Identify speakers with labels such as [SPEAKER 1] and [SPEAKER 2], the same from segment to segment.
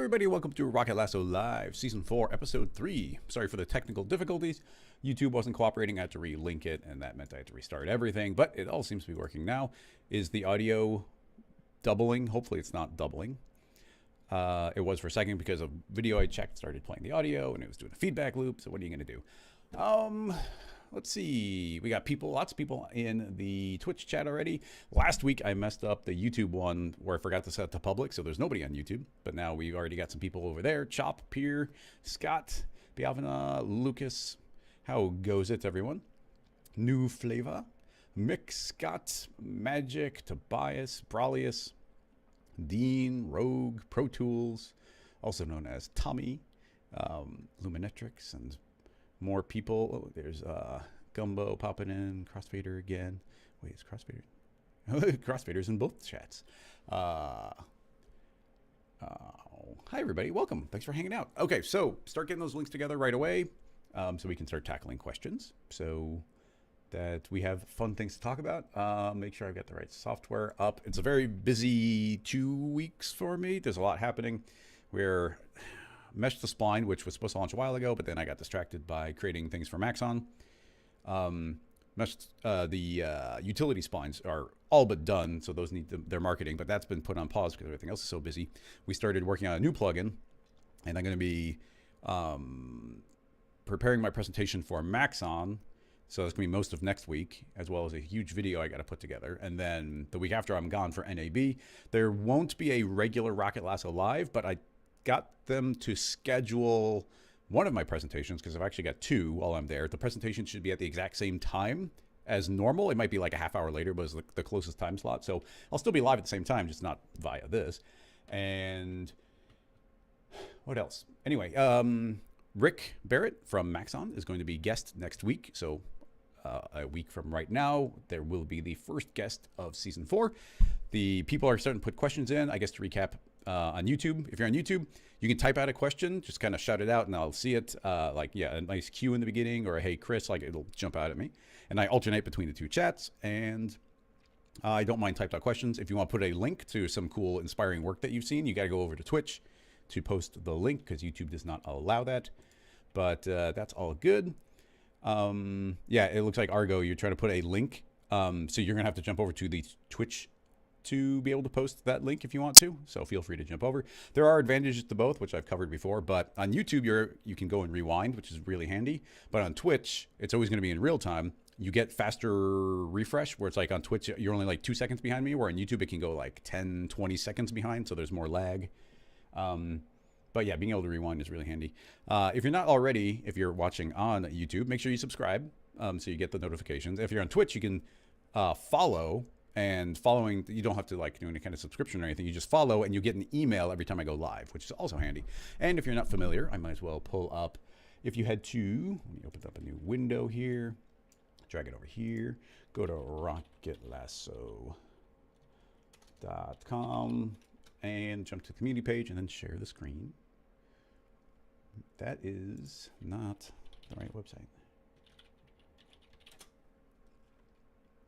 [SPEAKER 1] everybody, welcome to Rocket Lasso Live, Season 4, Episode 3. Sorry for the technical difficulties. YouTube wasn't cooperating, I had to relink it, and that meant I had to restart everything, but it all seems to be working now. Is the audio doubling? Hopefully it's not doubling. It was for a second because a video I checked started playing the audio, and it was doing a feedback loop, so what are you going to do? Let's see. We got people, lots of people in the Twitch chat already. Last week, I messed up the YouTube one where I forgot to set it to public, so there's nobody on YouTube. But now we've already got some people over there. Chop, Pier, Scott, Biavana, Lucas. How goes it, everyone? New Flavor, Mick, Scott, Magic, Tobias, Bralius, Dean, Rogue, Pro Tools, also known as Tommy, Luminetrix, and more people. Oh, there's Gumbo popping in, Crossfader again. Wait, is Crossfader? Crossfader's in both chats. Hi, everybody. Welcome. Thanks for hanging out. Okay, so start getting those links together right away so we can start tackling questions so that we have fun things to talk about. Make sure I've got the right software up. It's a very busy 2 weeks for me. There's a lot happening. We're Mesh the Spline, which was supposed to launch a while ago, but then I got distracted by creating things for Maxon. The utility splines are all but done, so those need their marketing, but that's been put on pause because everything else is so busy. We started working on a new plugin, and I'm going to be preparing my presentation for Maxon, so that's going to be most of next week, as well as a huge video I got to put together. And then the week after, I'm gone for NAB. There won't be a regular Rocket Lasso Live, but I got them to schedule one of my presentations because I've actually got two while I'm there. The presentation should be at the exact same time as normal. It might be like a half hour later, but it's the closest time slot. So I'll still be live at the same time, just not via this. And what else? Anyway, Rick Barrett from Maxon is going to be guest next week. So a week from right now, there will be the first guest of Season 4. The people are starting to put questions in. I guess to recap, on YouTube, if you're on YouTube, you can type out a question, just kind of shout it out and I'll see it. Like, yeah, a nice cue in the beginning or a hey, Chris, like it'll jump out at me. And I alternate between the two chats, and I don't mind typed out questions. If you want to put a link to some cool, inspiring work that you've seen, you got to go over to Twitch to post the link because YouTube does not allow that. But that's all good. Yeah, it looks like Argo, you're trying to put a link. So you're going to have to jump over to the Twitch to be able to post that link if you want to, so feel free to jump over. There are advantages to both, which I've covered before, but on YouTube you can go and rewind, which is really handy, but on Twitch it's always going to be in real time. You get faster refresh, where it's like on Twitch you're only like 2 seconds behind me, where on YouTube it can go like 10-20 seconds behind, so there's more lag. But yeah, being able to rewind is really handy. If you're not already, if you're watching on YouTube, make sure you subscribe so you get the notifications. If you're on Twitch, you can follow. And following, you don't have to like do any kind of subscription or anything. You just follow and you get an email every time I go live, which is also handy. And if you're not familiar, I might as well pull up. If you head to, let me open up a new window here, drag it over here, go to rocketlasso.com and jump to the community page and then share the screen. That is not the right website.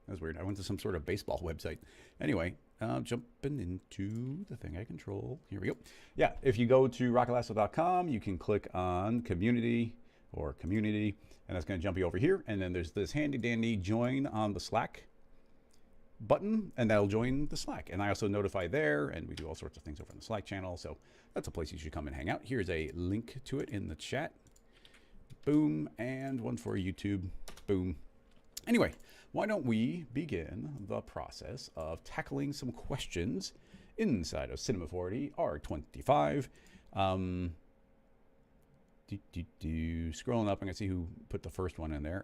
[SPEAKER 1] That was weird. I went to some sort of baseball website. Anyway, jumping into the thing I control. Here we go. Yeah, if you go to rocketlasso.com, you can click on community or community, and that's going to jump you over here. And then there's this handy dandy join on the Slack button, and that'll join the Slack. And I also notify there, and we do all sorts of things over on the Slack channel. So that's a place you should come and hang out. Here's a link to it in the chat. Boom. And one for YouTube. Boom. Anyway, why don't we begin the process of tackling some questions inside of Cinema 4D R25. Scrolling up, I'm going to see who put the first one in there.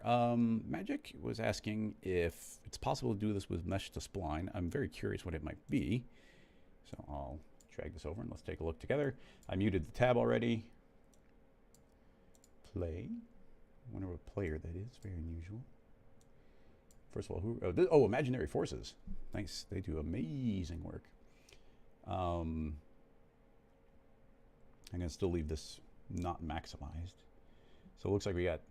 [SPEAKER 1] Magic was asking if it's possible to do this with Mesh to Spline. I'm very curious what it might be. So I'll drag this over and let's take a look together. I muted the tab already. Play. I wonder what player that is. Very unusual. First of all, who? Imaginary Forces. Nice. They do amazing work. I'm going to still leave this not maximized. So it looks like we got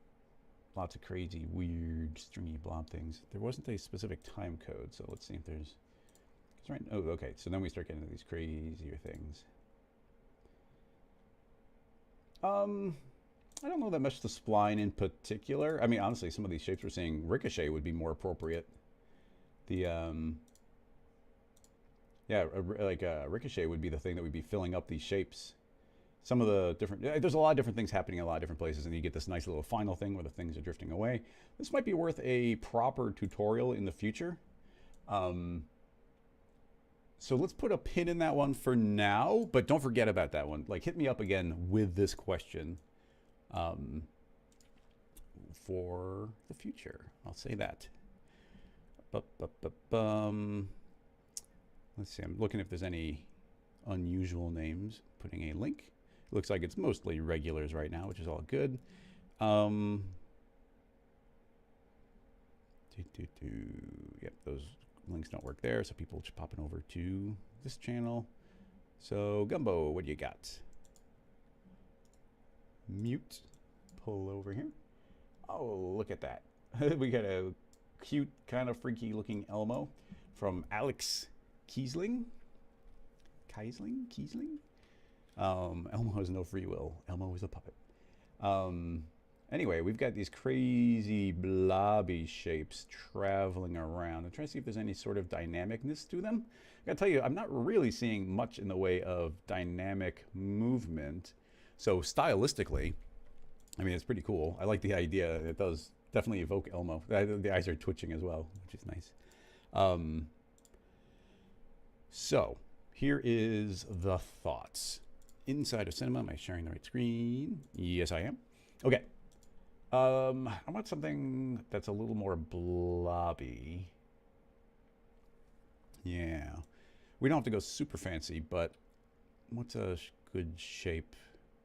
[SPEAKER 1] lots of crazy, weird, stringy blob things. There wasn't a specific time code, so let's see if there's... Right, oh, okay. So then we start getting into these crazier things. I don't know that much the spline in particular. I mean, honestly, some of these shapes we're seeing, ricochet would be more appropriate. The yeah, like ricochet would be the thing that would be filling up these shapes. Some of the different, there's a lot of different things happening in a lot of different places, and you get this nice little final thing where the things are drifting away. This might be worth a proper tutorial in the future. So let's put a pin in that one for now, but don't forget about that one. Like, hit me up again with this question for the future. I'll say that. Let's see, I'm looking if there's any unusual names. Putting a link. It looks like it's mostly regulars right now, which is all good. Yep, those links don't work there, so people just popping over to this channel. So Gumbo, what do you got? Mute. Pull over here. Oh, look at that. We got a cute, kind of freaky looking Elmo from Alex Kiesling. Elmo has no free will. Elmo is a puppet. Anyway, we've got these crazy blobby shapes traveling around. I'm trying to see if there's any sort of dynamicness to them. I gotta tell you, I'm not really seeing much in the way of dynamic movement. So stylistically, I mean, it's pretty cool. I like the idea. It does definitely evoke Elmo. The eyes are twitching as well, which is nice. So here is the thoughts. Inside of cinema, am I sharing the right screen? Yes, I am. Okay. I want something that's a little more blobby. Yeah. We don't have to go super fancy, but what's a good shape?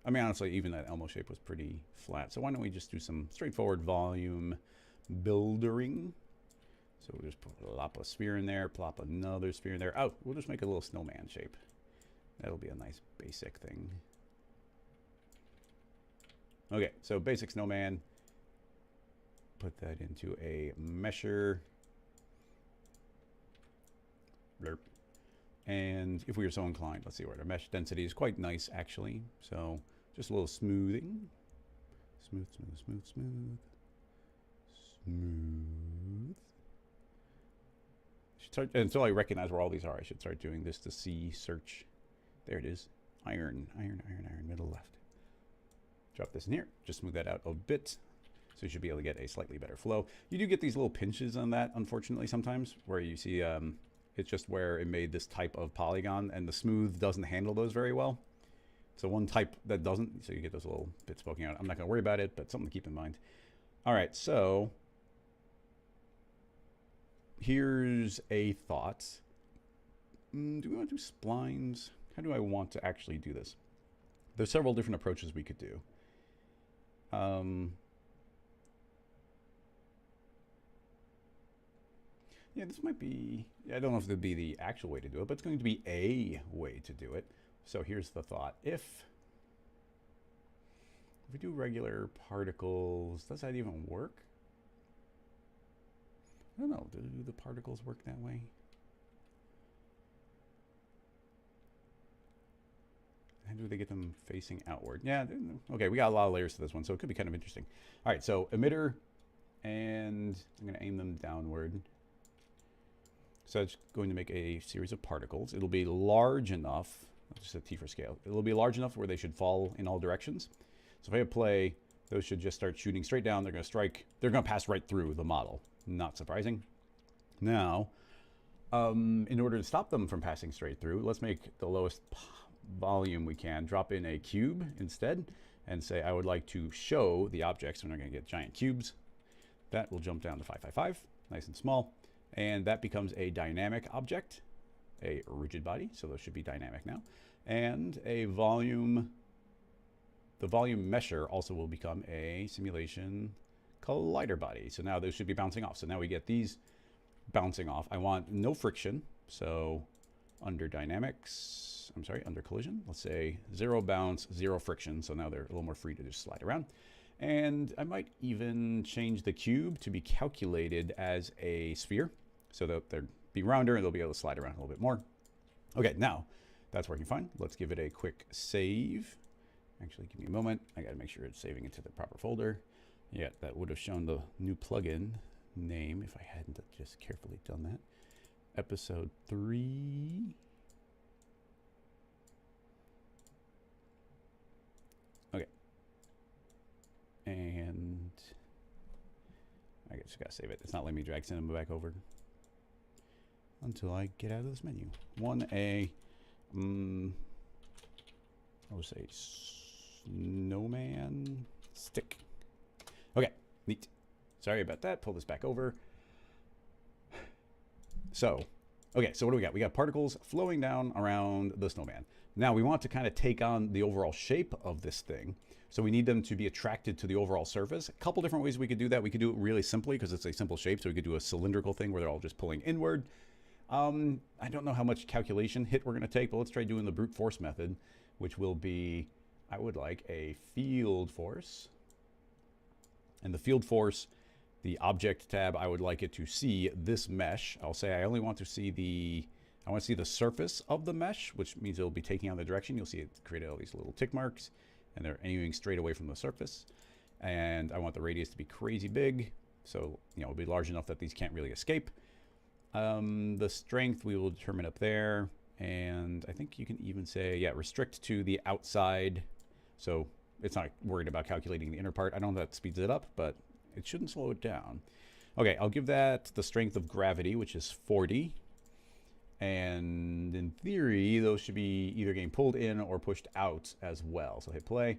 [SPEAKER 1] I mean, honestly, even that Elmo shape was pretty flat. So why don't we just do some straightforward volume buildering? So we'll just plop a sphere in there, plop another sphere in there. Oh, we'll just make a little snowman shape. That'll be a nice basic thing. Okay, so basic snowman. Put that into a mesher. Blurp. And if we are so inclined, let's see where the mesh density is quite nice, actually. So just a little smoothing. Smooth. Should start, until I recognize where all these are, I should start doing this to see search. There it is. Iron, middle left. Drop this in here. Just smooth that out a bit. So you should be able to get a slightly better flow. You do get these little pinches on that, unfortunately, sometimes, where you see it's just where it made this type of polygon, and the smooth doesn't handle those very well. So one type that doesn't, so you get those little bits poking out. I'm not going to worry about it, but something to keep in mind. All right, so here's a thought. Do we want to do splines? How do I want to actually do this? There's several different approaches we could do. Yeah, this might be, I don't know if it'd be the actual way to do it, but it's going to be a way to do it. So here's the thought. If we do regular particles, does that even work? I don't know, do the particles work that way? How do they get them facing outward? Yeah, okay, we got a lot of layers to this one, so it could be kind of interesting. All right, so emitter, and I'm going to aim them downward. So it's going to make a series of particles. It'll be large enough, just a T for scale. It'll be large enough where they should fall in all directions. So if I hit play, those should just start shooting straight down. They're going to strike. They're going to pass right through the model. Not surprising. Now, in order to stop them from passing straight through, let's make the lowest volume we can. Drop in a cube instead and say I would like to show the objects. We're not going to get giant cubes. That will jump down to 555, nice and small. And that becomes a dynamic object, a rigid body, so those should be dynamic now. And a volume, the volume mesher also will become a simulation collider body. So now those should be bouncing off. So now we get these bouncing off. I want no friction, so under dynamics, I'm sorry, under collision, let's say 0 bounce, 0 friction. So now they're a little more free to just slide around. And I might even change the cube to be calculated as a sphere, so that they'll be rounder and they'll be able to slide around a little bit more. Okay, now that's working fine. Let's give it a quick save Actually, give me a moment. I got to make sure it's saving into the proper folder. Yeah, that would have shown the new plugin name if I hadn't just carefully done that. Episode 3. Okay. And I just got to save it. It's not letting me drag cinema back over until I get out of this menu. 1A. I would say snowman stick. Okay, neat. Sorry about that. Pull this back over. So, okay, so what do we got? We got particles flowing down around the snowman. Now we want to kind of take on the overall shape of this thing. So we need them to be attracted to the overall surface. A couple different ways we could do that. We could do it really simply because it's a simple shape. So we could do a cylindrical thing where they're all just pulling inward. I don't know how much calculation hit we're going to take, but let's try doing the brute force method, which will be, I would like a field force. And the field force, the object tab, I would like it to see this mesh. I'll say I only want to see the surface of the mesh, which means it'll be taking on the direction. You'll see it create all these little tick marks, and they're aiming straight away from the surface. And I want the radius to be crazy big, so it'll be large enough that these can't really escape. The strength we will determine up there, and I think you can even say, yeah, restrict to the outside, so it's not worried about calculating the inner part. I don't know if that speeds it up, but it shouldn't slow it down. Okay, I'll give that the strength of gravity, which is 40. And in theory, those should be either getting pulled in or pushed out as well. So hit play,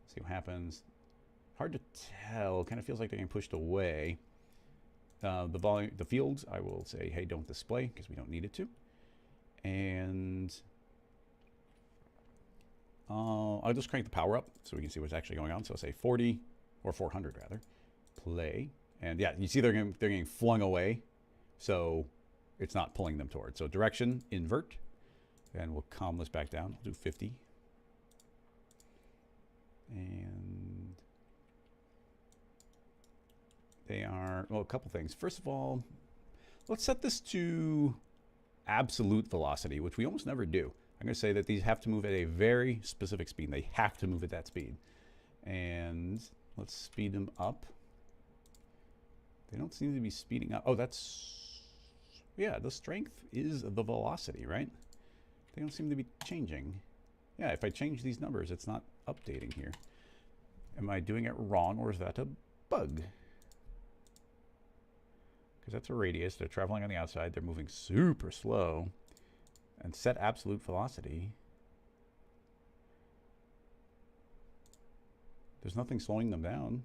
[SPEAKER 1] see what happens. Hard to tell, kind of feels like they're getting pushed away. The volume, the fields, I will say, hey, don't display because we don't need it to. And I'll just crank the power up so we can see what's actually going on. So say 40 or 400 rather. Play, and yeah, you see they're getting flung away, so it's not pulling them towards. So direction, invert, and we'll calm this back down. We'll do 50, and they are, well, a couple things. First of all, let's set this to absolute velocity, which we almost never do. I'm going to say that these have to move at a very specific speed. They have to move at that speed. And let's speed them up. They don't seem to be speeding up. Oh, that's, yeah, the strength is the velocity, right? They don't seem to be changing. Yeah, if I change these numbers, it's not updating here. Am I doing it wrong, or is that a bug? Because that's a radius. They're traveling on the outside. They're moving super slow. And set absolute velocity. There's nothing slowing them down.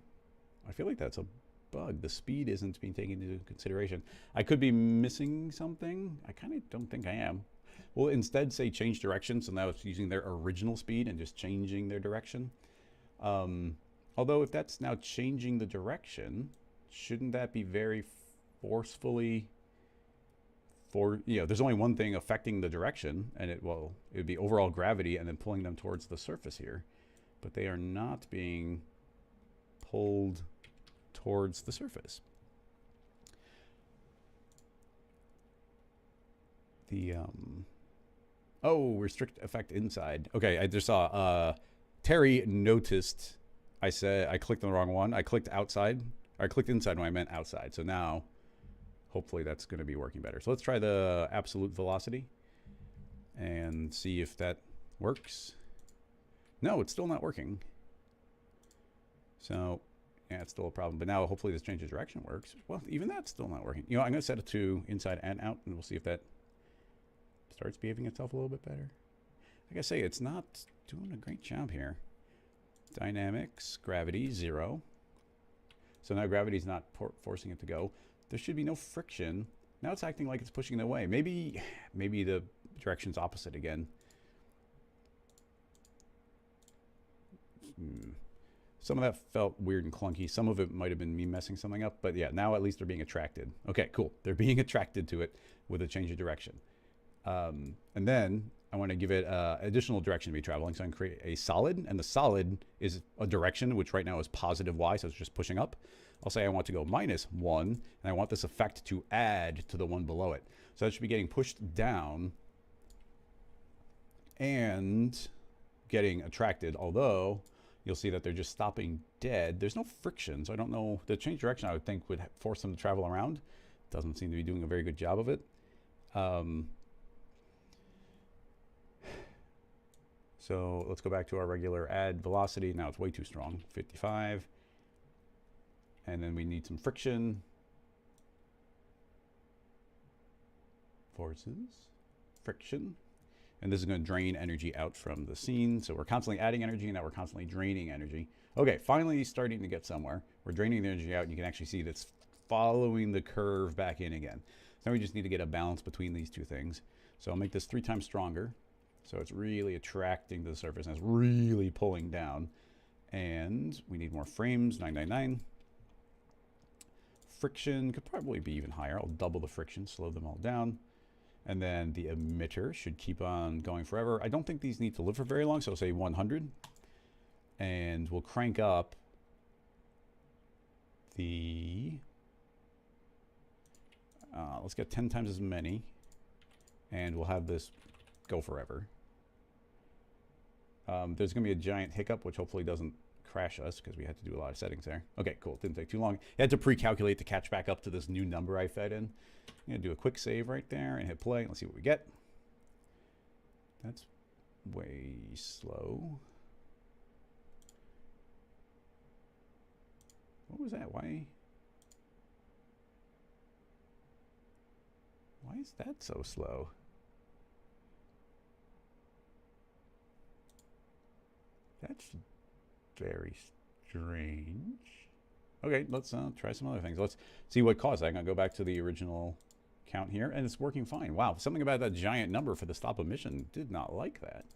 [SPEAKER 1] I feel like that's a bug. The speed isn't being taken into consideration. I could be missing something. I kind of don't think I am. We'll instead say change direction. So now it's using their original speed and just changing their direction. Although if that's now changing the direction, shouldn't that be very forcefully there's only one thing affecting the direction, and it would be overall gravity and then pulling them towards the surface here. But they are not being pulled towards the surface. The restrict effect inside. Okay, I just saw Terry noticed I clicked on the wrong one. I clicked outside. Or I clicked inside when I meant outside. So now hopefully that's going to be working better. So let's try the absolute velocity and see if that works. No, it's still not working. So yeah, it's still a problem. But now hopefully this change of direction works. Well, even that's still not working. I'm going to set it to inside and out, and we'll see if that starts behaving itself a little bit better. Like I say, it's not doing a great job here. Dynamics, gravity, 0. So now gravity's not forcing it to go. There should be no friction. Now it's acting like it's pushing it away. Maybe the direction's opposite again. Some of that felt weird and clunky. Some of it might have been me messing something up. But yeah, now at least they're being attracted. Okay, cool. They're being attracted to it with a change of direction. And then I want to give it additional direction to be traveling. So I can create a solid. And the solid is a direction, which right now is positive y. So it's just pushing up. I'll say I want to go -1, and I want this effect to add to the one below it. So that should be getting pushed down. And getting attracted, although you'll see that they're just stopping dead. There's no friction, so I don't know. The change direction I would think would force them to travel around. Doesn't seem to be doing a very good job of it. So let's go back to our regular add velocity. Now it's way too strong, 55. And then we need some friction. Forces, friction. And this is going to drain energy out from the scene. So we're constantly adding energy, and now we're constantly draining energy. Okay, finally starting to get somewhere. We're draining the energy out, and you can actually see that's following the curve back in again. So now we just need to get a balance between these two things. So I'll make this 3 times stronger. So it's really attracting to the surface, and it's really pulling down. And we need more frames, 999. Friction could probably be even higher. I'll double the friction, slow them all down. And then the emitter should keep on going forever. I don't think these need to live for very long, so I'll say 100. And we'll crank up the... let's get 10 times as many. And we'll have this go forever. There's going to be a giant hiccup, which hopefully doesn't crash us, because we had to do a lot of settings there. Okay, cool. Didn't take too long. I had to pre-calculate to catch back up to this new number I fed in. I'm going to do a quick save right there and hit play. Let's see what we get. That's way slow. What was that? Why is that so slow? That's very strange. Okay, let's try some other things. Let's see what caused that. I'm going to go back to the original count here, and it's working fine. Wow, something about that giant number for the stop emission did not like that.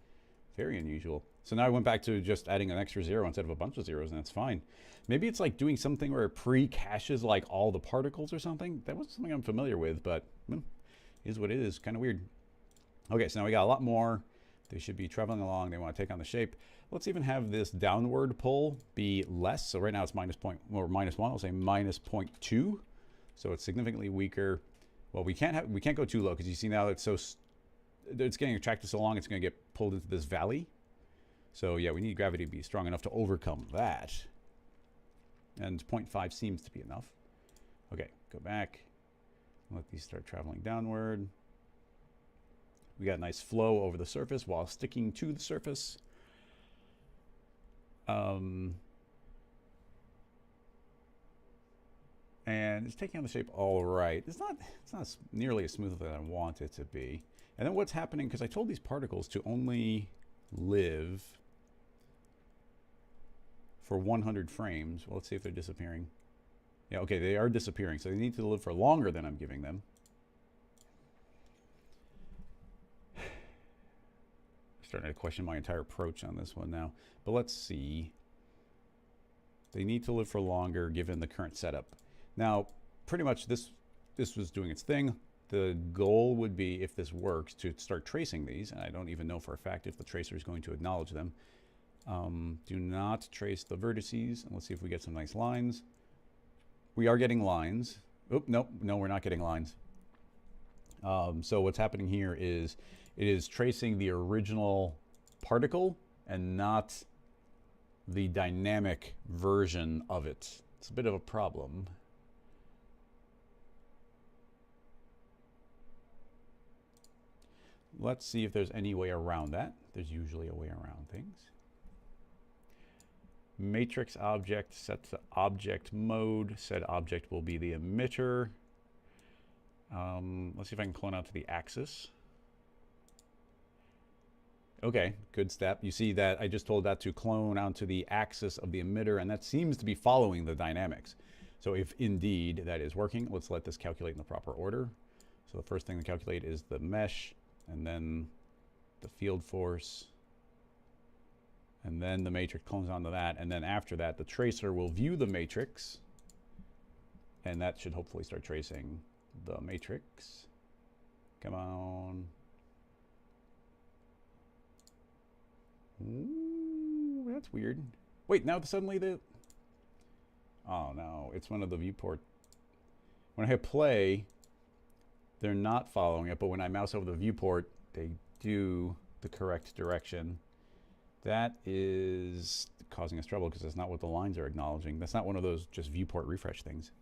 [SPEAKER 1] Very unusual. So now I went back to just adding an extra 0 instead of a bunch of zeros, and that's fine. Maybe it's like doing something where it pre-caches like all the particles or something. That wasn't something I'm familiar with, but is what it is. Kind of weird. Okay, so now we got a lot more. They should be traveling along. They want to take on the shape. Let's even have this downward pull be less. So right now it's -1. I'll say -0.2. So it's significantly weaker. Well, we can't go too low, because you see now it's getting attracted so long it's going to get pulled into this valley. So yeah, we need gravity to be strong enough to overcome that. And 0.5 seems to be enough. Okay, go back. Let these start traveling downward. We got a nice flow over the surface while sticking to the surface. And it's taking on the shape all right. It's not nearly as smooth as I want it to be. And then what's happening, because I told these particles to only live for 100 frames. Well, let's see if they're disappearing. Yeah, okay, they are disappearing. So they need to live for longer than I'm giving them. Starting to question my entire approach on this one now. But let's see. They need to live for longer given the current setup. Now, pretty much this was doing its thing. The goal would be, if this works, to start tracing these. And I don't even know for a fact if the tracer is going to acknowledge them. Do not trace the vertices. And let's see if we get some nice lines. We are getting lines. Oop, nope, no, we're not getting lines. So what's happening here is it is tracing the original particle and not the dynamic version of it. It's a bit of a problem. Let's see if there's any way around that. There's usually a way around things. Matrix object set to object mode. Said object will be the emitter. Let's see if I can clone out to the axis. Okay, good step. You see that I just told that to clone onto the axis of the emitter, and that seems to be following the dynamics. So if indeed that is working, let's let this calculate in the proper order. So the first thing to calculate is the mesh, and then the field force, and then the matrix clones onto that, and then after that the tracer will view the matrix, and that should hopefully start tracing the matrix. Come on. Ooh, that's weird. Wait, now suddenly oh no, it's one of the viewport. When I hit play, they're not following it, but when I mouse over the viewport, they do the correct direction. That is causing us trouble because that's not what the lines are acknowledging. That's not one of those just viewport refresh things.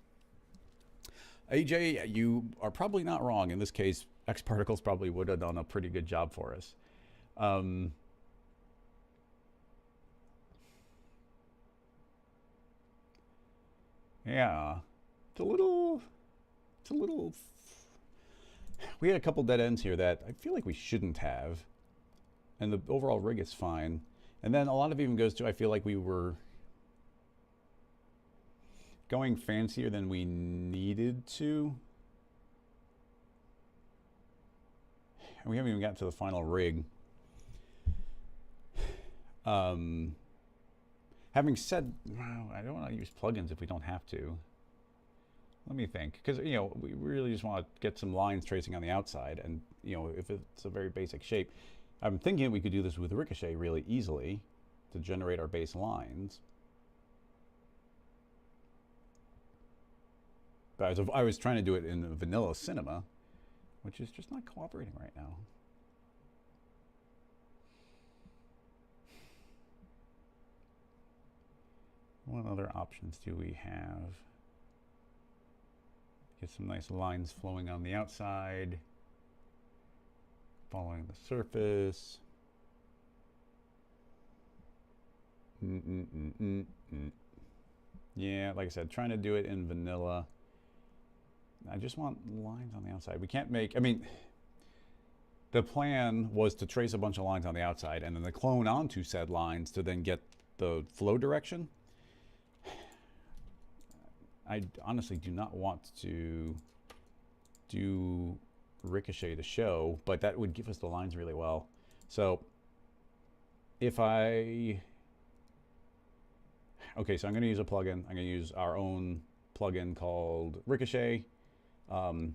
[SPEAKER 1] AJ, you are probably not wrong. In this case, X-Particles probably would have done a pretty good job for us. Yeah, it's a little, we had a couple dead ends here that I feel like we shouldn't have. And the overall rig is fine. And then a lot of it even goes to, I feel like we were going fancier than we needed to. And we haven't even gotten to the final rig. Having said, well, I don't want to use plugins if we don't have to. Let me think, because you know we really just want to get some lines tracing on the outside, and you know if it's a very basic shape, I'm thinking we could do this with Ricochet really easily to generate our base lines. But I was trying to do it in vanilla cinema, which is just not cooperating right now. What other options do we have? Get some nice lines flowing on the outside, following the surface. Yeah, like I said, trying to do it in vanilla. I just want lines on the outside. We can't make, I mean, the plan was to trace a bunch of lines on the outside and then to clone onto said lines to then get the flow direction. I honestly do not want to do Ricochet to show, but that would give us the lines really well. So if okay, so I'm going to use a plugin. I'm going to use our own plugin called Ricochet. And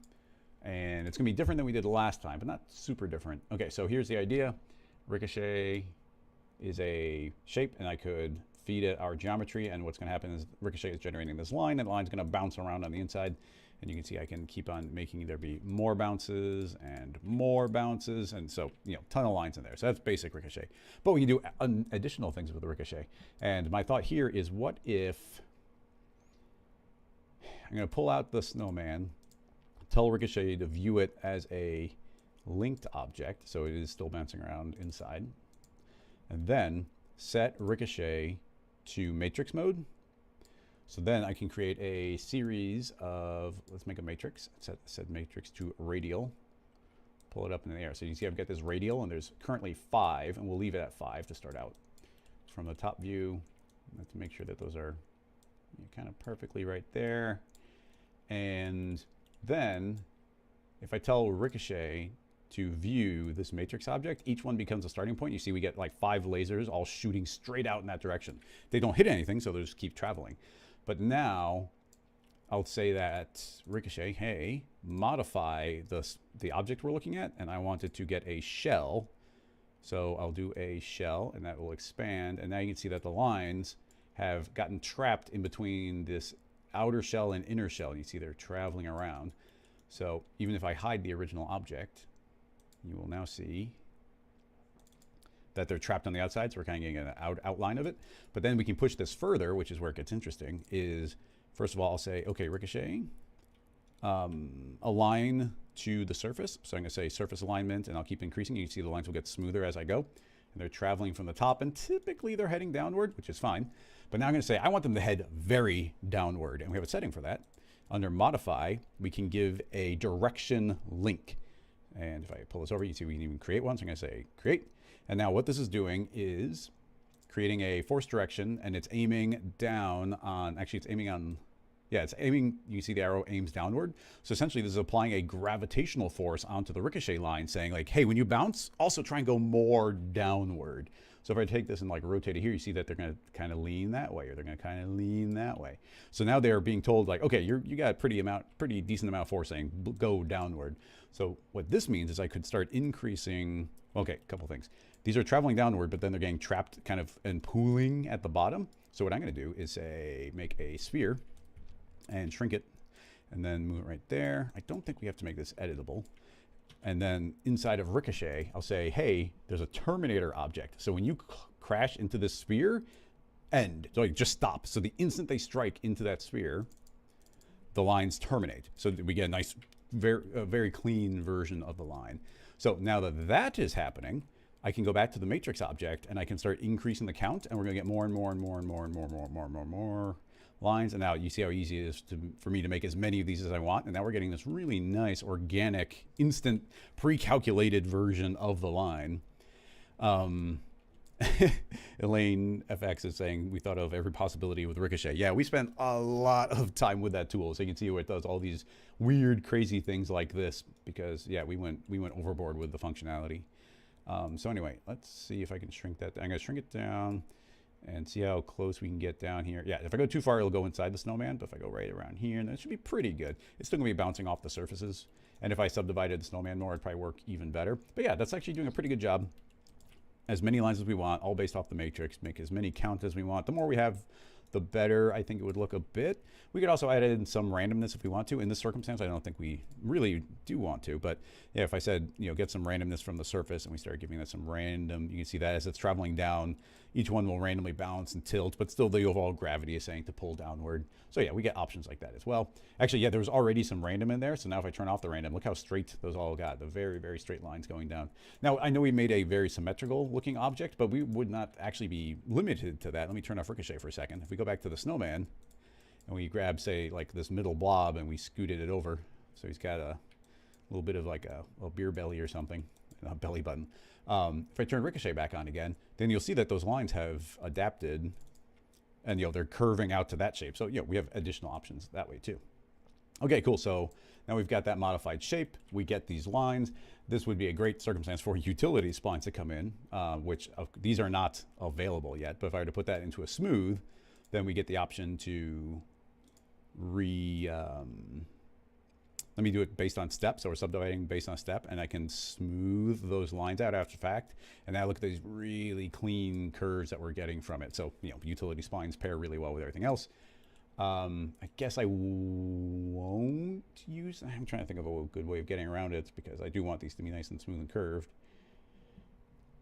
[SPEAKER 1] it's going to be different than we did last time, but not super different. Okay, so here's the idea. Ricochet is a shape, and I could feed it our geometry, and what's going to happen is Ricochet is generating this line, and the line's going to bounce around on the inside, and you can see I can keep on making there be more bounces, and so, you know, ton of lines in there. So that's basic Ricochet. But we can do additional things with the Ricochet. And my thought here is, what if I'm going to pull out the snowman, tell Ricochet to view it as a linked object, so it is still bouncing around inside, and then set Ricochet to matrix mode. So then I can create a series of, let's make a matrix, set matrix to radial, pull it up in the air. So you can see I've got this radial, and there's currently 5, and we'll leave it at 5 to start out. From the top view, let's make sure that those are kind of perfectly right there. And then if I tell Ricochet to view this matrix object, each one becomes a starting point. You see we get like 5 lasers all shooting straight out in that direction. They don't hit anything, so they'll just keep traveling. But now I'll say that Ricochet, hey, modify the object we're looking at, and I want it to get a shell. So I'll do a shell, and that will expand, and now you can see that the lines have gotten trapped in between this outer shell and inner shell. You see they're traveling around. So even if I hide the original object, you will now see that they're trapped on the outside, so we're kind of getting an outline of it. But then we can push this further, which is where it gets interesting, is first of all, I'll say, okay, Ricochet, align to the surface. So I'm going to say surface alignment, and I'll keep increasing. You can see the lines will get smoother as I go. And they're traveling from the top, and typically they're heading downward, which is fine. But now I'm going to say I want them to head very downward, and we have a setting for that. Under Modify, we can give a direction link. And if I pull this over, you see we can even create one. So I'm going to say create. And now what this is doing is creating a force direction, and it's aiming down on, actually it's aiming on, yeah, it's aiming, you see the arrow aims downward. So essentially this is applying a gravitational force onto the Ricochet line, saying like, hey, when you bounce, also try and go more downward. So if I take this and like rotate it here, you see that they're going to kind of lean that way, or they're going to kind of lean that way. So now they're being told like, okay, you got a pretty decent amount of force saying go downward. So what this means is I could start increasing, okay, a couple things. These are traveling downward, but then they're getting trapped kind of and pooling at the bottom. So what I'm going to do is say, make a sphere and shrink it, and then move it right there. I don't think we have to make this editable. And then inside of Ricochet, I'll say, hey, there's a terminator object. So when you crash into this sphere, end. So like just stop. So the instant they strike into that sphere, the lines terminate. So we get a nice, very clean version of the line. So now that that is happening, I can go back to the matrix object and I can start increasing the count, and we're gonna get more and more and more and more and more and more and more and more and more lines. And now you see how easy it is for me to make as many of these as I want. And now we're getting this really nice, organic, instant, pre-calculated version of the line. Elaine FX is saying we thought of every possibility with Ricochet. Yeah, we spent a lot of time with that tool, so you can see where it does all these weird, crazy things like this. Because yeah, we went overboard with the functionality. So anyway, let's see if I can shrink that. I'm gonna shrink it down and see how close we can get down here. Yeah, if I go too far, it'll go inside the snowman. But if I go right around here, then it should be pretty good. It's still gonna be bouncing off the surfaces. And if I subdivided the snowman more, it'd probably work even better. But yeah, that's actually doing a pretty good job. As many lines as we want, all based off the matrix, make as many count as we want. The more we have, the better I think it would look a bit. We could also add in some randomness if we want to. In this circumstance, I don't think we really do want to, but yeah, if I said, you know, get some randomness from the surface and we start giving that some random, you can see that as it's traveling down, each one will randomly bounce and tilt, but still the overall gravity is saying to pull downward. So yeah, we get options like that as well. Actually, yeah, there was already some random in there. So now if I turn off the random, look how straight those all got, the very, very straight lines going down. Now, I know we made a very symmetrical looking object, but we would not actually be limited to that. Let me turn off Ricochet for a second. If we go back to the snowman and we grab, say, like this middle blob and we scooted it over. So he's got a little bit of like a beer belly or something, a belly button. If I turn Ricochet back on again, then you'll see that those lines have adapted and, you know, they're curving out to that shape. So, you know, we have additional options that way too. Okay, cool. So now we've got that modified shape. We get these lines. This would be a great circumstance for utility splines to come in, which these are not available yet. But if I were to put that into a smooth, then we get the option to let me do it based on step. So we're subdividing based on step, and I can smooth those lines out after fact. And now look at these really clean curves that we're getting from it. So, you know, utility splines pair really well with everything else. I guess I won't use, I'm trying to think of a good way of getting around it because I do want these to be nice and smooth and curved.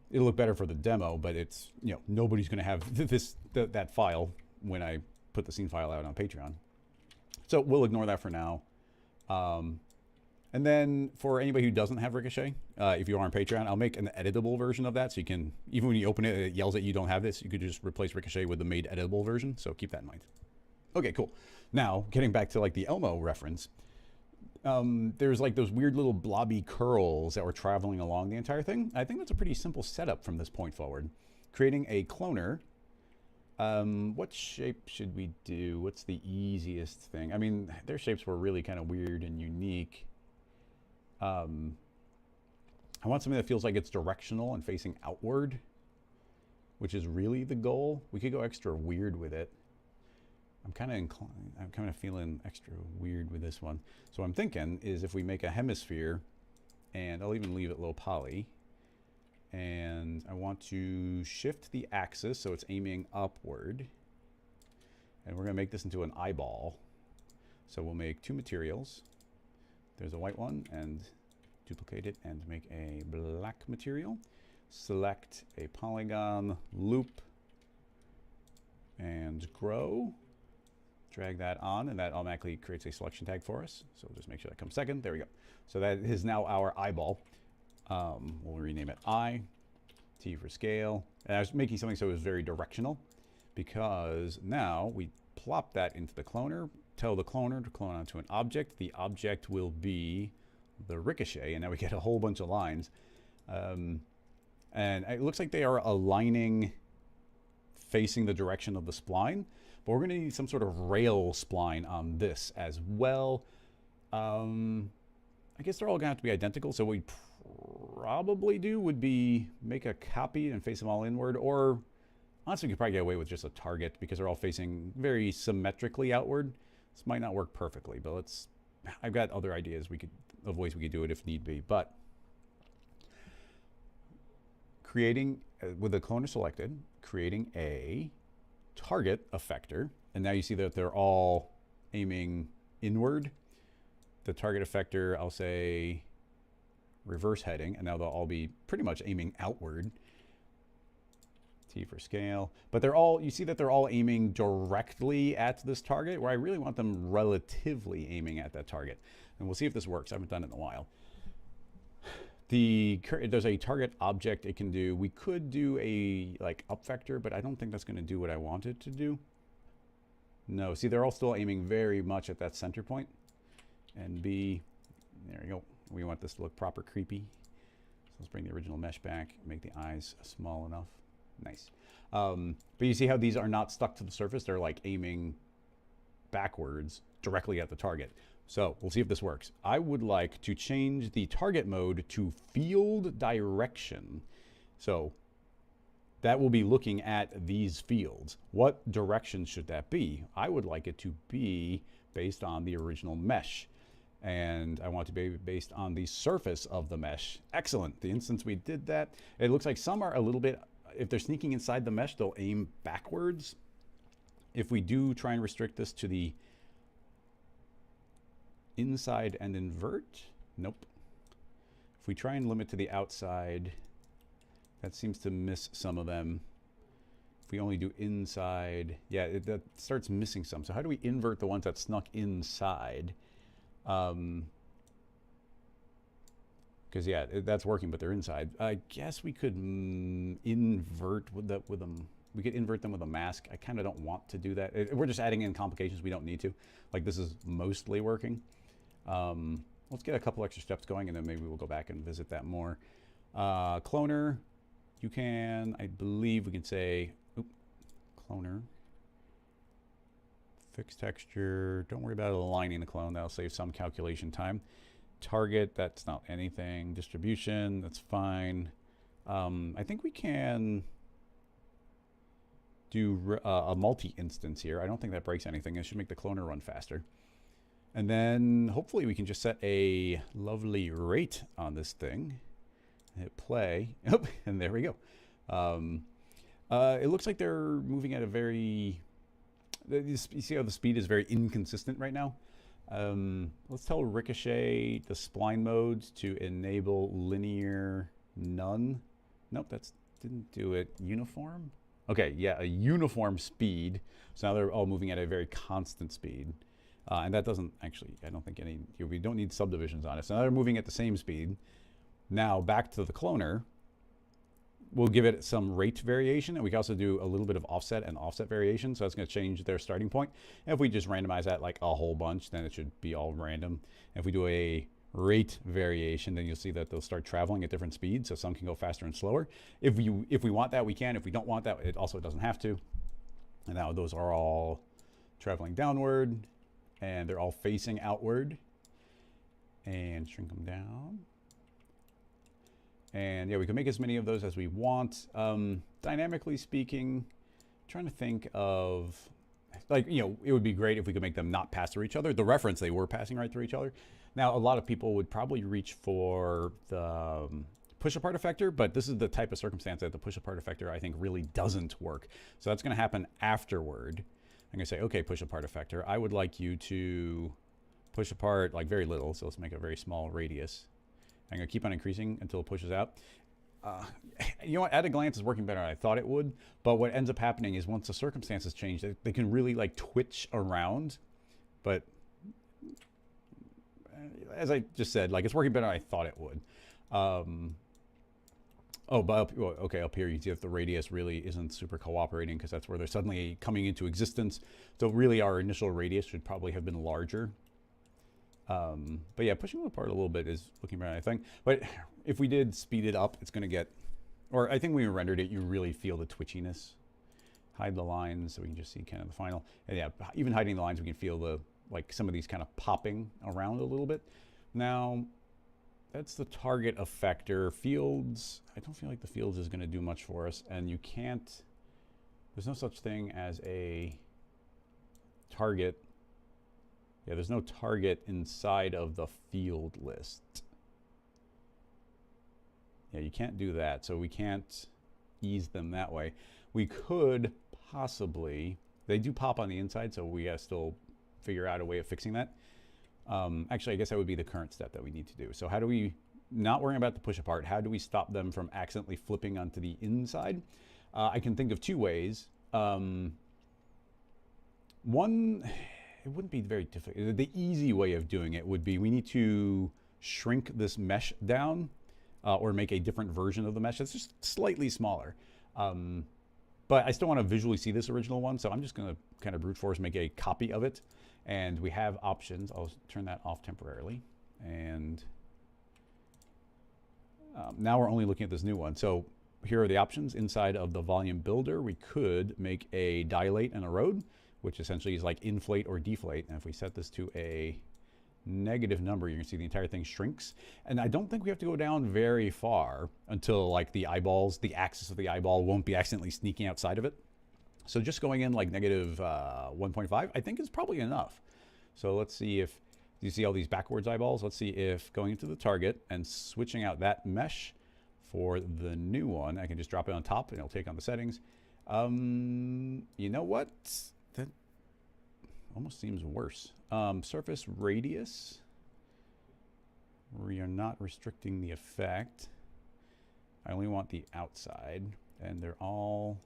[SPEAKER 1] It'll look better for the demo, but it's, you know, nobody's going to have that file when I put the scene file out on Patreon. So we'll ignore that for now. And then for anybody who doesn't have Ricochet, if you are on Patreon, I'll make an editable version of that. So you can, even when you open it, it yells that you don't have this. You could just replace Ricochet with the made editable version. So keep that in mind. Okay, cool. Now, getting back to like the Elmo reference, there's like those weird little blobby curls that were traveling along the entire thing. I think that's a pretty simple setup from this point forward. Creating a cloner. What shape should we do? What's the easiest thing? I mean, their shapes were really kind of weird and unique. I want something that feels like it's directional and facing outward, which is really the goal. We could go extra weird with it. I'm kind of feeling extra weird with this one. So what I'm thinking is if we make a hemisphere, and I'll even leave it low poly, and I want to shift the axis so it's aiming upward, and we're going to make this into an eyeball. So we'll make two materials. There's a white one, and duplicate it and make a black material. Select a polygon, loop, and grow. Drag that on, and that automatically creates a selection tag for us. So we'll just make sure that comes second. There we go. So that is now our eyeball. We'll rename it I, T for scale. And I was making something so it was very directional, because now we plop that into the cloner, tell the cloner to clone onto an object. The object will be the Ricochet, and now we get a whole bunch of lines. And it looks like they are aligning facing the direction of the spline, but we're going to need some sort of rail spline on this as well. I guess they're all going to have to be identical, so what we'd probably do would be make a copy and face them all inward, or honestly we could probably get away with just a target because they're all facing very symmetrically outward. This might not work perfectly, but I've got other ideas of ways we could do it if need be. But creating, with the cloner selected, creating a target effector, and now you see that they're all aiming inward. The target effector, I'll say reverse heading, and now they'll all be pretty much aiming outward. T for scale. But they're all, you see that they're all aiming directly at this target, where I really want them relatively aiming at that target. And we'll see if this works. I haven't done it in a while. There's a target object it can do. We could do a like up vector, but I don't think that's going to do what I want it to do. No, see, they're all still aiming very much at that center point. And B, there we go. We want this to look proper creepy. So let's bring the original mesh back, make the eyes small enough. Nice. But you see how these are not stuck to the surface? They're like aiming backwards directly at the target. So we'll see if this works. I would like to change the target mode to field direction. So that will be looking at these fields. What direction should that be? I would like it to be based on the original mesh. And I want it to be based on the surface of the mesh. Excellent. The instance we did that, it looks like some are a little bit, if they're sneaking inside the mesh, they'll aim backwards. If we do try and restrict this to the inside and invert, nope. If we try and limit to the outside, that seems to miss some of them. If we only do inside, yeah, that starts missing some. So how do we invert the ones that snuck inside? Because yeah, that's working, but they're inside. I guess we could invert with them. We could invert them with a mask. I kind of don't want to do that. We're just adding in complications we don't need to. Like, this is mostly working. Let's get a couple extra steps going, and then maybe we'll go back and visit that more. Cloner, you can, I believe we can say, cloner, fixed texture. Don't worry about aligning the clone. That'll save some calculation time. Target, that's not anything. Distribution, that's fine. I think we can do a multi-instance here. I don't think that breaks anything. It should make the cloner run faster. And then hopefully we can just set a lovely rate on this thing. Hit play. Oh, and there we go. It looks like they're moving at a very... You see how the speed is very inconsistent right now? Let's tell Ricochet the spline mode to enable linear none. Nope, that didn't do it. Uniform? Okay, yeah, a uniform speed. So now they're all moving at a very constant speed. And that doesn't actually, I don't think we don't need subdivisions on it. So now they're moving at the same speed. Now back to the cloner. We'll give it some rate variation, and we can also do a little bit of offset and offset variation. So that's going to change their starting point. And if we just randomize that like a whole bunch, then it should be all random. And if we do a rate variation, then you'll see that they'll start traveling at different speeds. So some can go faster and slower. If we want that, we can. If we don't want that, it also doesn't have to. And now those are all traveling downward, and they're all facing outward. And shrink them down. And yeah, we can make as many of those as we want. Dynamically speaking, trying to think of, like, you know, it would be great if we could make them not pass through each other. The reference, they were passing right through each other. Now, a lot of people would probably reach for the push-apart effector, but this is the type of circumstance that the push-apart effector, I think, really doesn't work. So that's going to happen afterward. I'm going to say, okay, push-apart effector, I would like you to push apart, like, very little. So let's make a very small radius. I'm going to keep on increasing until it pushes out. You know what? At a glance, it's working better than I thought it would. But what ends up happening is once the circumstances change, they can really like twitch around. But as I just said, like, it's working better than I thought it would. Up here you see that the radius really isn't super cooperating because that's where they're suddenly coming into existence. So really our initial radius should probably have been larger. But yeah, pushing it apart a little bit is looking better, I think. But if we did speed it up, it's going to get, or I think when we rendered it, you really feel the twitchiness. Hide the lines so we can just see kind of the final. And yeah, even hiding the lines, we can feel the, like, some of these kind of popping around a little bit. Now, that's the target effector. Fields, I don't feel like the fields is going to do much for us. And you can't, there's no such thing as a target. Yeah, there's no target inside of the field list. Yeah, you can't do that. So we can't ease them that way. We could possibly, they do pop on the inside, so we gotta still figure out a way of fixing that. Actually, I guess that would be the current step that we need to do. So how do we, not worrying about the push apart, how do we stop them from accidentally flipping onto the inside? I can think of two ways. One, it wouldn't be very difficult. The easy way of doing it would be we need to shrink this mesh down or make a different version of the mesh that's just slightly smaller. But I still want to visually see this original one, so I'm just going to kind of brute force make a copy of it. And we have options. I'll turn that off temporarily. And now we're only looking at this new one. So here are the options. Inside of the volume builder, we could make a dilate and erode, which essentially is like inflate or deflate. And if we set this to a negative number, you can see the entire thing shrinks. And I don't think we have to go down very far until like the eyeballs, the axis of the eyeball won't be accidentally sneaking outside of it. So just going in like negative 1.5, I think is probably enough. So let's see if, you see all these backwards eyeballs? Let's see if going into the target and switching out that mesh for the new one, I can just drop it on top and it'll take on the settings. You know what? That almost seems worse. Surface radius. We are not restricting the effect. I only want the outside, and they're all,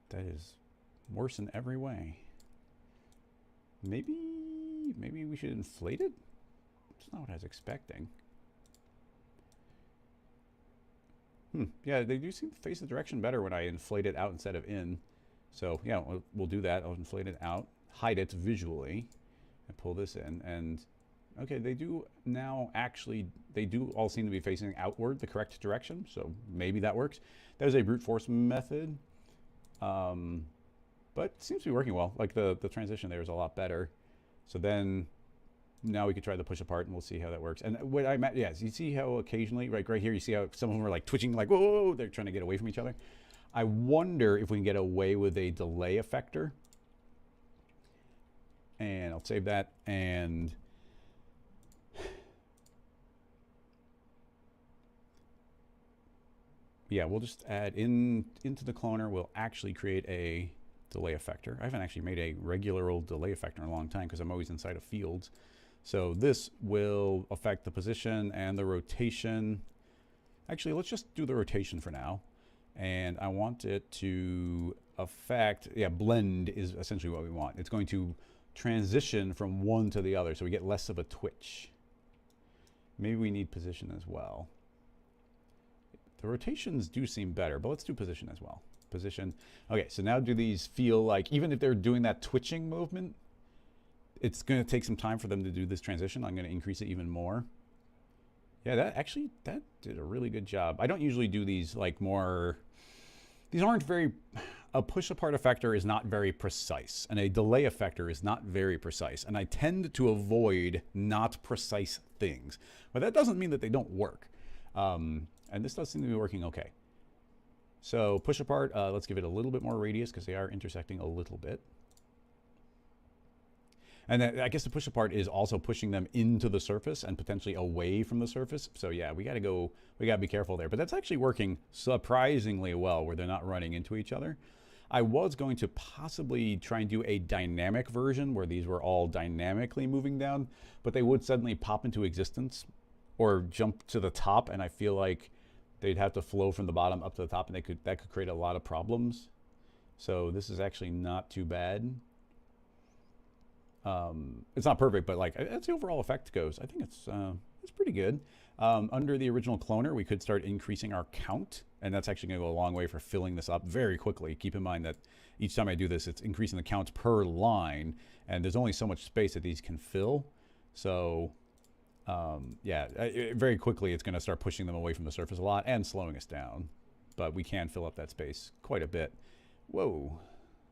[SPEAKER 1] that is worse in every way. Maybe we should inflate it? That's not what I was expecting. Yeah, they do seem to face the direction better when I inflate it out instead of in. So yeah, we'll do that. I'll inflate it out, hide it visually, and pull this in. And okay, they do now actually, they do all seem to be facing outward, the correct direction. So maybe that works. That was a brute force method. But it seems to be working well. Like the transition there is a lot better. So then now we could try the push apart and we'll see how that works. And what I meant, yes, you see how occasionally, right here, you see how some of them are like twitching, like, whoa, whoa, whoa, they're trying to get away from each other. I wonder if we can get away with a delay effector. And I'll save that. And yeah, we'll just add into the cloner, we'll actually create a delay effector. I haven't actually made a regular old delay effector in a long time because I'm always inside of fields. So this will affect the position and the rotation. Actually, let's just do the rotation for now. And I want it to affect, yeah, blend is essentially what we want. It's going to transition from one to the other so we get less of a twitch. Maybe we need position as well. The rotations do seem better, but let's do position as well. Position. Okay, so now do these feel like, even if they're doing that twitching movement, it's going to take some time for them to do this transition. I'm going to increase it even more. Yeah, that did a really good job. I don't usually do these like more, these aren't very, a push apart effector is not very precise, and a delay effector is not very precise. And I tend to avoid not precise things, but that doesn't mean that they don't work. And this does seem to be working okay. So push apart, let's give it a little bit more radius because they are intersecting a little bit. And then I guess the push apart is also pushing them into the surface and potentially away from the surface. So yeah, we got to be careful there. But that's actually working surprisingly well where they're not running into each other. I was going to possibly try and do a dynamic version where these were all dynamically moving down, but they would suddenly pop into existence or jump to the top, and I feel like they'd have to flow from the bottom up to the top, and that could create a lot of problems. So this is actually not too bad. It's not perfect, but like as the overall effect goes, I think it's pretty good. Under the original cloner, we could start increasing our count, and that's actually going to go a long way for filling this up very quickly. Keep in mind that each time I do this, it's increasing the counts per line, and there's only so much space that these can fill. So yeah, very quickly it's going to start pushing them away from the surface a lot and slowing us down. But we can fill up that space quite a bit. Whoa.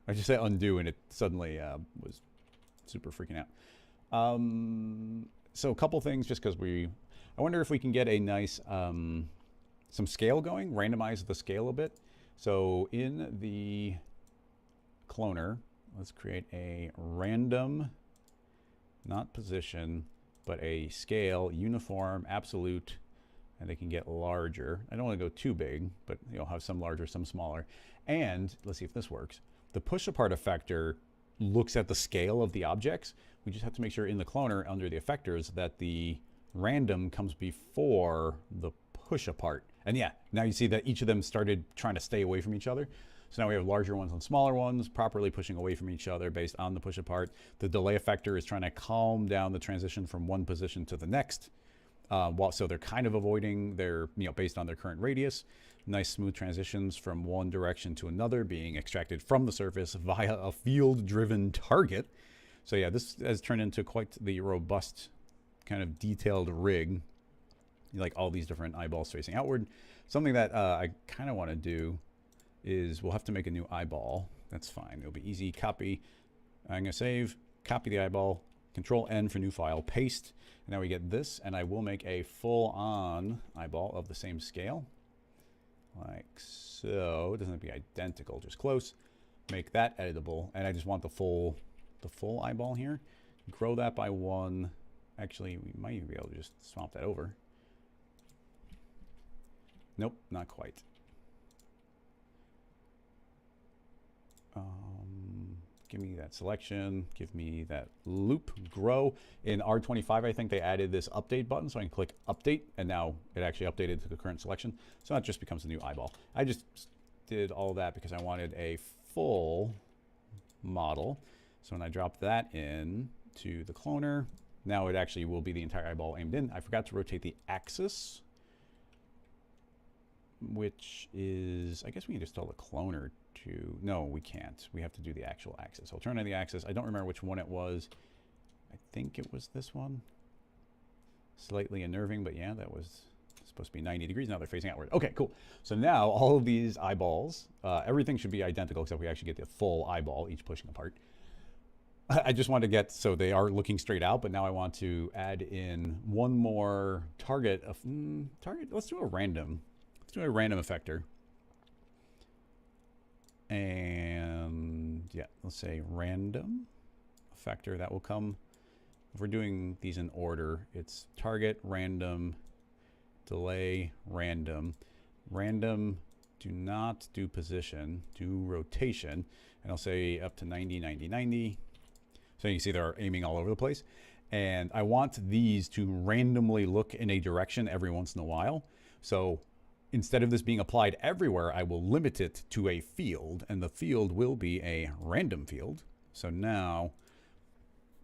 [SPEAKER 1] I just said undo and it suddenly was super freaking out. So a couple things just because I wonder if we can get a nice, some scale going, randomize the scale a bit. So in the cloner, let's create a random, not position, but a scale, uniform, absolute, and they can get larger. I don't want to go too big, but you'll have some larger, some smaller. And let's see if this works. The push apart effector looks at the scale of the objects. We just have to make sure in the cloner under the effectors that the random comes before the push apart. And yeah, now you see that each of them started trying to stay away from each other. So now we have larger ones and smaller ones properly pushing away from each other based on the push apart. The delay effector is trying to calm down the transition from one position to the next. So they're kind of avoiding their, based on their current radius. Nice smooth transitions from one direction to another being extracted from the surface via a field-driven target. So yeah, this has turned into quite the robust kind of detailed rig. Like all these different eyeballs facing outward. Something that I kind of want to do is we'll have to make a new eyeball. That's fine. It'll be easy. Copy. I'm going to save, copy the eyeball, Control N for new file, paste. And now we get this, and I will make a full-on eyeball of the same scale. Like so. It doesn't have to be identical, just close. Make that editable. And I just want the full eyeball here. Grow that by 1. Actually, we might even be able to just swap that over. Nope, not quite. Give me that selection, give me that loop, grow. In R25, I think they added this update button, so I can click update, and now it actually updated to the current selection. So that just becomes a new eyeball. I just did all that because I wanted a full model. So when I drop that in to the cloner, now it actually will be the entire eyeball aimed in. I forgot to rotate the axis, which is, I guess we can just tell the cloner to, no, we can't. We have to do the actual axis. I'll turn on the axis. I don't remember which one it was. I think it was this one. Slightly unnerving, but yeah, that was supposed to be 90 degrees. Now they're facing outward. Okay, cool. So now all of these eyeballs, everything should be identical except we actually get the full eyeball, each pushing apart. I just want to get, so they are looking straight out, but now I want to add in one more target. Let's do a random. Let's do a random effector. And yeah, let's say random effector. That will come, if we're doing these in order, it's target, random, delay, random. Random, do not do position, do rotation. And I'll say up to 90, 90, 90. So you can see they're aiming all over the place. And I want these to randomly look in a direction every once in a while. So instead of this being applied everywhere, I will limit it to a field, and the field will be a random field. So now,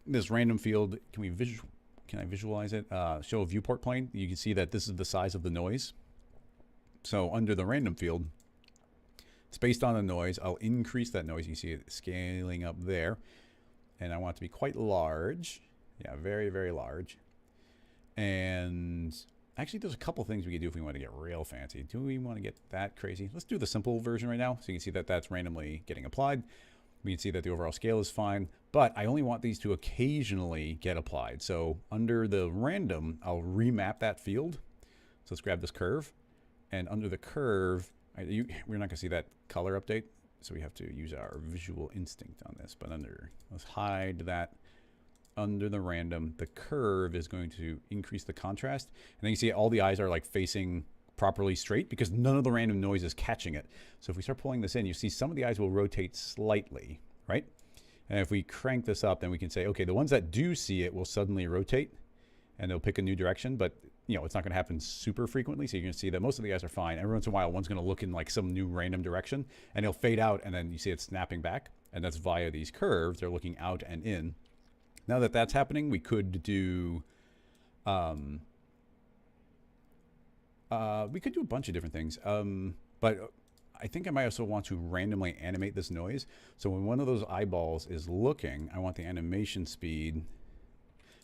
[SPEAKER 1] this random field, can I visualize it? Show a viewport plane. You can see that this is the size of the noise. So under the random field, it's based on the noise. I'll increase that noise. You see it scaling up there. And I want it to be quite large. Yeah, very, very large. And actually, there's a couple things we could do if we want to get real fancy. Do we want to get that crazy? Let's do the simple version right now. So you can see that that's randomly getting applied. We can see that the overall scale is fine. But I only want these to occasionally get applied. So under the random, I'll remap that field. So let's grab this curve. And under the curve, we're not going to see that color update. So we have to use our visual instinct on this. But let's hide that. Under the random, the curve is going to increase the contrast. And then you see all the eyes are like facing properly straight because none of the random noise is catching it. So if we start pulling this in, you see some of the eyes will rotate slightly, right? And if we crank this up, then we can say, okay, the ones that do see it will suddenly rotate and they'll pick a new direction, but it's not going to happen super frequently. So you're going to see that most of the eyes are fine. Every once in a while, one's going to look in like some new random direction and it'll fade out and then you see it snapping back. And that's via these curves. They're looking out and in. Now that that's happening, we could do a bunch of different things. But I think I might also want to randomly animate this noise. So when one of those eyeballs is looking, I want the animation speed. I'm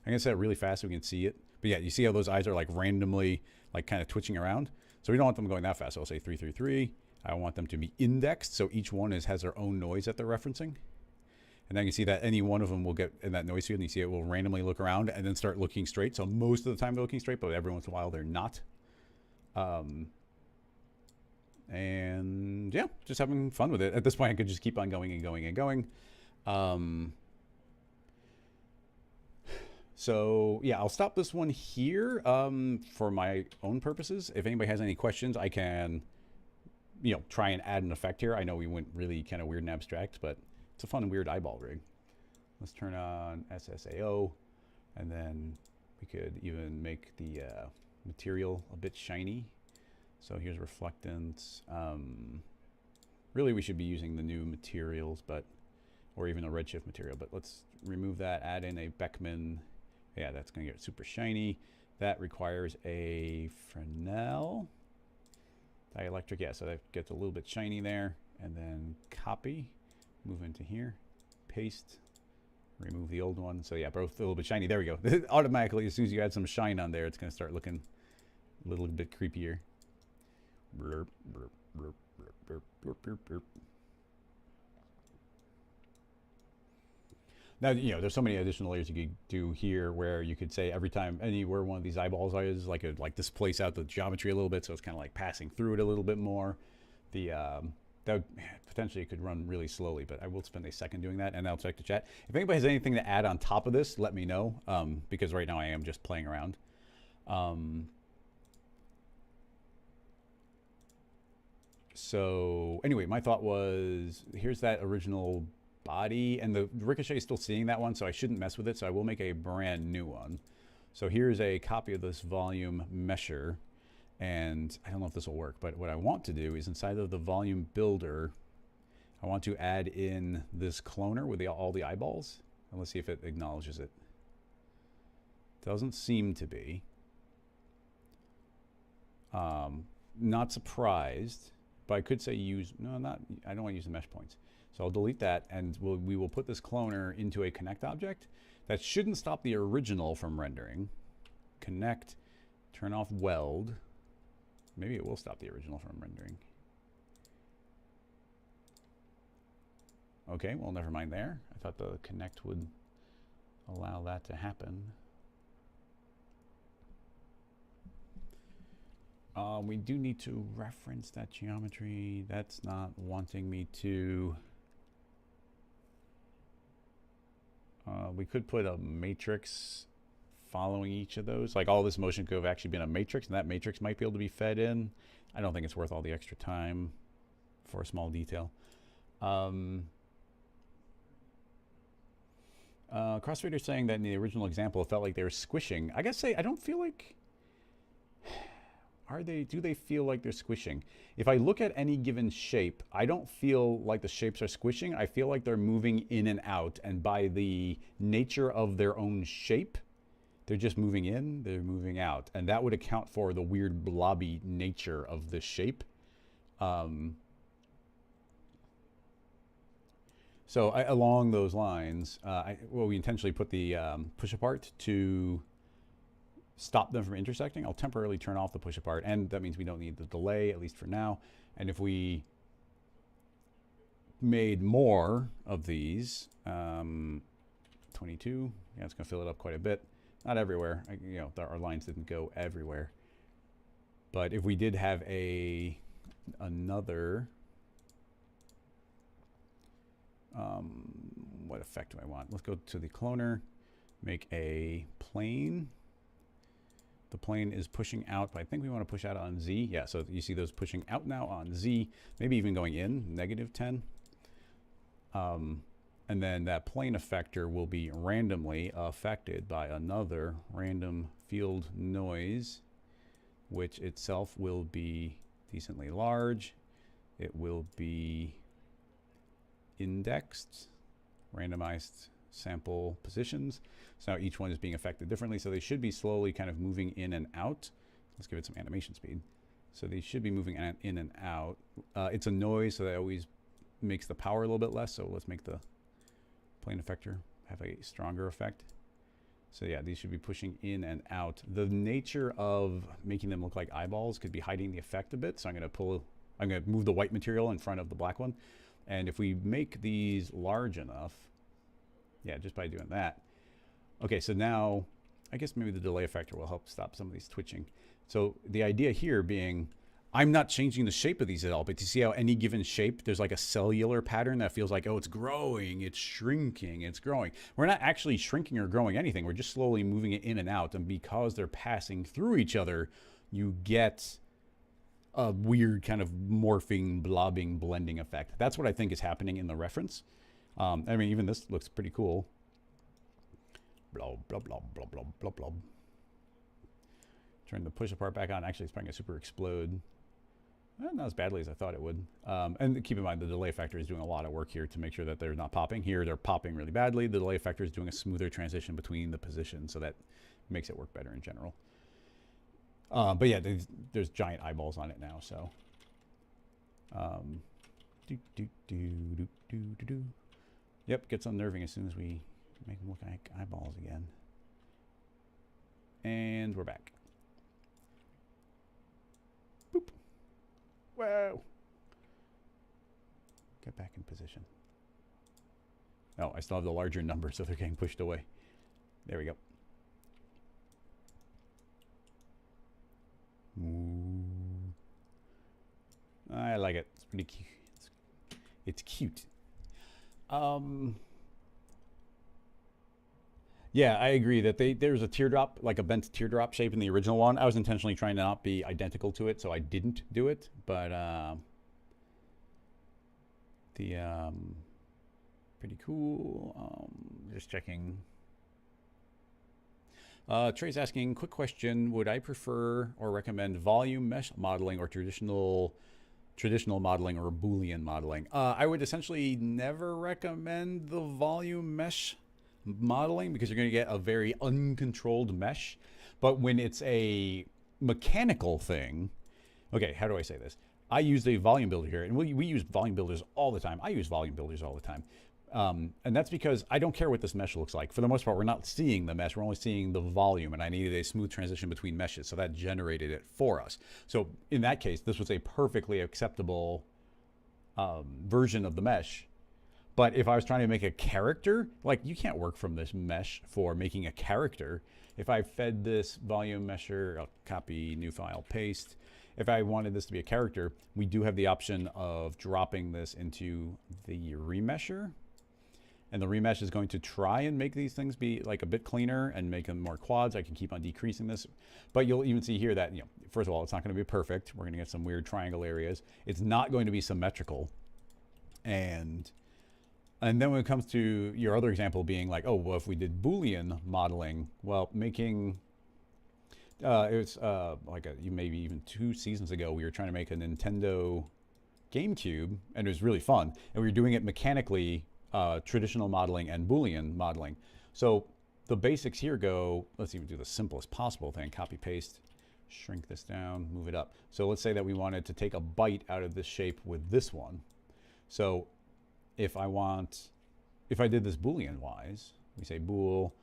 [SPEAKER 1] gonna set it really fast so we can see it. But yeah, you see how those eyes are like randomly like kind of twitching around. So we don't want them going that fast. So I'll say 333. I want them to be indexed. So each one has their own noise that they're referencing. And then you can see that any one of them will get in that noise field and you see it will randomly look around and then start looking straight. So most of the time they're looking straight, but every once in a while they're not. And yeah, just having fun with it. At this point, I could just keep on going and going and going. So yeah, I'll stop this one here for my own purposes. If anybody has any questions, I can, try and add an effect here. I know we went really kind of weird and abstract, but it's a fun and weird eyeball rig. Let's turn on SSAO, and then we could even make the material a bit shiny. So here's reflectance. Really, we should be using the new materials, but or even a redshift material. But let's remove that. Add in a Beckman. Yeah, that's going to get super shiny. That requires a Fresnel dielectric. Yeah, so that gets a little bit shiny there. And then copy, move into here, paste, remove the old one. So yeah, both a little bit shiny. There we go. Automatically, as soon as you add some shine on there, it's going to start looking a little bit creepier. Blurp, blurp, blurp, blurp, blurp, blurp, blurp. Now, you know, there's so many additional layers you could do here where you could say every time anywhere one of these eyeballs is, like, it like displace out the geometry a little bit, so it's kind of like passing through it a little bit more. The that would, potentially it could run really slowly, but I will spend a second doing that, and I'll check the chat. If anybody has anything to add on top of this, let me know, because right now I am just playing around. So anyway, my thought was, here's that original body, and the Ricochet is still seeing that one, so I shouldn't mess with it, so I will make a brand new one. So here's a copy of this volume mesher, and I don't know if this will work, but what I want to do is inside of the volume builder, I want to add in this cloner with all the eyeballs, and let's see if it acknowledges it. Doesn't seem to be. Not surprised, but I could say use, no, not, I don't want to use the mesh points. So I'll delete that, and we will put this cloner into a connect object. That shouldn't stop the original from rendering. Connect, turn off weld. Maybe it will stop the original from rendering. Okay, well, never mind there. I thought the connect would allow that to happen. We do need to reference that geometry. That's not wanting me to. We could put a matrix following each of those. Like, all this motion could have actually been a matrix, and that matrix might be able to be fed in. I don't think it's worth all the extra time for a small detail. Crossfader saying that in the original example, it felt like they were squishing. I gotta say, I don't feel like. Do they feel like they're squishing? If I look at any given shape, I don't feel like the shapes are squishing. I feel like they're moving in and out, and by the nature of their own shape, they're just moving in, they're moving out. And that would account for the weird blobby nature of this shape. So along those lines, we intentionally put the push apart to stop them from intersecting. I'll temporarily turn off the push apart, and that means we don't need the delay, at least for now. And if we made more of these, 22, yeah, it's gonna fill it up quite a bit. Not everywhere, you know, our lines didn't go everywhere. But if we did have another, what effect do I want? Let's go to the cloner, make a plane. The plane is pushing out, but I think we want to push out on Z. Yeah, so you see those pushing out now on Z, maybe even going in, -10. And then that plane effector will be randomly affected by another random field noise, which itself will be decently large. It will be indexed, randomized sample positions. So now each one is being affected differently, so they should be slowly kind of moving in and out. Let's give it some animation speed. So they should be moving in and out. It's a noise, so that always makes the power a little bit less, so let's make the plane effector have a stronger effect. So yeah, these should be pushing in and out. The nature of making them look like eyeballs could be hiding the effect a bit, so I'm gonna move the white material in front of the black one. And if we make these large enough, yeah, just by doing that. Okay, so now, I guess maybe the delay effector will help stop some of these twitching. So the idea here being, I'm not changing the shape of these at all, but you see how any given shape, there's like a cellular pattern that feels like, oh, it's growing, it's shrinking, it's growing. We're not actually shrinking or growing anything. We're just slowly moving it in and out. And because they're passing through each other, you get a weird kind of morphing, blobbing, blending effect. That's what I think is happening in the reference. I mean, even this looks pretty cool. Blob, blob, blob, blob, blob, blob, blob. Turn the push apart back on. Actually, it's probably gonna super explode. not as badly as I thought it would. And keep in mind, the delay factor is doing a lot of work here to make sure that they're not popping. Here, they're popping really badly. The delay factor is doing a smoother transition between the positions, so that makes it work better in general. But yeah, there's giant eyeballs on it now, so. Yep, gets unnerving as soon as we make them look like eyeballs again. And we're back. Boop. Whoa. Get back in position. Oh, I still have the larger number, so they're getting pushed away. There we go. Ooh. I like it. It's pretty cute. It's cute. Yeah, I agree that there's a teardrop, like a bent teardrop shape in the original one. I was intentionally trying to not be identical to it, so I didn't do it. But pretty cool. Just checking. Trey's asking, quick question: would I prefer or recommend volume mesh modeling or traditional modeling or Boolean modeling? I would essentially never recommend the volume mesh modeling because you're going to get a very uncontrolled mesh. But when it's a mechanical thing, okay, how do I say this? I used a volume builder here, and we use volume builders all the time. I use volume builders all the time. And that's because I don't care what this mesh looks like. For the most part, we're not seeing the mesh. We're only seeing the volume, and I needed a smooth transition between meshes, so that generated it for us. So in that case, this was a perfectly acceptable version of the mesh. But if I was trying to make a character, like you can't work from this mesh for making a character. If I fed this volume mesher, I'll copy, new file, paste. If I wanted this to be a character, we do have the option of dropping this into the remesher. And the remesh is going to try and make these things be like a bit cleaner and make them more quads. I can keep on decreasing this. But you'll even see here that, first of all, it's not going to be perfect. We're going to get some weird triangle areas. It's not going to be symmetrical. And then when it comes to your other example being like, oh, well, if we did Boolean modeling, well, making, it was maybe even 2 seasons ago, we were trying to make a Nintendo GameCube, and it was really fun. And we were doing it mechanically, traditional modeling and Boolean modeling. So the basics here go, let's even do the simplest possible thing, copy, paste, shrink this down, move it up. So let's say that we wanted to take a bite out of this shape with this one. So if I did this Boolean wise, we say bool,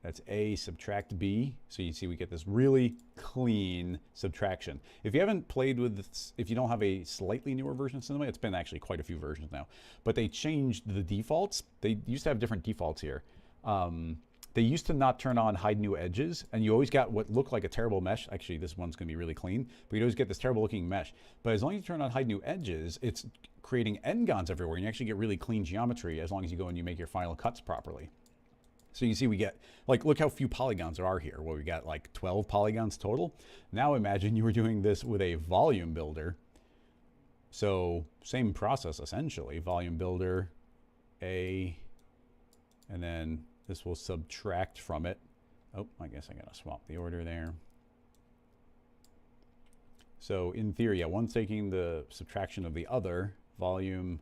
[SPEAKER 1] that's A subtract B. So you see we get this really clean subtraction. If you haven't played with this, if you don't have a slightly newer version of Cinema, it's been actually quite a few versions now, but they changed the defaults. They used to have different defaults here. They used to not turn on hide new edges, and you always got what looked like a terrible mesh. Actually, this one's gonna be really clean, but you'd always get this terrible looking mesh. But as long as you turn on hide new edges, it's creating n-gons everywhere, and you actually get really clean geometry as long as you go and you make your final cuts properly. So you see we get, like, look how few polygons there are here. Well, we got like 12 polygons total. Now imagine you were doing this with a volume builder. So same process essentially, volume builder, A, and then this will subtract from it. Oh, I guess I gotta swap the order there. So in theory, yeah, one's taking the subtraction of the other, volume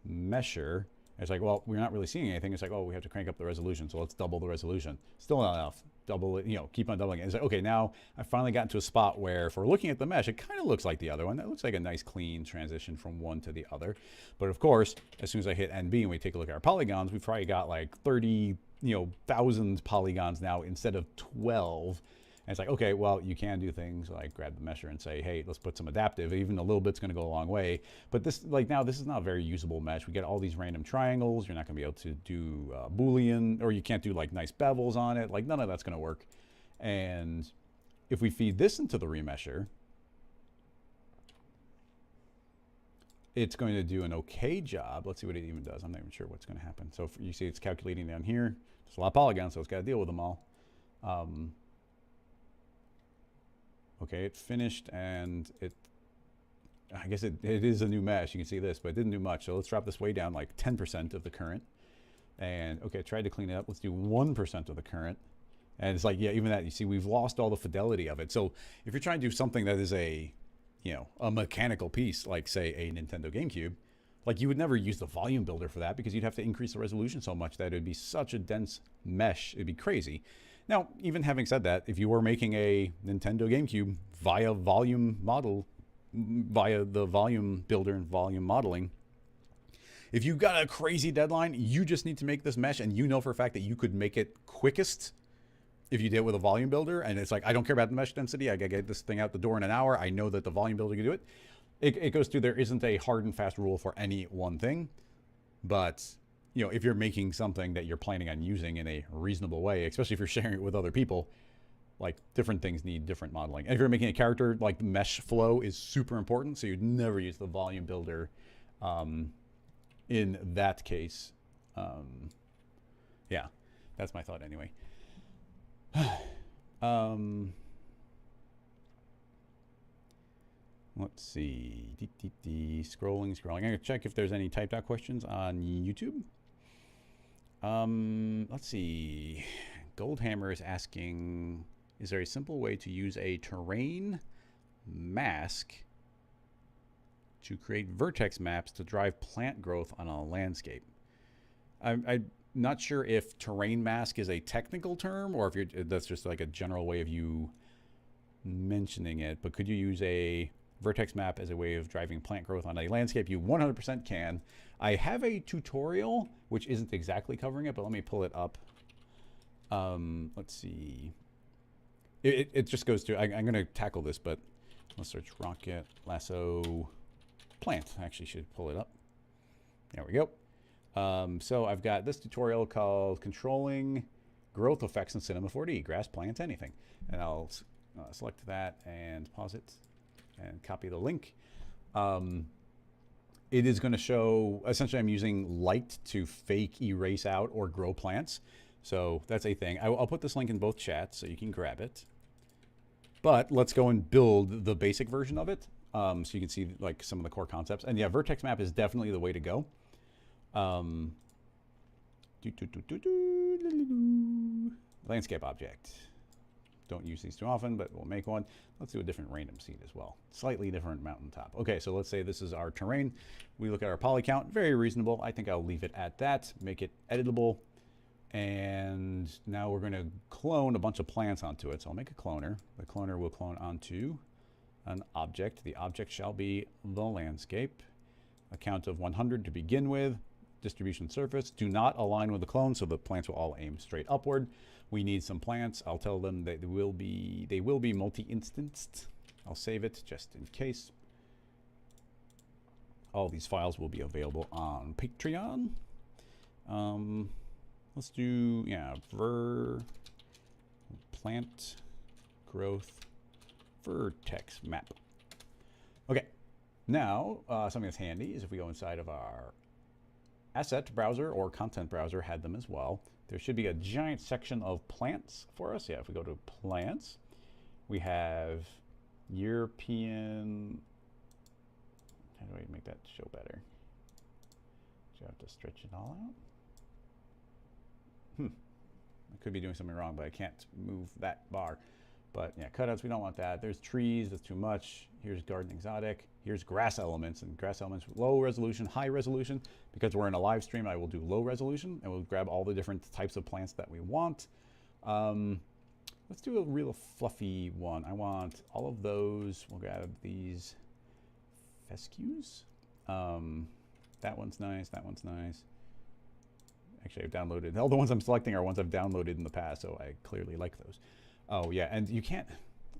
[SPEAKER 1] mesher. It's like, well, we're not really seeing anything. It's like, oh, we have to crank up the resolution, so let's double the resolution. Still not enough. Double it, keep on doubling it. It's like, okay, now I finally gotten to a spot where if we're looking at the mesh, it kind of looks like the other one. That looks like a nice clean transition from one to the other. But of course, as soon as I hit NB and we take a look at our polygons, we've probably got like 30,000 polygons now instead of 12. And it's like, okay, well, you can do things like grab the mesher and say, hey, let's put some adaptive. Even a little bit's going to go a long way. But this, like now, this is not a very usable mesh. We get all these random triangles. You're not going to be able to do Boolean, or you can't do like nice bevels on it. Like none of that's going to work. And if we feed this into the remesher, it's going to do an okay job. Let's see what it even does. I'm not even sure what's going to happen. So you see it's calculating down here. There's a lot of polygons, so it's got to deal with them all. Okay, it finished, and I guess it is a new mesh. You can see this, but it didn't do much. So let's drop this way down, like 10% of the current. And okay, tried to clean it up. Let's do 1% of the current. And it's like, yeah, even that, you see, we've lost all the fidelity of it. So if you're trying to do something that is a you know, a mechanical piece, like say a Nintendo GameCube, like you would never use the volume builder for that because you'd have to increase the resolution so much that it'd be such a dense mesh. It'd be crazy. Now, even having said that, if you were making a Nintendo GameCube via volume model, via the volume builder and volume modeling, if you got a crazy deadline, you just need to make this mesh, and you know for a fact that you could make it quickest if you did it with a volume builder. And it's like, I don't care about the mesh density. I gotta get this thing out the door in an hour. I know that the volume builder can do it. It goes through, there isn't a hard and fast rule for any one thing, but you know, if you're making something that you're planning on using in a reasonable way, especially if you're sharing it with other people, like different things need different modeling. And if you're making a character, like the mesh flow is super important. So you'd never use the volume builder in that case. Yeah, that's my thought anyway. Let's see. Scrolling. I'm gonna check if there's any typed out questions on YouTube. Let's see. Goldhammer is asking, is there a simple way to use a terrain mask to create vertex maps to drive plant growth on a landscape? I'm not sure if terrain mask is a technical term or if that's just like a general way of you mentioning it, but could you use a vertex map as a way of driving plant growth on a landscape? You 100% can. I have a tutorial which isn't exactly covering it, but let me pull it up. Let's see. It just goes through. I'm going to tackle this, but let's search Rocket Lasso plant. I actually should pull it up. There we go. So I've got this tutorial called Controlling Growth Effects in Cinema 4D, Grass, Plants, Anything. And I'll select that and pause it and copy the link. It is going to show, essentially I'm using light to fake erase out or grow plants. So that's a thing. I'll put this link in both chats so you can grab it. But let's go and build the basic version of it so you can see like some of the core concepts. And yeah, vertex map is definitely the way to go. Landscape object. Don't use these too often, but we'll make one. Let's do a different random seed as well. Slightly different mountaintop. Okay, so let's say this is our terrain. We look at our poly count, very reasonable. I think I'll leave it at that, make it editable. And now we're going to clone a bunch of plants onto it. So I'll make a cloner. The cloner will clone onto an object. The object shall be the landscape. A count of 100 to begin with. Distribution surface. Do not align with the clone, so the plants will all aim straight upward. We need some plants. I'll tell them that they will be multi-instanced. I'll save it just in case. All these files will be available on Patreon. Let's do, yeah, plant growth vertex map. Okay, now something that's handy is if we go inside of our asset browser or content browser, had them as well. There should be a giant section of plants for us. Yeah, if we go to plants, we have European. How do I make that show better? Do I have to stretch it all out? I could be doing something wrong, but I can't move that bar. But yeah, cutouts, we don't want that. There's trees, that's too much. Here's garden exotic. Here's grass elements, and grass elements, low resolution, high resolution. Because we're in a live stream, I will do low resolution, and we'll grab all the different types of plants that we want. Let's do a real fluffy one. I want all of those. We'll grab these fescues. That one's nice, that one's nice. Actually, I've downloaded, all the ones I'm selecting are ones I've downloaded in the past, so I clearly like those. Oh yeah, and you can't,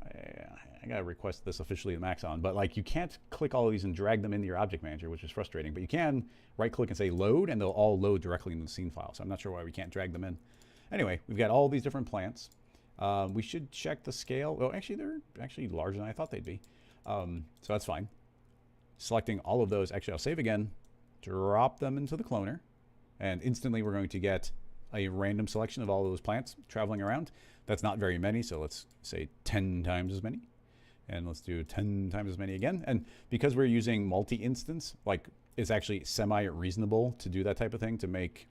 [SPEAKER 1] I gotta request this officially in Maxon, but like you can't click all of these and drag them into your object manager, which is frustrating, but you can right click and say load, and they'll all load directly into the scene file, so I'm not sure why we can't drag them in. Anyway, we've got all these different plants. We should check the scale. Oh, actually, they're actually larger than I thought they'd be, so that's fine. Selecting all of those, actually I'll save again, drop them into the cloner, and instantly we're going to get a random selection of all of those plants traveling around. That's not very many, so let's say 10 times as many. And let's do 10 times as many again. And because we're using multi-instance, like it's actually semi-reasonable to do that type of thing, to make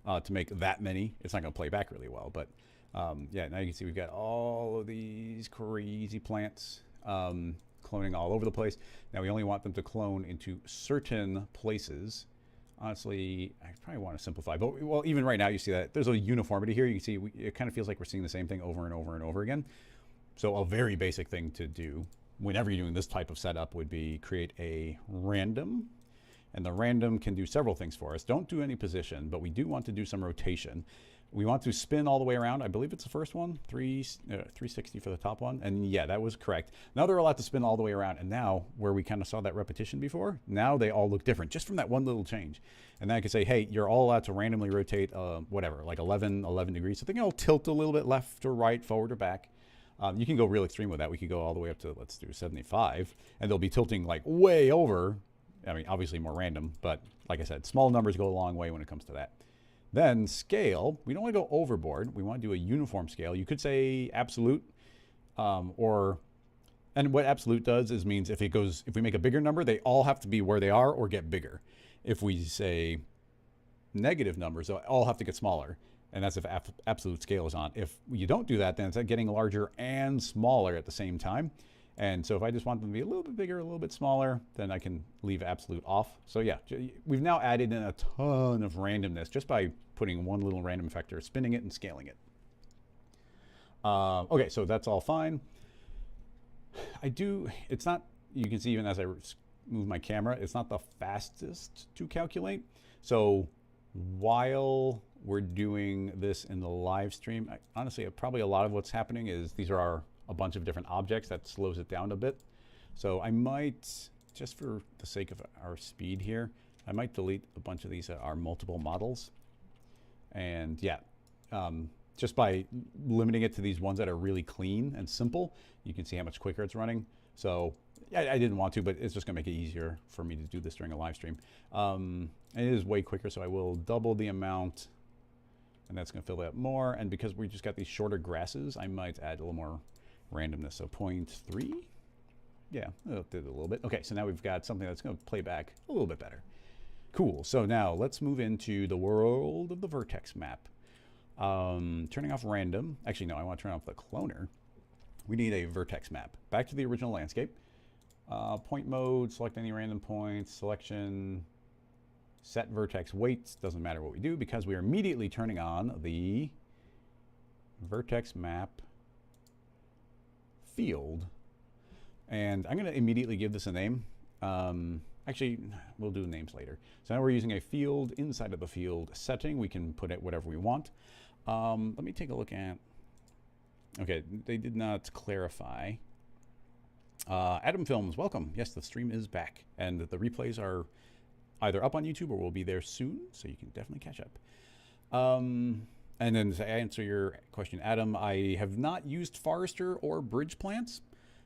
[SPEAKER 1] that many. It's not going to play back really well, but yeah, now you can see we've got all of these crazy plants. cloning all over the place. Now we only want them to clone into certain places. Honestly, I probably want to simplify, but well, even right now you see that there's a uniformity here. You can see it kind of feels like we're seeing the same thing over and over and over again. So a very basic thing to do whenever you're doing this type of setup would be create a random, and the random can do several things for us. Don't do any position, but we do want to do some rotation. We want to spin all the way around. I believe it's the first one, 360 for the top one. And yeah, that was correct. Now they're allowed to spin all the way around. And now where we kind of saw that repetition before, now they all look different just from that one little change. And then I could say, hey, you're all allowed to randomly rotate whatever, like 11 degrees. So they can all tilt a little bit left or right, forward or back. You can go real extreme with that. We could go all the way up to, let's do 75. And they'll be tilting like way over. I mean, obviously more random. But like I said, small numbers go a long way when it comes to that. Then scale, we don't want to go overboard. We want to do a uniform scale. You could say absolute, and what absolute does is means if we make a bigger number, they all have to be where they are or get bigger. If we say negative numbers, they all have to get smaller. And that's if absolute scale is on. If you don't do that, then it's getting larger and smaller at the same time. And so if I just want them to be a little bit bigger, a little bit smaller, then I can leave absolute off. So yeah, we've now added in a ton of randomness just by putting one little random effector, spinning it and scaling it. Okay, so that's all fine. It's not, you can see even as I move my camera, it's not the fastest to calculate. So while we're doing this in the live stream, honestly, probably a lot of what's happening is these are a bunch of different objects. That slows it down a bit. So I might, just for the sake of our speed here, I might delete a bunch of these that are multiple models. And yeah, just by limiting it to these ones that are really clean and simple, you can see how much quicker it's running. So I didn't want to, but it's just gonna make it easier for me to do this during a live stream. And it is way quicker, so I will double the amount, and that's gonna fill it up more. And because we just got these shorter grasses, I might add a little more randomness. So 0.3, yeah, it did a little bit. Okay, so now we've got something that's going to play back a little bit better. Cool. So now let's move into the world of the vertex map. Turning off random. Actually, no, I want to turn off the cloner. We need a vertex map. Back to the original landscape. Point mode, select any random points, selection, set vertex weights. Doesn't matter what we do because we are immediately turning on the vertex map field, and I'm going to immediately give this a name. Actually, we'll do names later. So now we're using a field inside of the field setting. We can put it whatever we want. Let me take a look at, okay, they did not clarify. Adam Films, welcome. Yes, the stream is back, and the replays are either up on YouTube or will be there soon, so you can definitely catch up. And then to answer your question, Adam, I have not used Forester or bridge plants.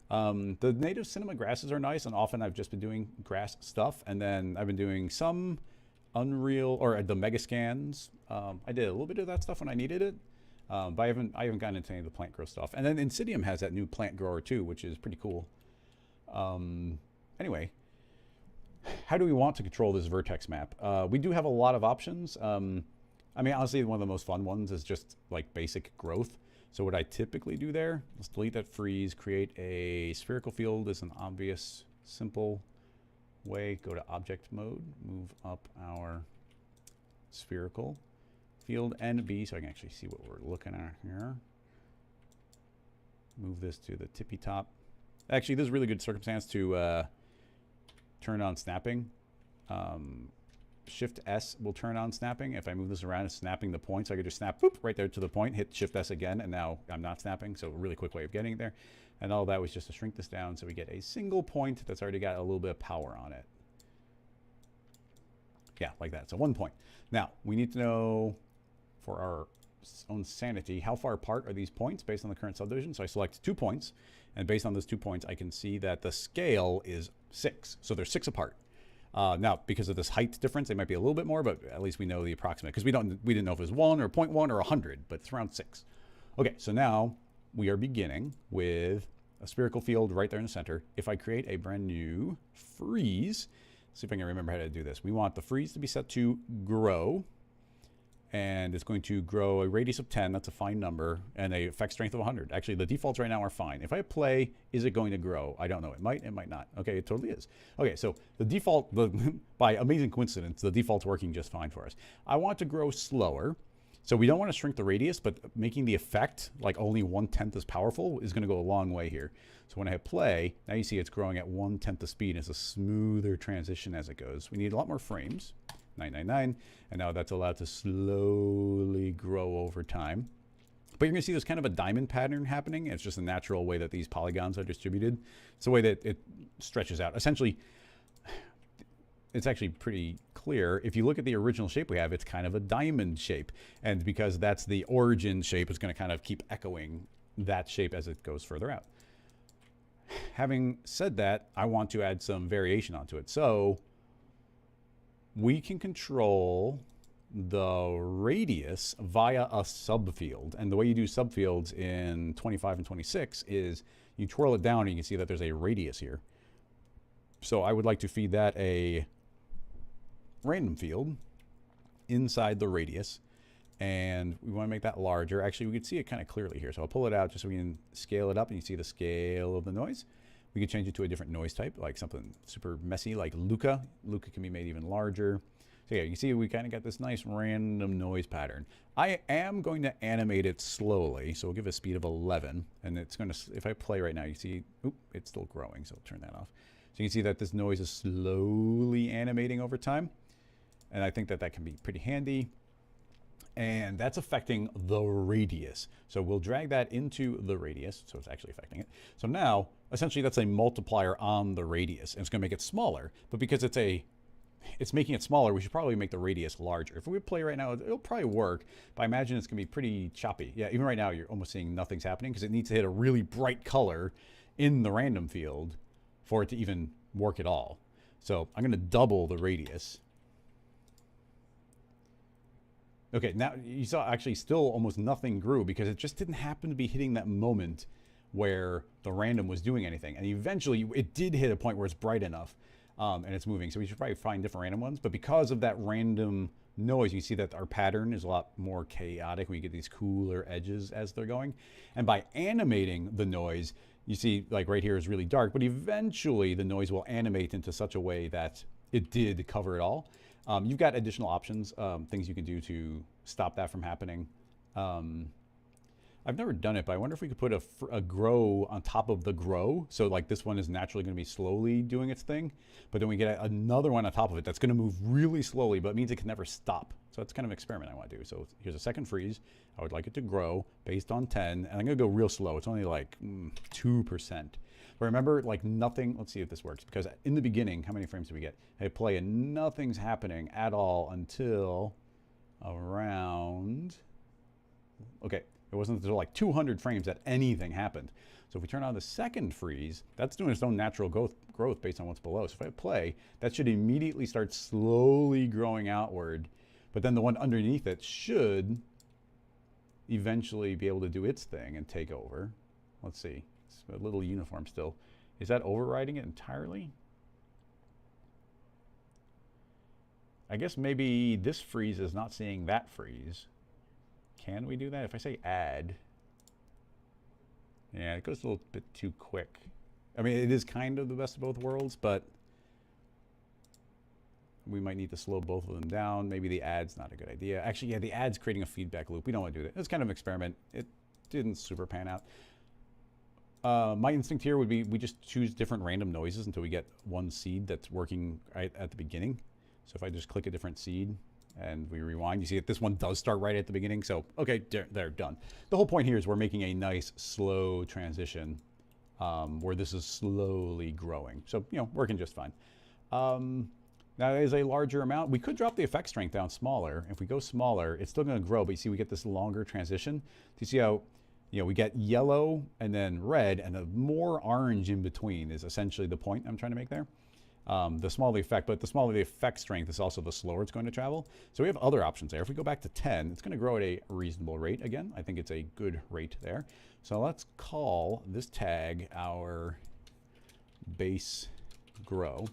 [SPEAKER 1] The native cinema grasses are nice, and often I've just been doing grass stuff. And then I've been doing some Unreal or the mega scans. I did a little bit of that stuff when I needed it, but I haven't gotten into any of the plant grow stuff. And then Insidium has that new plant grower too, which is pretty cool. Anyway, how do we want to control this vertex map? We do have a lot of options. I mean, honestly, one of the most fun ones is just like basic growth. So what I typically do there, let's delete that freeze, create a spherical field is an obvious, simple way. Go to object mode, move up our spherical field NB so I can actually see what we're looking at here. Move this to the tippy top. Actually, this is a really good circumstance to turn on snapping. Shift S will turn on snapping. If I move this around, it's snapping the point. So I could just snap boop, right there to the point, hit Shift S again, and now I'm not snapping. So a really quick way of getting there. And all that was just to shrink this down so we get a single point that's already got a little bit of power on it. Yeah, like that. So 1 point. Now, we need to know for our own sanity, how far apart are these points based on the current subdivision? So I select 2 points, and based on those 2 points, I can see that the scale is 6. So they're 6 apart. Now, because of this height difference, they might be a little bit more, but at least we know the approximate, because we didn't know if it was 1 or 0.1 or 100, but it's around 6. Okay, so now we are beginning with a spherical field right there in the center. If I create a brand new freeze, see if I can remember how to do this. We want the freeze to be set to grow, and it's going to grow a radius of 10. That's a fine number, and a effect strength of 100. Actually, the defaults right now are fine. If I play, is it going to grow? I don't know. It might not. Okay, it totally is. Okay, so the default, by amazing coincidence, the default's working just fine for us. I want to grow slower. So we don't want to shrink the radius, but making the effect like only 1/10 as powerful is going to go a long way here. So when I hit play, now you see it's growing at 1/10 the speed. It's a smoother transition as it goes. We need a lot more frames, 999, and now that's allowed to slowly grow over time. But you're going to see there's kind of a diamond pattern happening. It's just a natural way that these polygons are distributed. It's the way that it stretches out. Essentially, it's actually pretty clear. If you look at the original shape we have, it's kind of a diamond shape. And because that's the origin shape, it's going to kind of keep echoing that shape as it goes further out. Having said that, I want to add some variation onto it. So we can control the radius via a subfield. And the way you do subfields in 25 and 26 is you twirl it down and you can see that there's a radius here. So I would like to feed that a random field inside the radius, and we want to make that larger. Actually, we can see it kind of clearly here, so I'll pull it out just so we can scale it up, and you see the scale of the noise. We could change it to a different noise type, like something super messy like Luca. Luca can be made even larger. So yeah, you can see we kind of got this nice random noise pattern. I am going to animate it slowly, so we'll give it a speed of 11, and it's going to, if I play right now, you see, oop, it's still growing, so I'll turn that off. So you can see that this noise is slowly animating over time. And I think that that can be pretty handy. And that's affecting the radius. So we'll drag that into the radius. So it's actually affecting it. So now, essentially, that's a multiplier on the radius. And it's going to make it smaller. But because it's making it smaller, we should probably make the radius larger. If we play right now, it'll probably work. But I imagine it's going to be pretty choppy. Yeah, even right now, you're almost seeing nothing's happening because it needs to hit a really bright color in the random field for it to even work at all. So I'm going to double the radius. Okay, now you saw actually still almost nothing grew because it just didn't happen to be hitting that moment where the random was doing anything. And eventually it did hit a point where it's bright enough and it's moving. So we should probably find different random ones. But because of that random noise, you see that our pattern is a lot more chaotic when you get these cooler edges as they're going. And by animating the noise, you see like right here is really dark, but eventually the noise will animate into such a way that it did cover it all. You've got additional options, things you can do to stop that from happening. I've never done it, but I wonder if we could put a grow on top of the grow. So like this one is naturally going to be slowly doing its thing, but then we get another one on top of it that's going to move really slowly, but it means it can never stop. So that's kind of an experiment I want to do. So here's a second freeze. I would like it to grow based on 10, and I'm going to go real slow. It's only like 2%. But remember, like nothing, let's see if this works, because in the beginning, how many frames do we get? I play and nothing's happening at all until around, okay, it wasn't until like 200 frames that anything happened. So if we turn on the second freeze, that's doing its own natural growth based on what's below. So if I play, that should immediately start slowly growing outward, but then the one underneath it should eventually be able to do its thing and take over. Let's see. A little uniform still. Is that overriding it entirely? I guess maybe this freeze is not seeing that freeze. Can we do that? If I say add, yeah, it goes a little bit too quick. I mean, it is kind of the best of both worlds, but we might need to slow both of them down. Maybe the add's not a good idea. Actually, yeah, the add's creating a feedback loop. We don't want to do that. It's kind of an experiment. It didn't super pan out. My instinct here would be we just choose different random noises until we get one seed that's working right at the beginning. So if I just click a different seed and we rewind, you see that this one does start right at the beginning. So, okay, they're done. The whole point here is we're making a nice slow transition where this is slowly growing. So, you know, working just fine. Now as a larger amount, we could drop the effect strength down smaller. If we go smaller, it's still going to grow, but you see we get this longer transition. Do you see how, you know, we get yellow and then red and a more orange in between is essentially the point I'm trying to make there. The smaller the effect, but the smaller the effect strength is also the slower it's going to travel. So we have other options there. If we go back to 10, it's going to grow at a reasonable rate. Again, I think it's a good rate there. So let's call this tag our base grow.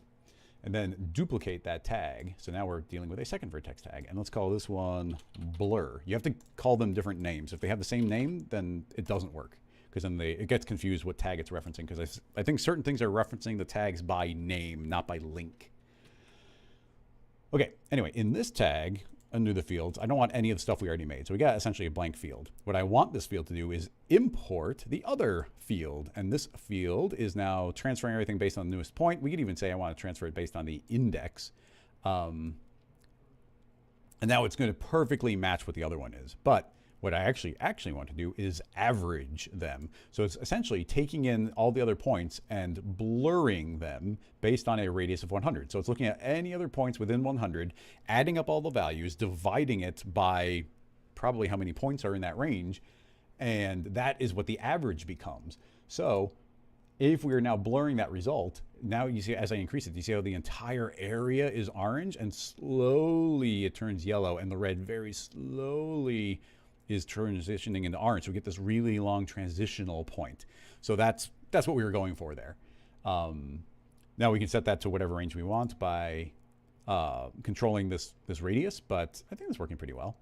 [SPEAKER 1] and then duplicate that tag. So now we're dealing with a second vertex tag, and let's call this one blur. You have to call them different names. If they have the same name, then it doesn't work, because then it gets confused what tag it's referencing, because I think certain things are referencing the tags by name, not by link. Okay, anyway, in this tag, under the fields, I don't want any of the stuff we already made. So we got essentially a blank field. What I want this field to do is import the other field. And this field is now transferring everything based on the newest point. We could even say I want to transfer it based on the index. And now it's going to perfectly match what the other one is. But what I actually want to do is average them. So it's essentially taking in all the other points and blurring them based on a radius of 100. So it's looking at any other points within 100, adding up all the values, dividing it by probably how many points are in that range, and that is what the average becomes. So if we are now blurring that result, now you see as I increase it, you see how the entire area is orange, and slowly it turns yellow, and the red very slowly is transitioning into orange. So we get this really long transitional point. So that's what we were going for there. Now we can set that to whatever range we want by controlling this radius, but I think it's working pretty well.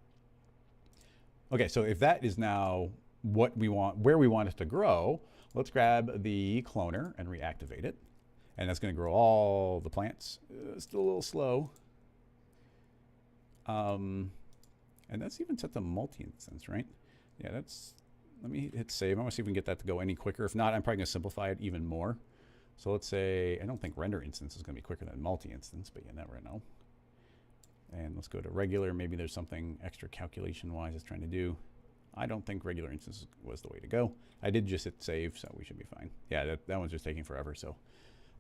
[SPEAKER 1] Okay, so if that is now what we want, where we want it to grow, let's grab the cloner and reactivate it. And that's going to grow all the plants. Still a little slow. And that's even set to multi-instance, right? Yeah, let me hit save. I want to see if we can get that to go any quicker. If not, I'm probably going to simplify it even more. So let's say, I don't think render instance is going to be quicker than multi-instance, but you never know. And let's go to regular. Maybe there's something extra calculation-wise it's trying to do. I don't think regular instance was the way to go. I did just hit save, so we should be fine. Yeah, that one's just taking forever. So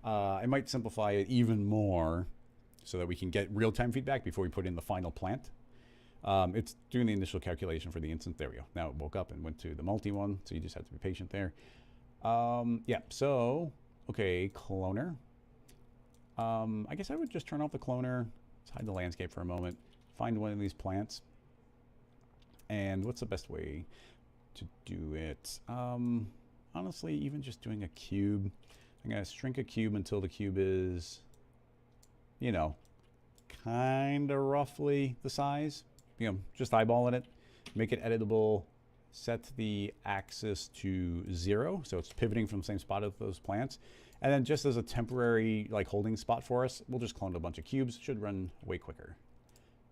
[SPEAKER 1] I might simplify it even more so that we can get real-time feedback before we put in the final plant. It's doing the initial calculation for the instance. There we go. Now it woke up and went to the multi one, so you just have to be patient there. Yeah, so, okay, cloner. I guess I would just turn off the cloner. Let's hide the landscape for a moment. Find one of these plants. And what's the best way to do it? Honestly, even just doing a cube. I'm going to shrink a cube until the cube is, you know, kind of roughly the size. You know, just eyeballing it, make it editable, set the axis to 0, so it's pivoting from the same spot as those plants. And then just as a temporary like holding spot for us, we'll just clone a bunch of cubes. Should run way quicker.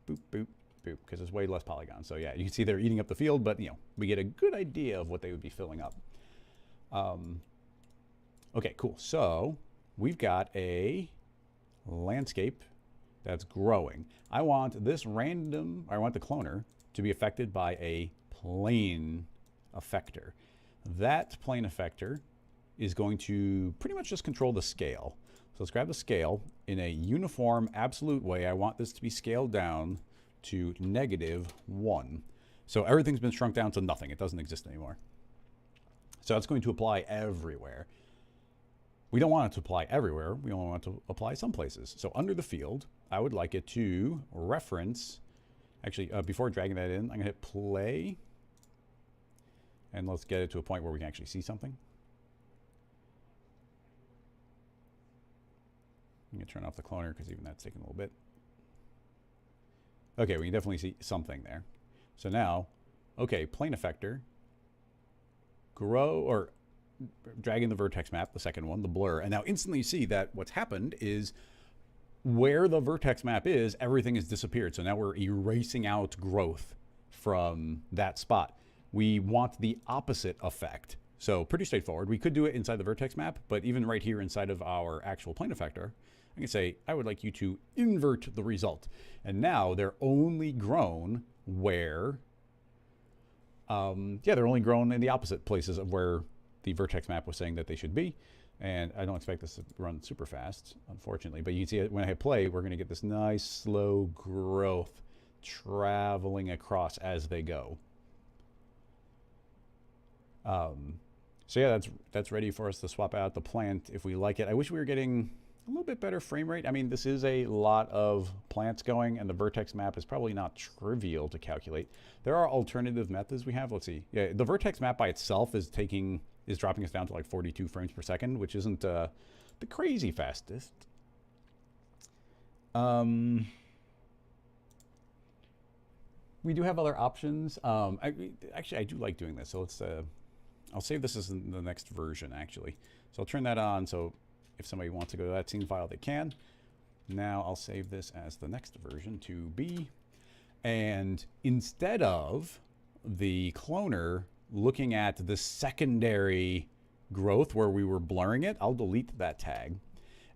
[SPEAKER 1] Boop, boop, boop, because it's way less polygons. So yeah, you can see they're eating up the field, but you know, we get a good idea of what they would be filling up. Okay, cool. So we've got a landscape that's growing. I want the cloner to be affected by a plane effector. That plane effector is going to pretty much just control the scale. So let's grab the scale in a uniform, absolute way. I want this to be scaled down to -1. So everything's been shrunk down to nothing. It doesn't exist anymore. So it's going to apply everywhere. We don't want it to apply everywhere. We only want it to apply some places. So under the field, I would like it to reference, actually, before dragging that in, I'm going to hit play. And let's get it to a point where we can actually see something. I'm going to turn off the cloner because even that's taking a little bit. Okay, we can definitely see something there. So now, okay, plane effector, grow, or drag in the vertex map, the second one, the blur, and now instantly see that what's happened is where the vertex map is, everything has disappeared. So now we're erasing out growth from that spot. We want the opposite effect. So pretty straightforward. We could do it inside the vertex map, but even right here inside of our actual plane effector, I can say, I would like you to invert the result. And now they're only grown where, yeah, they're only grown in the opposite places of where the vertex map was saying that they should be. And I don't expect this to run super fast, unfortunately. But you can see it when I hit play, we're going to get this nice slow growth traveling across as they go. So yeah, that's ready for us to swap out the plant if we like it. I wish we were getting a little bit better frame rate. I mean, this is a lot of plants going, and the vertex map is probably not trivial to calculate. There are alternative methods we have. Let's see. Yeah, the vertex map by itself is dropping us down to like 42 frames per second, which isn't the crazy fastest. We do have other options. Actually, I do like doing this. So let's, I'll save this as the next version, actually. So I'll turn that on. So if somebody wants to go to that scene file, they can. Now I'll save this as the next version, 2B. And instead of the cloner looking at the secondary growth where we were blurring it, I'll delete that tag.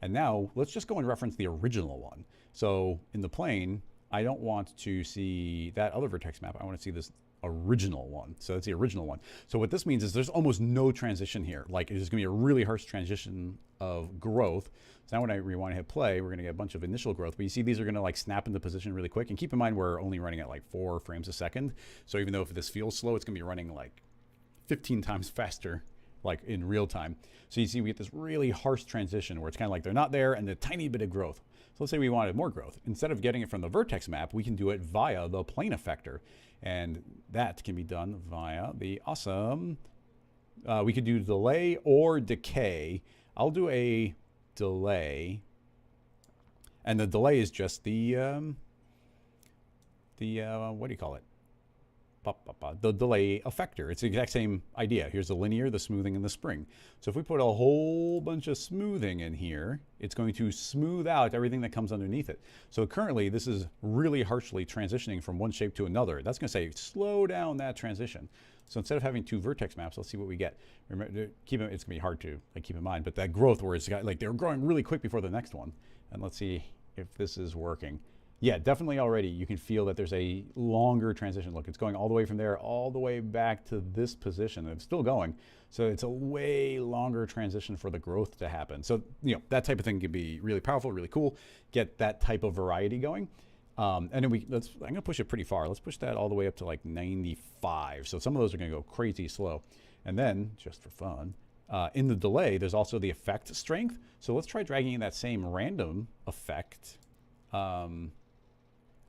[SPEAKER 1] And now let's just go and reference the original one. So in the plane, I don't want to see that other vertex map. I want to see this original one. So that's the original one. So what this means is there's almost no transition here. Like it's going to be a really harsh transition of growth. So now when I rewind and hit play, we're going to get a bunch of initial growth. But you see these are going to like snap into position really quick. And keep in mind, we're only running at like 4 frames a second. So even though if this feels slow, it's going to be running like 15 times faster, like in real time. So you see we get this really harsh transition where it's kind of like they're not there and a tiny bit of growth. So let's say we wanted more growth. Instead of getting it from the vertex map, we can do it via the plane effector. And that can be done via the awesome, we could do delay or decay. I'll do a delay. And the delay is just the what do you call it? The delay effector. It's the exact same idea. Here's the linear, the smoothing, and the spring. So if we put a whole bunch of smoothing in here, it's going to smooth out everything that comes underneath it. So currently, this is really harshly transitioning from one shape to another. That's going to say, slow down that transition. So instead of having 2 vertex maps, let's see what we get. Remember, it's going to be hard to keep in mind, but that growth where it's got, like they're growing really quick before the next one. And let's see if this is working. Yeah, definitely already you can feel that there's a longer transition. Look, it's going all the way from there all the way back to this position. It's still going. So it's a way longer transition for the growth to happen. So, you know, that type of thing can be really powerful, really cool. Get that type of variety going. And then I'm going to push it pretty far. Let's push that all the way up to like 95. So some of those are going to go crazy slow. And then, just for fun, in the delay, there's also the effect strength. So let's try dragging in that same random effect.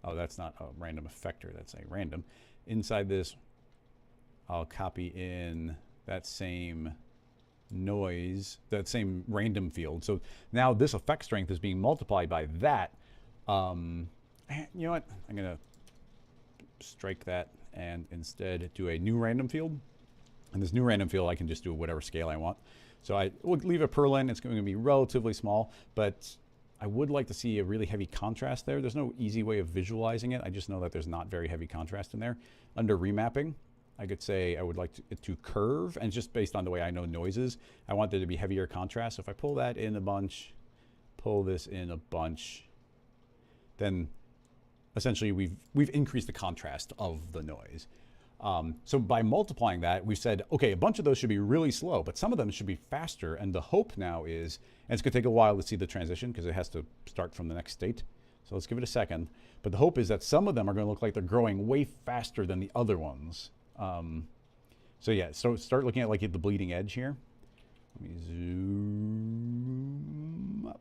[SPEAKER 1] Oh, that's not a random effector, that's a random. Inside this, I'll copy in that same noise, that same random field. So now this effect strength is being multiplied by that. You know what? I'm going to strike that and instead do a new random field. And this new random field, I can just do whatever scale I want. So I will leave a Perlin. It's going to be relatively small, but I would like to see a really heavy contrast there. There's no easy way of visualizing it. I just know that there's not very heavy contrast in there. Under remapping, I could say I would like it to curve, and just based on the way I know noises, I want there to be heavier contrast. So if I pull that in a bunch, pull this in a bunch, then essentially we've increased the contrast of the noise. So by multiplying that, we've said, okay, a bunch of those should be really slow, but some of them should be faster. And the hope now is, and it's going to take a while to see the transition because it has to start from the next state. So let's give it a second. But the hope is that some of them are going to look like they're growing way faster than the other ones. So yeah, so start looking at like the bleeding edge here. Let me zoom up.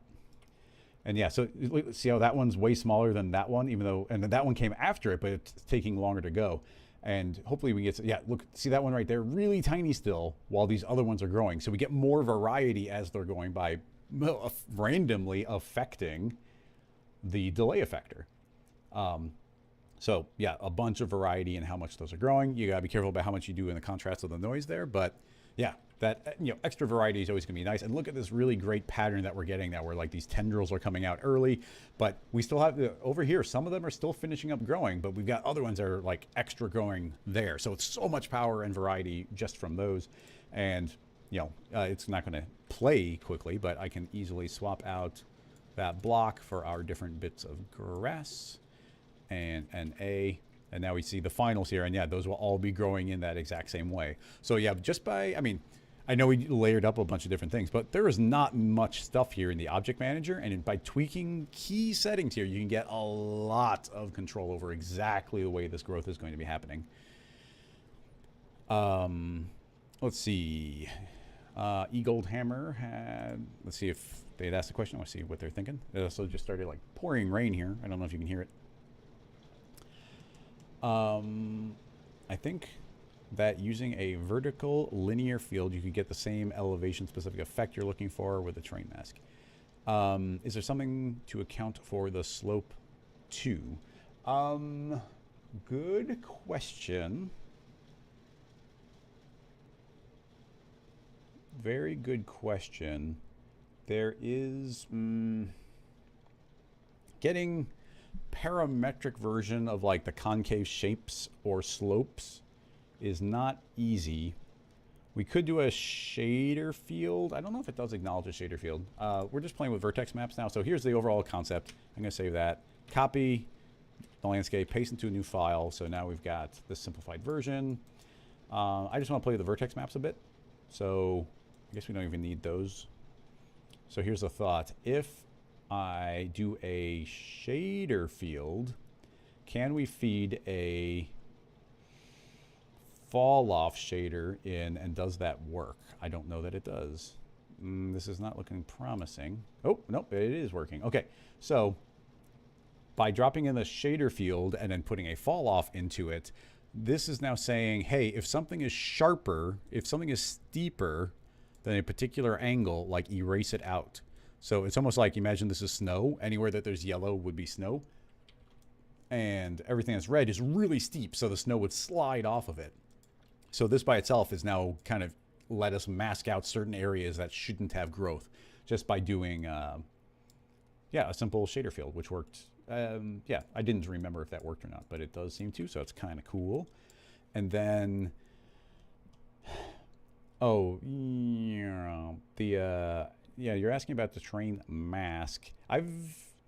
[SPEAKER 1] And yeah, so see how that one's way smaller than that one, even though, and then that one came after it, but it's taking longer to go. And hopefully we get, yeah, look, see that one right there, really tiny still, while these other ones are growing. So we get more variety as they're going by randomly affecting the delay effector. So yeah, a bunch of variety in how much those are growing. You gotta be careful about how much you do in the contrast of the noise there, but yeah, that, you know, extra variety is always gonna be nice. And look at this really great pattern that we're getting now, where like these tendrils are coming out early, but we still have over here, some of them are still finishing up growing, but we've got other ones that are like extra growing there. So it's so much power and variety just from those. And you know, it's not gonna play quickly, but I can easily swap out that block for our different bits of grass and an A. And now we see the finals here, and yeah, those will all be growing in that exact same way. So yeah, just by, I mean, I know we layered up a bunch of different things, but there is not much stuff here in the object manager. And by tweaking key settings here, you can get a lot of control over exactly the way this growth is going to be happening. Let's see. E-Gold Hammer had, let's see if they'd asked the question. I want to see what they're thinking. It also just started like pouring rain here. I don't know if you can hear it. I think that using a vertical linear field, you could get the same elevation specific effect you're looking for with a terrain mask. Is there something to account for the slope too? Good question. Very good question. There is getting parametric version of like the concave shapes or slopes is not easy. We could do a shader field. I don't know if it does acknowledge a shader field. We're just playing with vertex maps now. So here's the overall concept. I'm going to save that. Copy the landscape, paste into a new file. So now we've got the simplified version. I just want to play with the vertex maps a bit. So I guess we don't even need those. So here's the thought. If I do a shader field, can we feed a fall off shader in, and does that work? I don't know that it does. This is not looking promising. Oh, nope, it is working. Okay, so by dropping in the shader field and then putting a fall off into it, this is now saying, hey, if something is sharper, if something is steeper than a particular angle, like erase it out. So it's almost like, imagine this is snow. Anywhere that there's yellow would be snow. And everything that's red is really steep, so the snow would slide off of it. So this by itself is now kind of let us mask out certain areas that shouldn't have growth just by doing, a simple shader field, which worked. Yeah, I didn't remember if that worked or not, but it does seem to, so it's kind of cool. And then, yeah, you're asking about the terrain mask.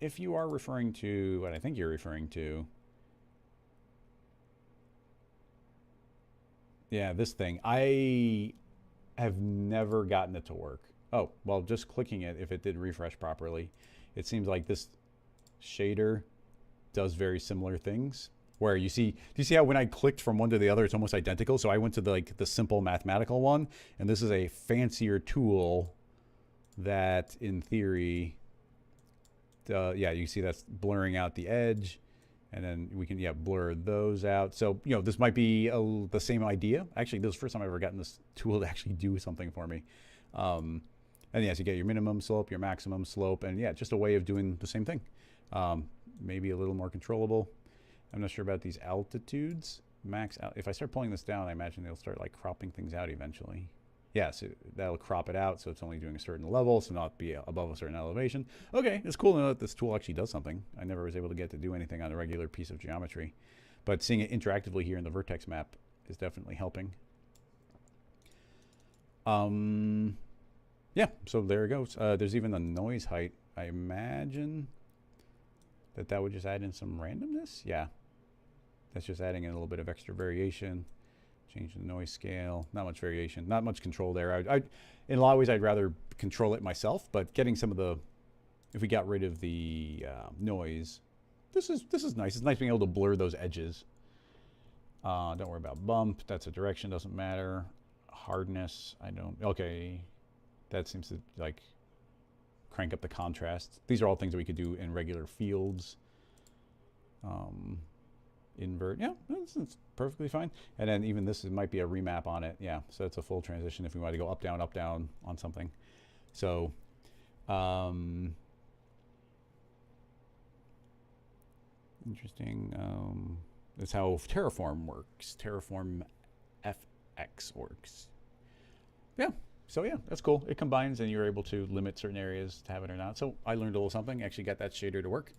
[SPEAKER 1] If you are referring to what I think you're referring to, yeah, this thing, I have never gotten it to work. Oh, well, just clicking it, if it did refresh properly, it seems like this shader does very similar things. Where you see, do you see how when I clicked from one to the other, it's almost identical? So I went to the simple mathematical one, and this is a fancier tool that, in theory, yeah, you see that's blurring out the edge, and then we can blur those out. So this might be the same idea. Actually, this is the first time I've ever gotten this tool to actually do something for me. And yes, you get your minimum slope, your maximum slope, and yeah, just a way of doing the same thing. Maybe a little more controllable. I'm not sure about these altitudes. Max out. If I start pulling this down, I imagine they'll start like cropping things out eventually. Yeah, so that'll crop it out, so it's only doing a certain level, so not be above a certain elevation. Okay, it's cool to know that this tool actually does something. I never was able to get to do anything on a regular piece of geometry, but seeing it interactively here in the vertex map is definitely helping. Yeah, so there it goes. There's even the noise height. I imagine that would just add in some randomness. Yeah, that's just adding in a little bit of extra variation. Change the noise scale. Not much variation. Not much control there. In a lot of ways, I'd rather control it myself. But getting some of the, if we got rid of the noise, this is nice. It's nice being able to blur those edges. Don't worry about bump. That's a direction. Doesn't matter. Hardness. I don't. Okay, that seems to like crank up the contrast. These are all things that we could do in regular fields. Invert, yeah, it's perfectly fine. And then even this might be a remap on it. Yeah, so it's a full transition if we want to go up, down on something. So, interesting. That's how Terraform works. Terraform FX works. Yeah. So yeah, that's cool. It combines and you're able to limit certain areas to have it or not. So I learned a little something. Actually got that shader to work.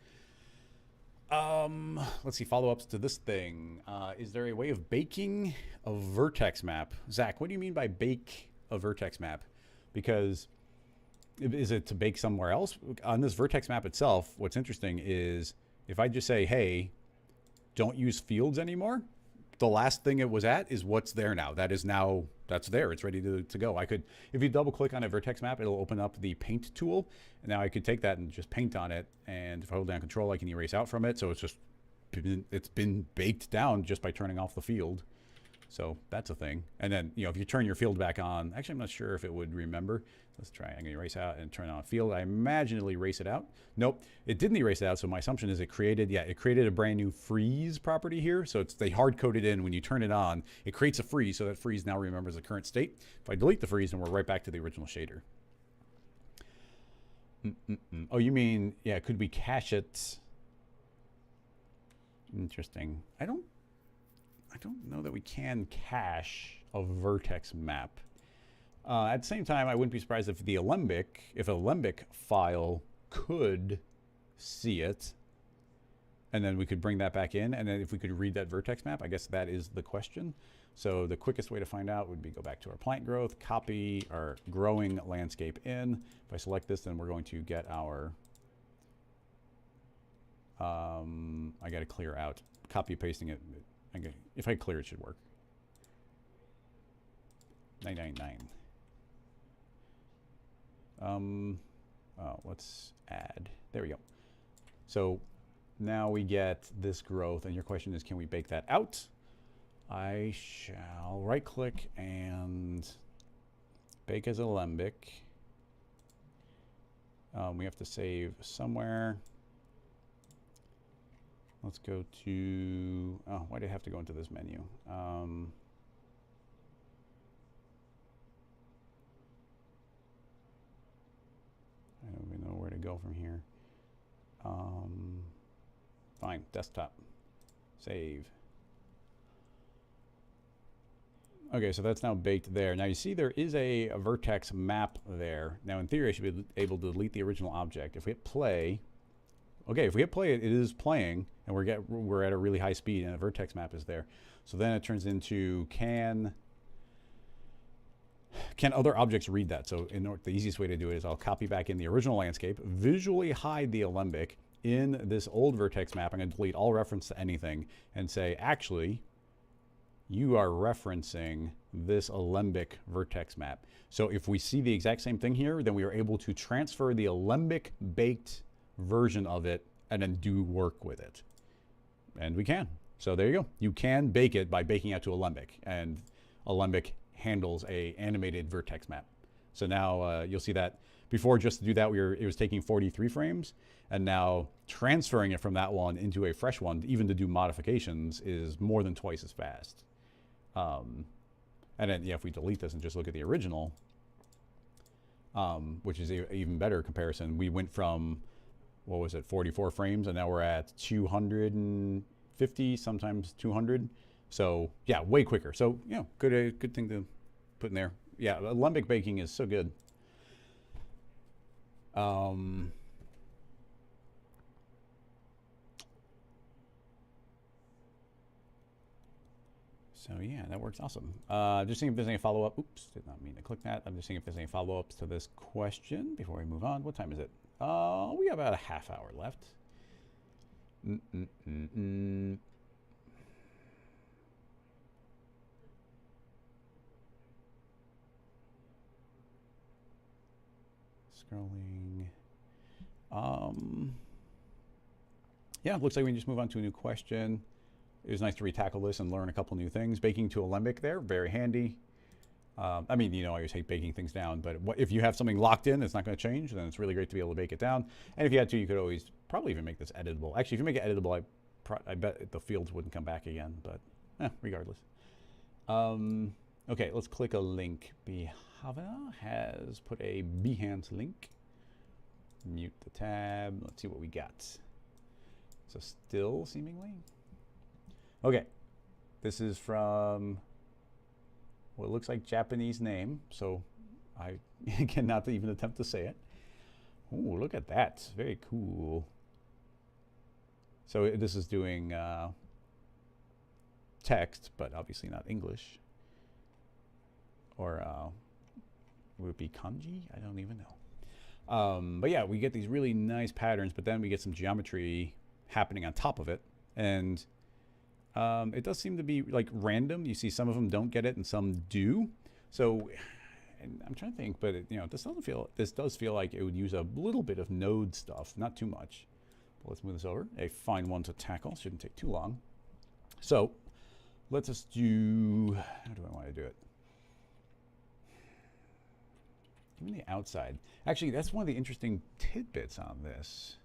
[SPEAKER 1] Let's see, follow-ups to this thing. Is there a way of baking a vertex map? Zach, what do you mean by bake a vertex map? Because is it to bake somewhere else? On this vertex map itself, what's interesting is if I just say, hey, don't use fields anymore, the last thing it was at is what's there now. That is now, that's there. It's ready to go. I could, if you double click on a vertex map, it'll open up the paint tool. And now I could take that and just paint on it. And if I hold down control, I can erase out from it. So it's been baked down just by turning off the field. So that's a thing. And then, if you turn your field back on, actually, I'm not sure if it would remember. Let's try. I'm going to erase out and turn on a field. I imagine it'll erase it out. Nope, it didn't erase it out. So my assumption is it created a brand new freeze property here. So they hard coded in when you turn it on, it creates a freeze. So that freeze now remembers the current state. If I delete the freeze, then we're right back to the original shader. Oh, you mean, yeah, could we cache it? Interesting. I don't know that we can cache a vertex map. At the same time, I wouldn't be surprised if the Alembic file could see it, and then we could bring that back in, and then if we could read that vertex map, I guess that is the question. So the quickest way to find out would be go back to our plant growth, copy our growing landscape in. If I select this, then we're going to get our, I got to clear out, copy pasting it. If I clear it, should work. 999. Oh, let's add. There we go. So now we get this growth, and your question is, can we bake that out? I shall right click and bake as Alembic. We have to save somewhere. Let's go to, oh, why did I have to go into this menu? I don't even know where to go from here. Fine, desktop, save. Okay, so that's now baked there. Now you see there is a vertex map there. Now in theory, I should be able to delete the original object. If we hit play, okay, if we hit play, it is playing, and we're at a really high speed, and a vertex map is there. So then it turns into can other objects read that? So the easiest way to do it is I'll copy back in the original landscape, visually hide the Alembic in this old vertex map. I'm going to delete all reference to anything and say, actually, you are referencing this Alembic vertex map. So if we see the exact same thing here, then we are able to transfer the Alembic baked version of it and then do work with it. And we can. So there you go. You can bake it by baking out to Alembic, and Alembic handles a animated vertex map. So now you'll see that before, just to do that, it was taking 43 frames, and now transferring it from that one into a fresh one, even to do modifications, is more than twice as fast. And then, yeah, if we delete this and just look at the original, which is an even better comparison, we went from, what was it, 44 frames, and now we're at 250, sometimes 200. So yeah, way quicker. So yeah, good thing to put in there. Yeah, Alembic baking is so good. So yeah, that works awesome. Just seeing if there's any follow-up. Oops, did not mean to click that. I'm just seeing if there's any follow-ups to this question before we move on. What time is it? We have about a half hour left. Scrolling. Yeah, looks like we can just move on to a new question. It was nice to retackle this and learn a couple new things. Baking to Alembic there, very handy. I mean, you know, I always hate baking things down, but if you have something locked in, it's not going to change, then it's really great to be able to bake it down. And if you had to, you could always probably even make this editable. Actually, if you make it editable, I bet the fields wouldn't come back again, but regardless. Okay, let's click a link. Behavana has put a Behance link. Mute the tab. Let's see what we got. So still seemingly. Okay, this is from what looks like Japanese name, so I cannot even attempt to say it. Oh, look at that. Very cool. So this is doing text, but obviously not English. Or would it be kanji? I don't even know. But yeah, we get these really nice patterns, but then we get some geometry happening on top of it. And it does seem to be like random. You see some of them don't get it and some do. So and I'm trying to think, but you know, this does feel like it would use a little bit of node stuff, not too much. But let's move this over. A fine one to tackle. Shouldn't take too long. So let's just do, how do I want to do it? Give me the outside. Actually, that's one of the interesting tidbits on this.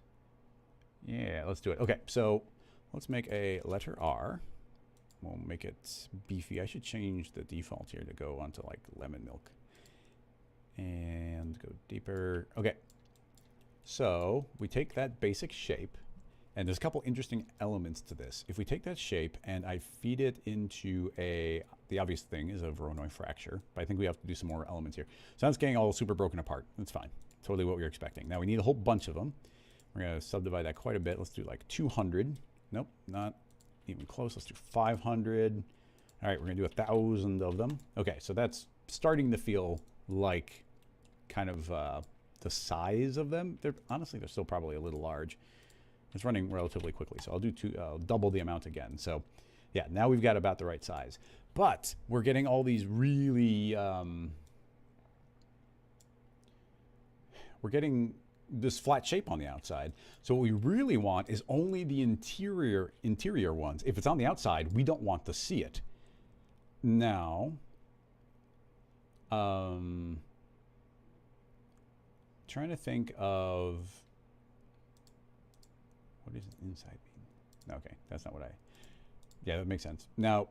[SPEAKER 1] Yeah, let's do it. Okay, so let's make a letter R. We'll make it beefy. I should change the default here to go onto like lemon milk. And go deeper. Okay. So we take that basic shape, and there's a couple interesting elements to this. If we take that shape and I feed it into the obvious thing is a Voronoi fracture, but I think we have to do some more elements here. So that's getting all super broken apart. That's fine. Totally what we were expecting. Now we need a whole bunch of them. We're going to subdivide that quite a bit. Let's do like 200. Nope, not even close. Let's do 500. All right, we're going to do 1,000 of them. Okay, so that's starting to feel like kind of the size of them. Honestly, they're still probably a little large. It's running relatively quickly, so I'll do double the amount again. So yeah, now we've got about the right size. But we're getting all these really, we're getting this flat shape on the outside. So what we really want is only the interior ones. If it's on the outside, we don't want to see it. Now, trying to think of, what does inside mean? Okay, that's not what yeah, that makes sense. Now,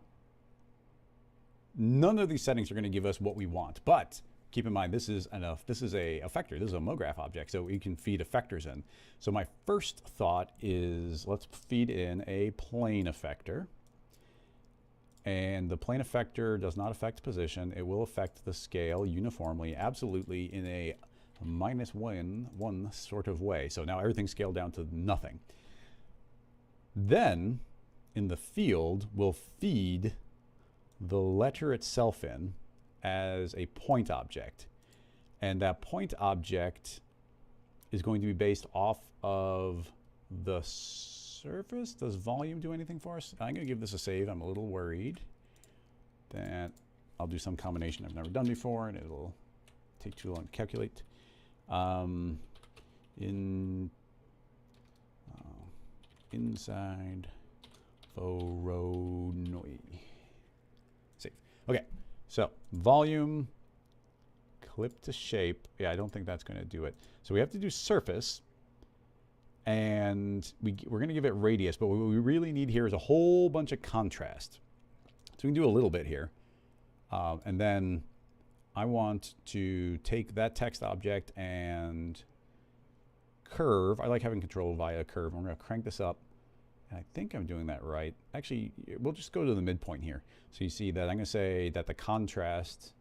[SPEAKER 1] none of these settings are going to give us what we want, but keep in mind, this is a effector. This is a MoGraph object, so we can feed effectors in. So my first thought is let's feed in a plane effector. And the plane effector does not affect position. It will affect the scale uniformly, absolutely, in a -1 sort of way. So now everything's scaled down to nothing. Then, in the field, we'll feed the letter itself in as a point object. And that point object is going to be based off of the surface. Does volume do anything for us? I'm going to give this a save. I'm a little worried that I'll do some combination I've never done before, and it'll take too long to calculate. Inside Voronoi. Save. Okay, so volume, clip to shape. Yeah, I don't think that's going to do it. So we have to do surface, and we're going to give it radius, but what we really need here is a whole bunch of contrast. So we can do a little bit here. And then I want to take that text object and curve. I like having control via curve. I'm going to crank this up. And I think I'm doing that right. Actually, we'll just go to the midpoint here. So you see that I'm going to say that the contrast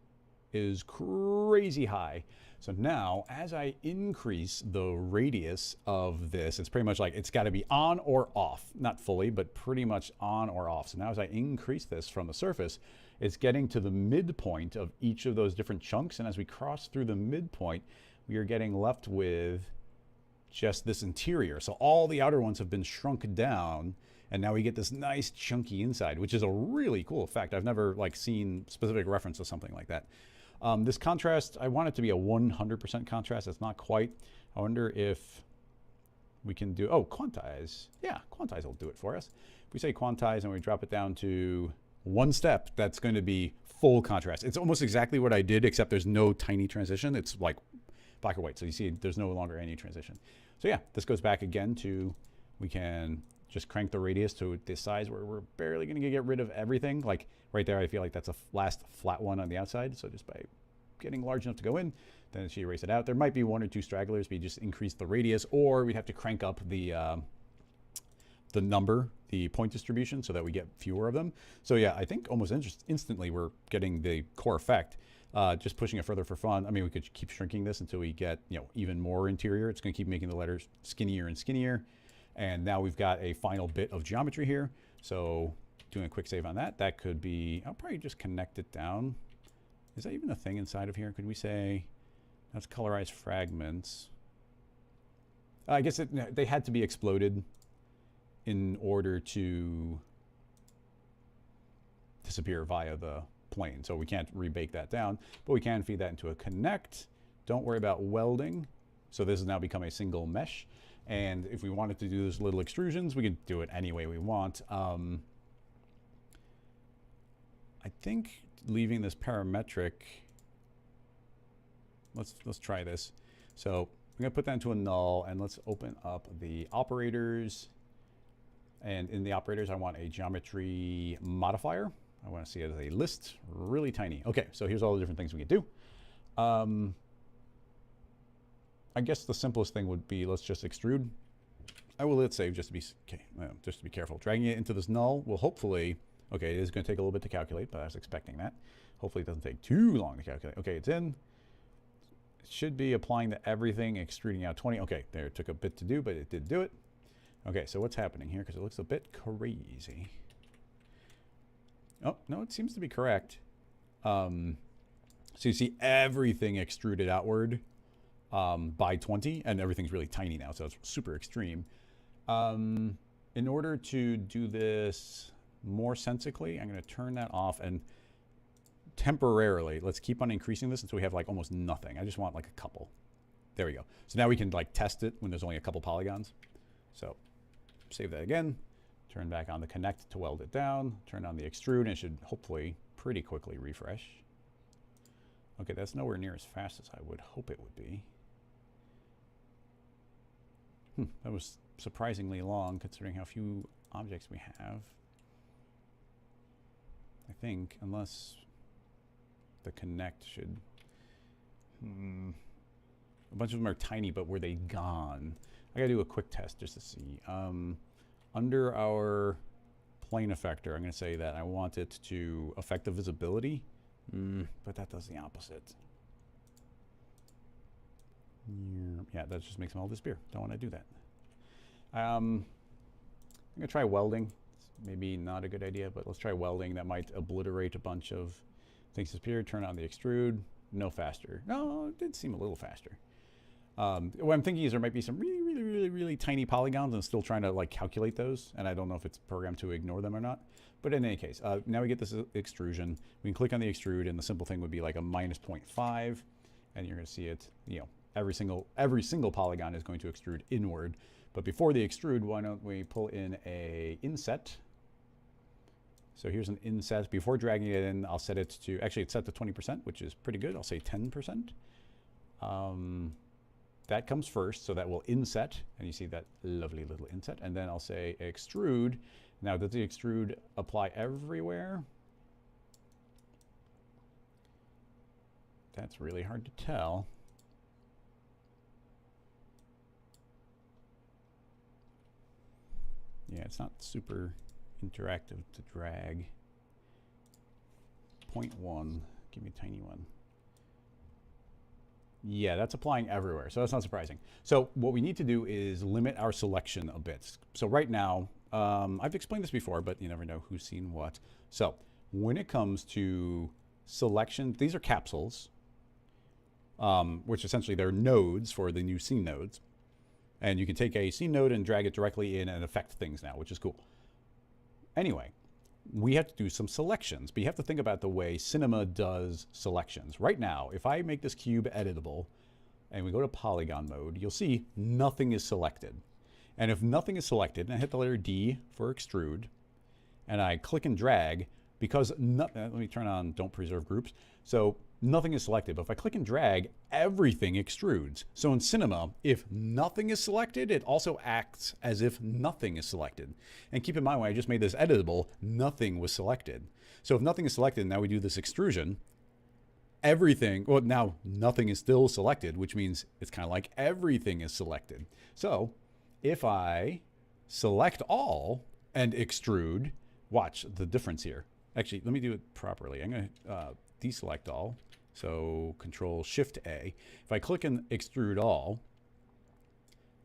[SPEAKER 1] is crazy high. So now, as I increase the radius of this, it's pretty much like it's got to be on or off. Not fully, but pretty much on or off. So now as I increase this from the surface, it's getting to the midpoint of each of those different chunks. And as we cross through the midpoint, we are getting left with just this interior. So all the outer ones have been shrunk down, and now we get this nice chunky inside, which is a really cool effect. I've never seen specific reference to something like that. This contrast, I want it to be a 100% contrast. It's not quite. I wonder if we can do, quantize. Yeah, quantize will do it for us. If we say quantize and we drop it down to 1 step, that's going to be full contrast. It's almost exactly what I did, except there's no tiny transition. It's like black or white. So you see there's no longer any transition. So yeah, this goes back again to, we can just crank the radius to this size where we're barely going to get rid of everything. Like right there, I feel like that's a last flat one on the outside. So just by getting large enough to go in, then she erase it out. There might be 1 or 2 stragglers, but you just increase the radius, or we'd have to crank up the number, the point distribution, so that we get fewer of them. So yeah, I think almost instantly we're getting the core effect. Just pushing it further for fun. I mean, we could keep shrinking this until we get, even more interior. It's going to keep making the letters skinnier and skinnier. And now we've got a final bit of geometry here. So doing a quick save on that, that could be, I'll probably just connect it down. Is that even a thing inside of here? Could we say that's colorized fragments? I guess they had to be exploded in order to disappear via the plane. So we can't rebake that down, but we can feed that into a connect. Don't worry about welding. So this has now become a single mesh. And if we wanted to do those little extrusions, we could do it any way we want. I think leaving this parametric, let's try this. So I'm going to put that into a null, and let's open up the operators. And in the operators, I want a geometry modifier. I want to see it as a list, really tiny. Okay, so here's all the different things we can do. I guess the simplest thing would be, let's just extrude. I will hit save just to be, okay, just to be careful. Dragging it into this null will hopefully, okay, it is going to take a little bit to calculate, but I was expecting that. Hopefully it doesn't take too long to calculate. Okay, it's in. It should be applying to everything, extruding out 20. Okay, there, it took a bit to do, but it did do it. Okay, so what's happening here? Because it looks a bit crazy. Oh, no, it seems to be correct. So you see everything extruded outward by 20, and everything's really tiny now, so it's super extreme. In order to do this more sensically, I'm going to turn that off, and temporarily, let's keep on increasing this until we have like almost nothing. I just want like a couple. There we go. So now we can like test it when there's only a couple polygons. So save that again, turn back on the connect to weld it down, turn on the extrude, and it should hopefully pretty quickly refresh. Okay, that's nowhere near as fast as I would hope it would be. That was surprisingly long considering how few objects we have. I think, unless the connect should... A bunch of them are tiny, but were they gone? I gotta do a quick test just to see. Under our plane effector, I'm gonna say that I want it to affect the visibility, but that does the opposite. Yeah, that just makes them all disappear. Don't want to do that. I'm gonna try welding. It's maybe not a good idea, but let's try welding. That might obliterate a bunch of things disappear. Turn on the extrude. No faster. No, it did seem a little faster. What I'm thinking is there might be some really tiny polygons, and I'm still trying to like calculate those, and I don't know if it's programmed to ignore them or not. But in any case, now we get this extrusion. We can click on the extrude, and the simple thing would be like a minus 0.5, and you're going to see it. You know, every single polygon is going to extrude inward. But before the extrude, why don't we pull in a inset? So here's an inset. Before dragging it in, I'll set it to, actually it's set to 20%, which is pretty good. I'll say 10%. That comes first, so that will inset, and you see that lovely little inset. And then I'll say extrude. Now, does the extrude apply everywhere? That's really hard to tell. Yeah, it's not super interactive to drag. 0.1, give me a tiny one. Yeah, that's applying everywhere, so that's not surprising. So what we need to do is limit our selection a bit. So right now, I've explained this before, but you never know who's seen what. So when it comes to selection, these are capsules, which essentially they're nodes for the new scene nodes. And you can take a scene node and drag it directly in and affect things now, which is cool. Anyway, we have to do some selections, but you have to think about the way Cinema does selections. Right now, if I make this cube editable and we go to polygon mode, you'll see nothing is selected. And if nothing is selected, and I hit the letter D for extrude, and I click and drag, because, let me turn on don't preserve groups. So nothing is selected, but if I click and drag, everything extrudes. So in Cinema, if nothing is selected, it also acts as if nothing is selected. And keep in mind, when I just made this editable, nothing was selected. So if nothing is selected, now we do this extrusion, everything, well, now nothing is still selected, which means it's kind of like everything is selected. So if I select all and extrude, watch the difference here. Actually, let me do it properly. I'm going to deselect all. So Control Shift A. If I click and extrude all,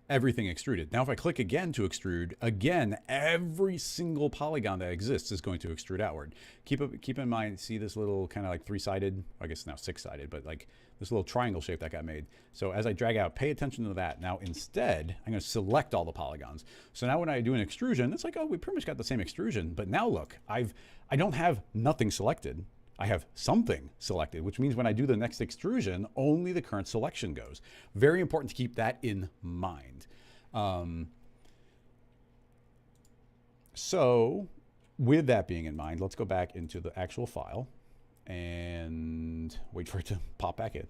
[SPEAKER 1] everything extruded. Now if I click again to extrude, again, every single polygon that exists is going to extrude outward. Keep in mind, see this little kind of like three-sided, I guess now six-sided, but like this little triangle shape that got made. So as I drag out, pay attention to that. Now instead, I'm going to select all the polygons. So now when I do an extrusion, it's like, oh, we pretty much got the same extrusion. But now look, I don't have nothing selected. I have something selected, which means when I do the next extrusion, only the current selection goes. Very important to keep that in mind. So with that being in mind, let's go back into the actual file and wait for it to pop back in.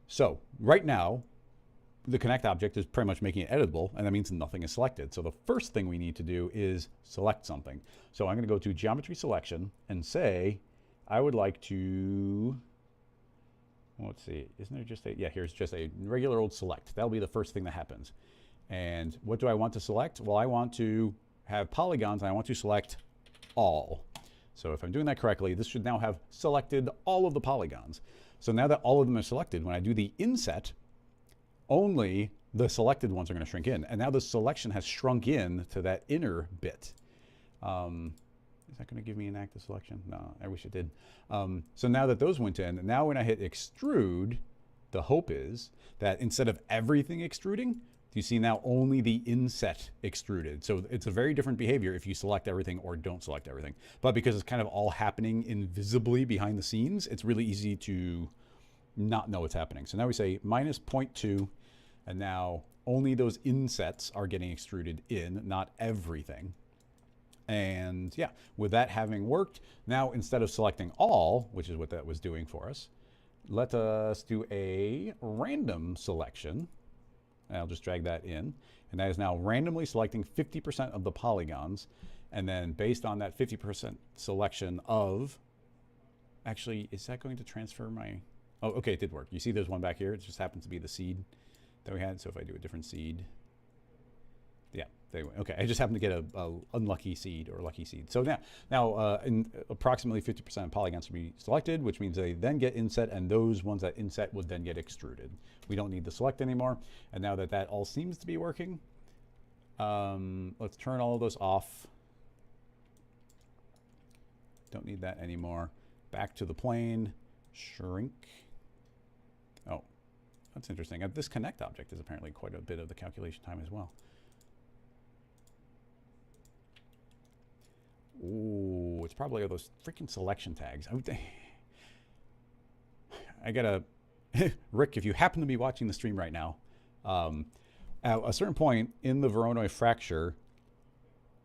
[SPEAKER 1] So right now, the connect object is pretty much making it editable, and that means nothing is selected. So the first thing we need to do is select something. So I'm going to go to Geometry Selection and say, I would like to let's see, isn't there just a, yeah, here's just a regular old select. That'll be the first thing that happens. And what do I want to select? Well, I want to have polygons and I want to select all. So if I'm doing that correctly, this should now have selected all of the polygons. So now that all of them are selected, when I do the inset, only the selected ones are going to shrink in. And now the selection has shrunk in to that inner bit. Is that going to give me an active selection? No, I wish it did. So now that those went in, now when I hit extrude, the hope is that instead of everything extruding, you see now only the inset extruded. So it's a very different behavior if you select everything or don't select everything. But because it's kind of all happening invisibly behind the scenes, it's really easy to not know what's happening. So now we say minus 0.2, and now only those insets are getting extruded in, not everything. And yeah, with that having worked, now instead of selecting all, which is what that was doing for us, let us do a random selection. I'll just drag that in. And that is now randomly selecting 50% of the polygons. And then based on that 50% selection of, actually, is that going to transfer my, oh, okay, it did work. You see there's one back here. It just happens to be the seed that we had. So if I do a different seed, yeah, they went. Okay, I just happened to get a unlucky seed or lucky seed. So now in approximately 50% of polygons to be selected, which means they then get inset, and those ones that inset would then get extruded. We don't need the select anymore. And now that that all seems to be working, let's turn all of those off. Don't need that anymore. Back to the plane, shrink. Oh, that's interesting. This connect object is apparently quite a bit of the calculation time as well. Ooh, it's probably all those freaking selection tags. I gotta, Rick, if you happen to be watching the stream right now, at a certain point in the Voronoi fracture,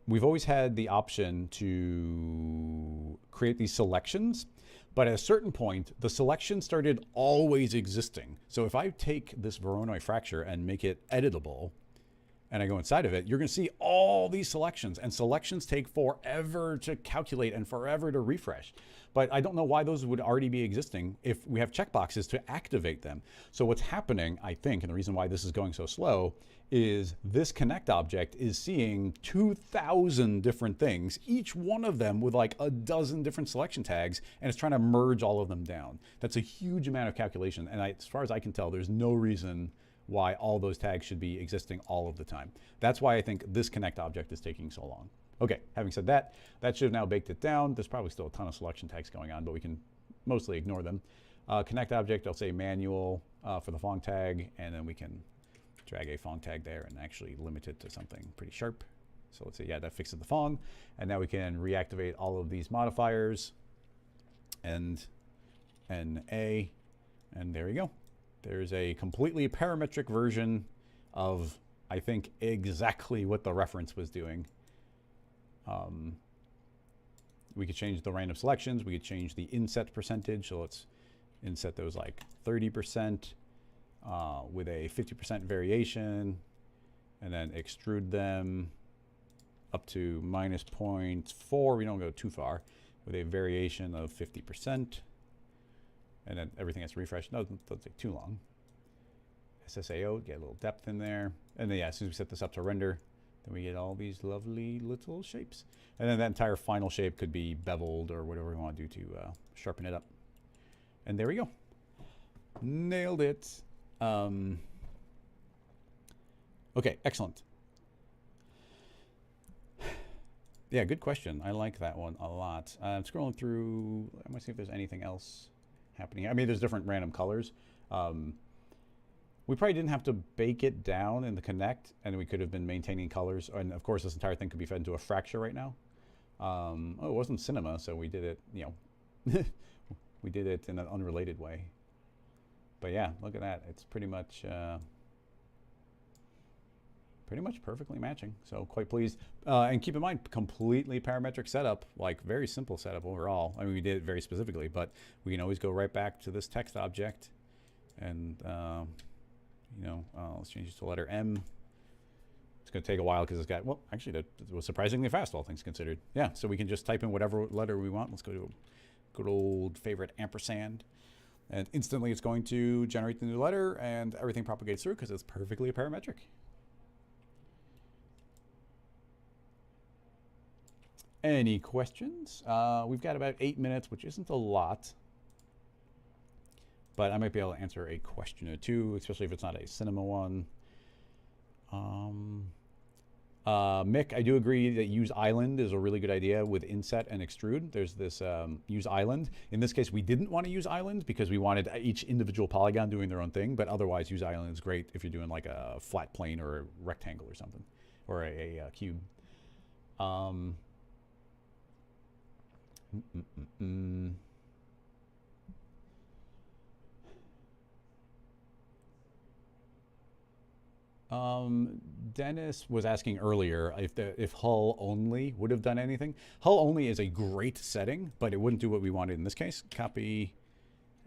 [SPEAKER 1] we've always had the option to create these selections, but at a certain point, the selection started always existing. So if I take this Voronoi fracture and make it editable, and I go inside of it, you're going to see all these selections, and selections take forever to calculate and forever to refresh. But I don't know why those would already be existing if we have checkboxes to activate them. So what's happening, I think, and the reason why this is going so slow, is this connect object is seeing 2,000 different things, each one of them with like a dozen different selection tags, and it's trying to merge all of them down. That's a huge amount of calculation, and as far as I can tell, there's no reason why all those tags should be existing all of the time. That's why I think this connect object is taking so long. Okay, having said that, that should have now baked it down. There's probably still a ton of selection tags going on, but we can mostly ignore them. Connect object, I'll say manual for the Phong tag, and then we can drag a Phong tag there and actually limit it to something pretty sharp. So let's say, yeah, that fixes the Phong. And now we can reactivate all of these modifiers and NA, and there we go. There's a completely parametric version of, I think, exactly what the reference was doing. We could change the random selections. We could change the inset percentage. So let's inset those like 30% with a 50% variation, and then extrude them up to minus 0.4. We don't go too far, with a variation of 50%. And then everything has to refresh. No, it doesn't take too long. SSAO, get a little depth in there. And then, yeah, as soon as we set this up to render, then we get all these lovely little shapes. And then that entire final shape could be beveled or whatever we want to do to sharpen it up. And there we go. Nailed it. Okay, excellent. Yeah, good question. I like that one a lot. I'm scrolling through. I'm going to see if there's anything else happening. I mean, there's different random colors. We probably didn't have to bake it down in the connect, and we could have been maintaining colors. And of course, this entire thing could be fed into a fracture right now. Oh, it wasn't cinema, so we did it, you know, we did it in an unrelated way. But yeah, look at that. It's pretty much perfectly matching. So quite pleased. And keep in mind, completely parametric setup, like very simple setup overall. I mean, we did it very specifically, but we can always go right back to this text object. And, you know, let's change it to letter M. It's going to take a while because it's got, well, actually, that was surprisingly fast, all things considered. Yeah, so we can just type in whatever letter we want. Let's go to a good old favorite ampersand. And instantly it's going to generate the new letter and everything propagates through because it's perfectly parametric. Any questions? We've got about 8 minutes, which isn't a lot. But I might be able to answer a question or two, especially if it's not a cinema one. Mick, I do agree that use island is a really good idea with inset and extrude. There's this use island. In this case, we didn't want to use island because we wanted each individual polygon doing their own thing. But otherwise, use island is great if you're doing like a flat plane or a rectangle or something, or a cube. Dennis was asking earlier if hull only would have done anything. Hull only is a great setting, but it wouldn't do what we wanted in this case. Copy.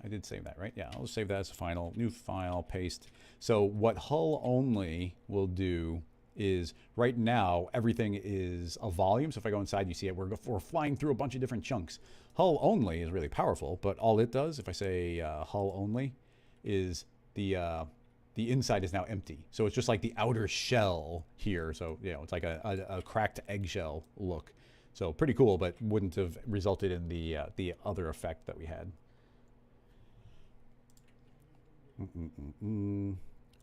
[SPEAKER 1] I did save that, right? Yeah, I'll just save that as a final. New file, paste. So what hull only will do is right now everything is a volume. So if I go inside, you see it. We're flying through a bunch of different chunks. Hull only is really powerful, but all it does, if I say hull only, is the inside is now empty. So it's just like the outer shell here. So, you know, it's like a cracked eggshell look. So pretty cool, but wouldn't have resulted in the other effect that we had.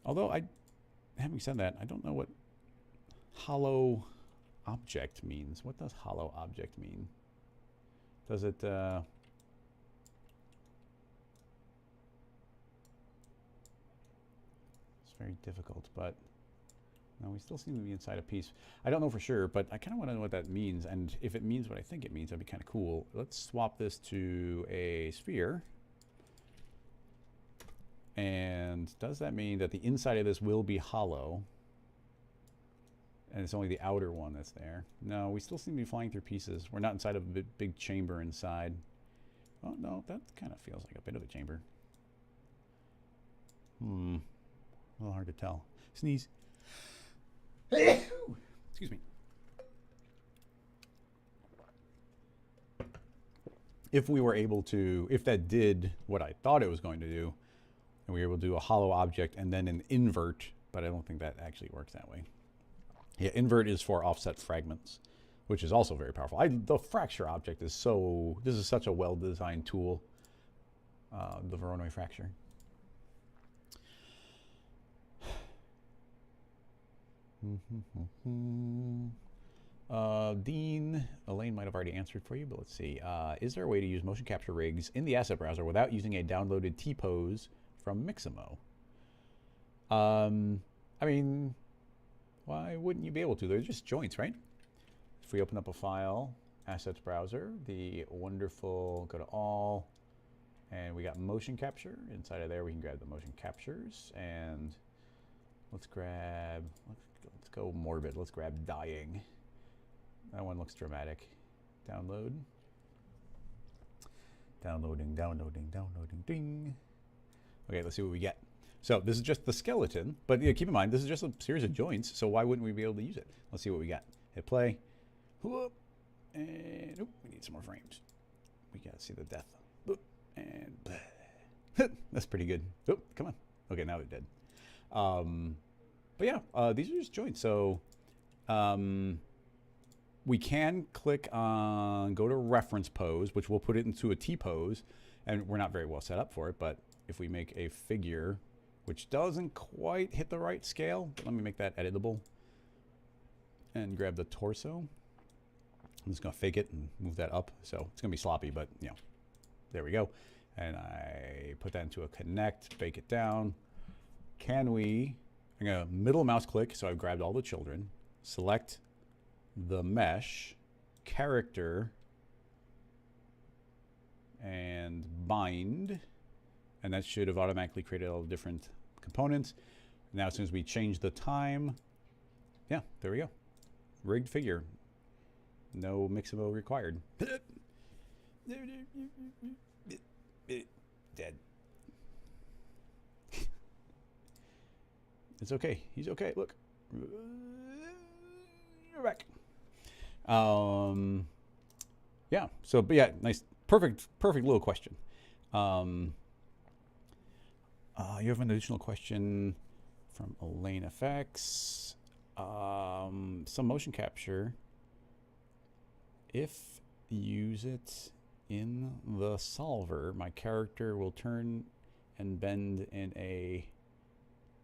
[SPEAKER 1] Although having said that, I don't know what hollow object means. What does hollow object mean? Does it, it's very difficult, but no, we still seem to be inside a piece. I don't know for sure, but I kind of want to know what that means. And if it means what I think it means, that'd be kind of cool. Let's swap this to a sphere. And does that mean that the inside of this will be hollow? And it's only the outer one that's there. No, we still seem to be flying through pieces. We're not inside of a big chamber inside. Oh, no, that kind of feels like a bit of a chamber. A little hard to tell. Sneeze. Excuse me. If we were able to, if that did what I thought it was going to do, and we were able to do a hollow object and then an invert, but I don't think that actually works that way. Yeah, invert is for offset fragments, which is also very powerful. The fracture object is this is such a well-designed tool, the Voronoi fracture. Dean, Elaine might have already answered for you, but let's see. Is there a way to use motion capture rigs in the asset browser without using a downloaded T-pose from Mixamo? I mean, why wouldn't you be able to? They're just joints, right? If we open up a file, assets browser, the wonderful, go to all, and we got motion capture. Inside of there, we can grab the motion captures, and let's go morbid. Let's grab dying. That one looks dramatic. Download. Downloading, ding. Okay, let's see what we get. So this is just the skeleton, but keep in mind, this is just a series of joints, so why wouldn't we be able to use it? Let's see what we got. Hit play. Whoop, and we need some more frames. We gotta see the death. Whoop, and that's pretty good. Oh, come on. Okay, now they're dead. But yeah, these are just joints. So we can click on, go to reference pose, which will put it into a T-pose, and we're not very well set up for it, but if we make a figure, which doesn't quite hit the right scale, let me make that editable, and grab the torso. I'm just gonna fake it and move that up, so it's gonna be sloppy, but you know, there we go. And I put that into a connect, bake it down. I'm gonna middle mouse click, so I've grabbed all the children, select the mesh, character, and bind, and that should have automatically created all the different components. Now as soon as we change the time, yeah, there we go. Rigged figure. No Mixamo required. Dead. It's okay. He's okay. Look. You're back. Yeah. So, but yeah, nice, perfect little question. You have an additional question from Elaine FX. Some motion capture. If use it in the solver, my character will turn and bend in a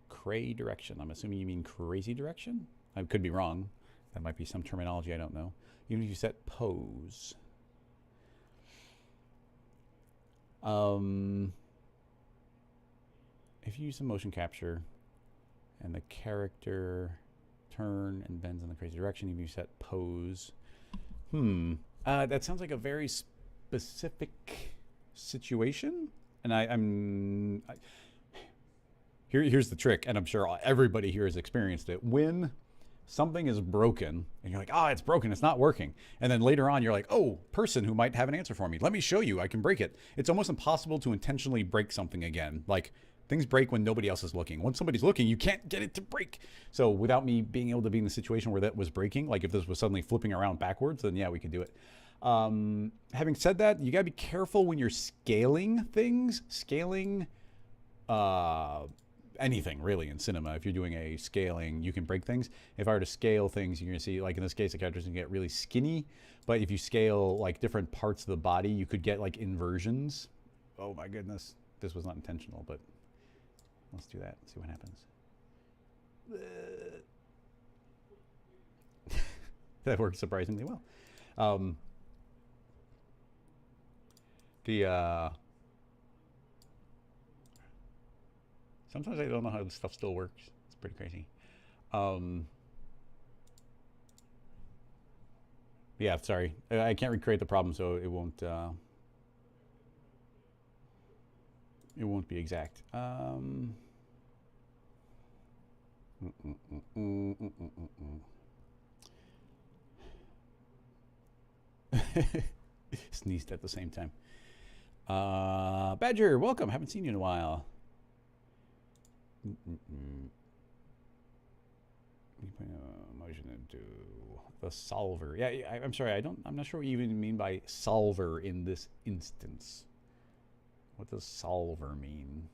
[SPEAKER 1] cray direction. I'm assuming you mean crazy direction? I could be wrong. That might be some terminology I don't know. Even if you set pose. If you use some motion capture and the character turn and bends in the crazy direction, even if you set pose. That sounds like a very specific situation. And here's the trick, and I'm sure everybody here has experienced it. When something is broken and you're like, it's broken, it's not working, and then later on you're like, person who might have an answer for me, let me show you, I can break it. It's almost impossible to intentionally break something again. Like, things break when nobody else is looking. When somebody's looking, you can't get it to break. So without me being able to be in the situation where that was breaking, like if this was suddenly flipping around backwards, then yeah, we could do it. Having said that, you gotta be careful when you're scaling things. Scaling anything really in cinema. If you're doing a scaling, you can break things. If I were to scale things, you're gonna see, like in this case, the character's gonna get really skinny. But if you scale like different parts of the body, you could get like inversions. Oh my goodness, this was not intentional, but let's do that. See what happens. That worked surprisingly well. Sometimes I don't know how this stuff still works. It's pretty crazy. Yeah, sorry. I can't recreate the problem, so it won't be exact. Sneezed at the same time. Badger, welcome. Haven't seen you in a while. Motion into the solver. Yeah, I'm sorry. I'm not sure what you even mean by solver in this instance. What does solver mean?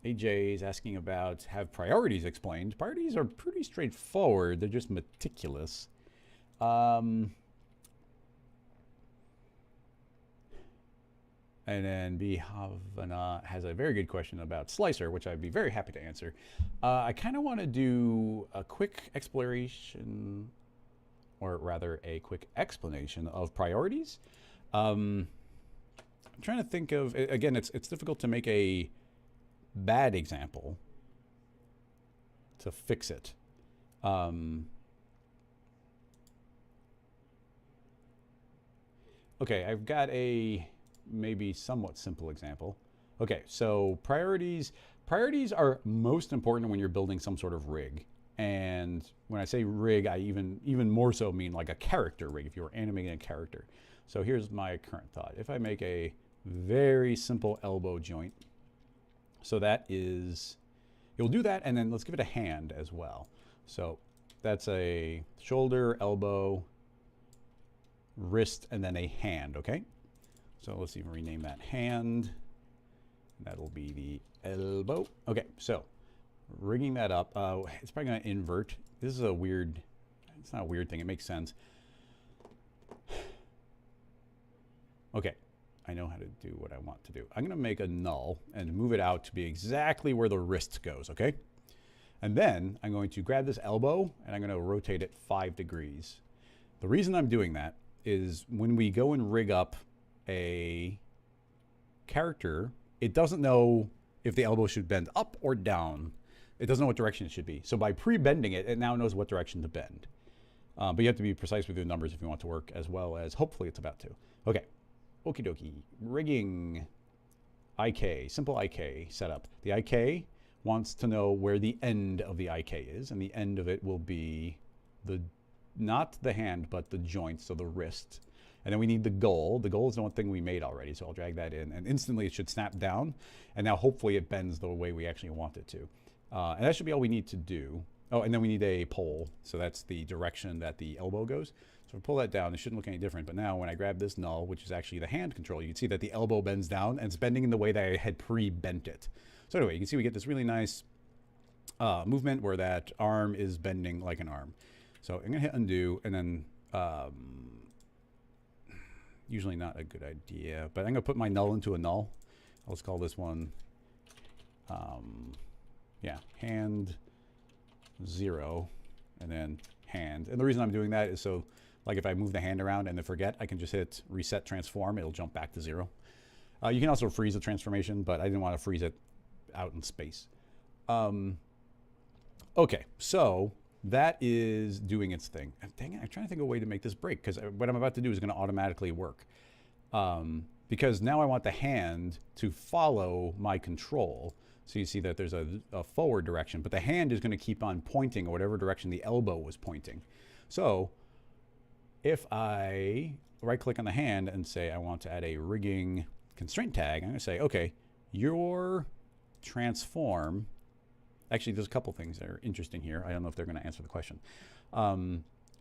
[SPEAKER 1] AJ is asking about have priorities explained. Priorities are pretty straightforward. They're just meticulous. And then Bihavana has a very good question about Slicer, which I'd be very happy to answer. I kind of want to do a quick exploration, or rather a quick explanation of priorities. I'm trying to think of, again, it's difficult to make a bad example to fix it. Okay, I've got a maybe somewhat simple example. Okay, so priorities are most important when you're building some sort of rig. And when I say rig, I even more so mean like a character rig, if you were animating a character. So here's my current thought. If I make a very simple elbow joint, so that is, you'll do that, and then let's give it a hand as well. So that's a shoulder, elbow, wrist, and then a hand, okay? So let's even rename that hand. That'll be the elbow. Okay, so rigging that up, it's probably gonna invert. This is a weird, it's not a weird thing, it makes sense. Okay, I know how to do what I want to do. I'm gonna make a null and move it out to be exactly where the wrist goes, okay? And then I'm going to grab this elbow and I'm gonna rotate it 5 degrees. The reason I'm doing that is when we go and rig up a character, it doesn't know if the elbow should bend up or down. It doesn't know what direction it should be. So by pre-bending it, it now knows what direction to bend. But you have to be precise with your numbers if you want to work, as well as hopefully it's about to. Okay, okie dokie. Rigging IK, simple IK setup. The IK wants to know where the end of the IK is, and the end of it will be not the hand, but the joint, so the wrist. And then we need the goal. The goal is the one thing we made already, so I'll drag that in. And instantly it should snap down. And now hopefully it bends the way we actually want it to. And that should be all we need to do. Oh, and then we need a pole. So that's the direction that the elbow goes. So if I pull that down, it shouldn't look any different. But now when I grab this null, which is actually the hand control, you can see that the elbow bends down and it's bending in the way that I had pre-bent it. So anyway, you can see we get this really nice movement where that arm is bending like an arm. So I'm gonna hit undo, and then usually not a good idea, but I'm gonna put my null into a null. Let's call this one, yeah, hand 0, and then hand. And the reason I'm doing that is so, like, if I move the hand around and then forget, I can just hit reset transform. It'll jump back to 0. You can also freeze the transformation, but I didn't want to freeze it out in space. Okay, so that is doing its thing. Dang it, I'm trying to think of a way to make this break, because what I'm about to do is going to automatically work. Because now I want the hand to follow my control. So you see that there's a forward direction, but the hand is going to keep on pointing in whatever direction the elbow was pointing. So if I right-click on the hand and say I want to add a rigging constraint tag, I'm going to say, okay, your transform. Actually, there's a couple things that are interesting here. I don't know if they're going to answer the question.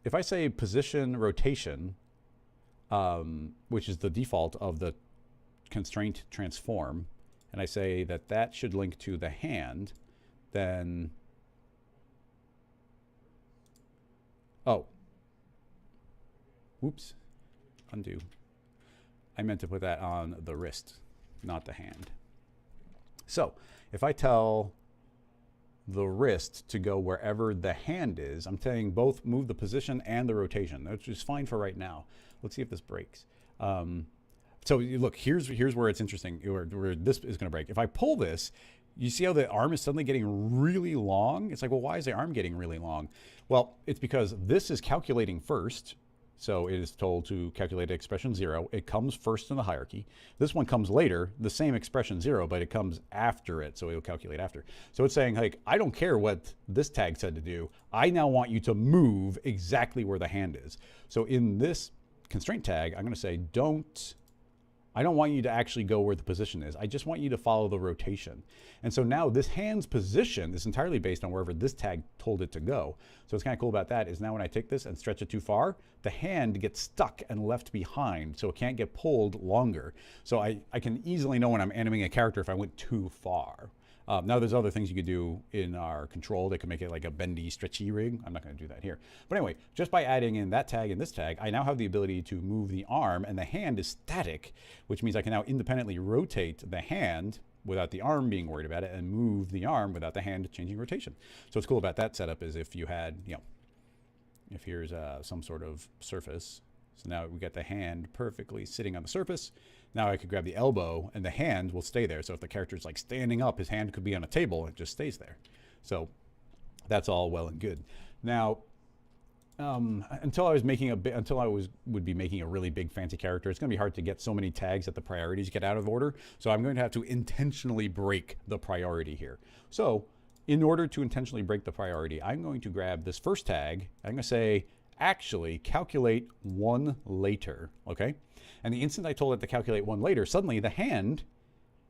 [SPEAKER 1] If I say position rotation, which is the default of the constraint transform, and I say that that should link to the hand, then, oh, whoops, undo. I meant to put that on the wrist, not the hand. So if I tell the wrist to go wherever the hand is, I'm saying both move the position and the rotation, which is fine for right now. Let's see if this breaks. So look, here's where it's interesting, where this is going to break. If I pull this, you see how the arm is suddenly getting really long? It's like, well, why is the arm getting really long? Well, it's because this is calculating first. So it is told to calculate expression 0. It comes first in the hierarchy. This one comes later, the same expression 0, but it comes after it, so it'll calculate after. So it's saying, like, I don't care what this tag said to do. I now want you to move exactly where the hand is. So in this constraint tag, I'm going to say, I don't want you to actually go where the position is. I just want you to follow the rotation. And so now this hand's position is entirely based on wherever this tag told it to go. So what's kind of cool about that is now when I take this and stretch it too far, the hand gets stuck and left behind, so it can't get pulled longer. So I can easily know when I'm animating a character if I went too far. Now there's other things you could do in our control that could make it like a bendy, stretchy rig. I'm not going to do that here. But anyway, just by adding in that tag and this tag, I now have the ability to move the arm, and the hand is static, which means I can now independently rotate the hand without the arm being worried about it, and move the arm without the hand changing rotation. So what's cool about that setup is if you had, you know, if here's some sort of surface, so now we got the hand perfectly sitting on the surface. Now I could grab the elbow and the hand will stay there. So if the character's like standing up, his hand could be on a table and it just stays there. So that's all well and good. Now, until I would be making a really big fancy character, it's going to be hard to get so many tags that the priorities get out of order. So I'm going to have to intentionally break the priority here. So in order to intentionally break the priority, I'm going to grab this first tag. I'm going to say, actually calculate 1 later, okay? And the instant I told it to calculate 1 later, suddenly the hand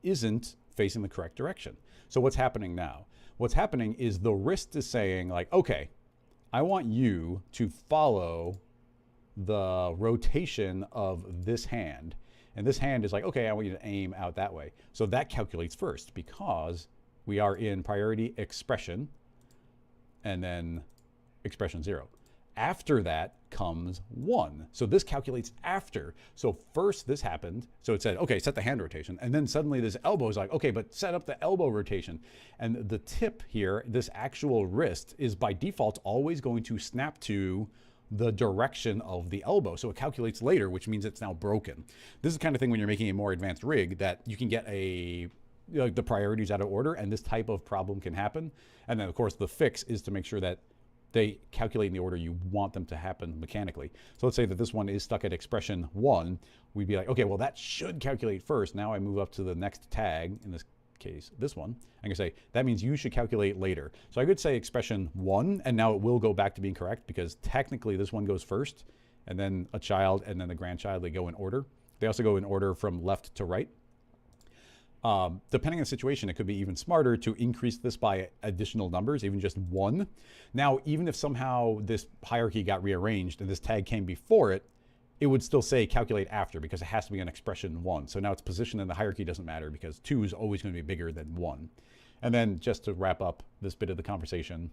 [SPEAKER 1] isn't facing the correct direction. So what's happening now? What's happening is the wrist is saying, like, okay, I want you to follow the rotation of this hand. And this hand is like, okay, I want you to aim out that way. So that calculates first because we are in priority expression and then expression 0. After that comes 1. So this calculates after. So first this happened. So it said, okay, set the hand rotation. And then suddenly this elbow is like, okay, but set up the elbow rotation. And the tip here, this actual wrist, is by default always going to snap to the direction of the elbow. So it calculates later, which means it's now broken. This is the kind of thing when you're making a more advanced rig that you can get the priorities out of order, and this type of problem can happen. And then of course the fix is to make sure that they calculate in the order you want them to happen mechanically. So let's say that this one is stuck at expression 1. We'd be like, okay, well that should calculate first. Now I move up to the next tag, in this case, this one. I'm gonna say, that means you should calculate later. So I could say expression 1, and now it will go back to being correct because technically this one goes first, and then a child, and then the grandchild, they go in order. They also go in order from left to right. Depending on the situation, it could be even smarter to increase this by additional numbers, even just 1. Now, even if somehow this hierarchy got rearranged and this tag came before it, it would still say calculate after because it has to be an expression 1. So now its position in the hierarchy doesn't matter because 2 is always going to be bigger than 1. And then just to wrap up this bit of the conversation,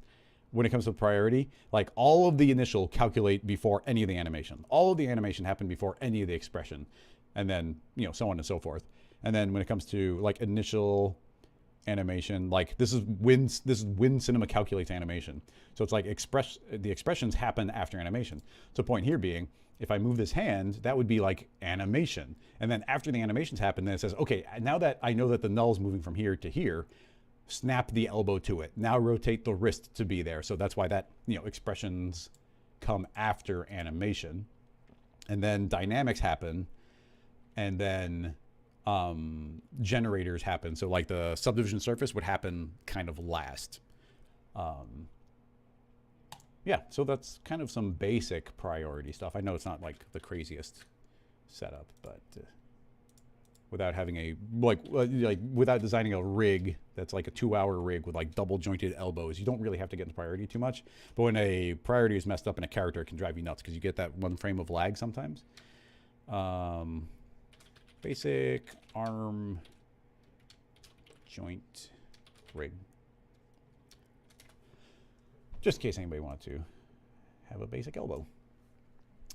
[SPEAKER 1] when it comes to priority, like all of the initial calculate before any of the animation. All of the animation happened before any of the expression. And then, so on and so forth. And then when it comes to like initial animation, like this is when cinema calculates animation. So it's like the expressions happen after animation. So point here being, if I move this hand, that would be like animation. And then after the animations happen, then it says, okay, now that I know that the null is moving from here to here, snap the elbow to it. Now rotate the wrist to be there. So that's why that, expressions come after animation. And then dynamics happen. And then generators happen. So like the subdivision surface would happen kind of last. Yeah, so that's kind of some basic priority stuff. I know it's not like the craziest setup, but without having a, like without designing a rig that's like a 2-hour rig with like double jointed elbows, you don't really have to get into priority too much. But when a priority is messed up in a character, it can drive you nuts because you get that 1 frame of lag sometimes. Basic arm joint rig. Just in case anybody wanted to have a basic elbow.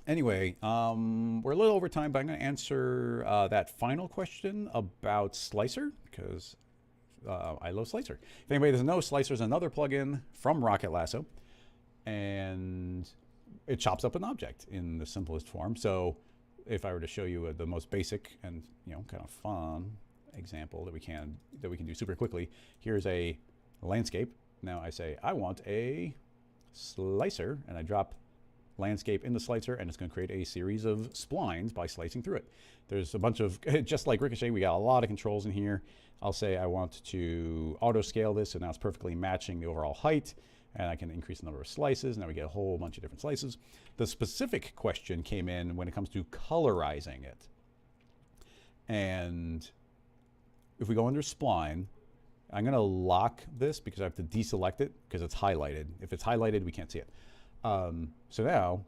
[SPEAKER 1] Anyway, we're a little over time, but I'm going to answer that final question about Slicer because I love Slicer. If anybody doesn't know, Slicer is another plugin from Rocket Lasso, and it chops up an object in the simplest form. So if I were to show you the most basic and kind of fun example that we can do super quickly, here's a landscape. Now I say I want a slicer, and I drop landscape in the slicer, and it's going to create a series of splines by slicing through it. There's a bunch of, just like Ricochet, we got a lot of controls in here. I'll say I want to auto scale this, so now it's perfectly matching the overall height. And I can increase the number of slices. Now we get a whole bunch of different slices. The specific question came in when it comes to colorizing it. And if we go under spline, I'm going to lock this because I have to deselect it because it's highlighted. If it's highlighted, we can't see it. So now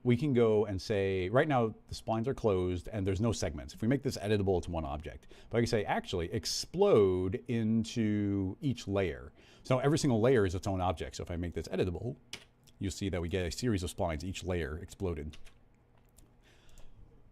[SPEAKER 1] we can go and say, right now the splines are closed and there's no segments. If we make this editable, it's one object. But I can say, actually, explode into each layer. So every single layer is its own object. So if I make this editable, you'll see that we get a series of splines, each layer exploded.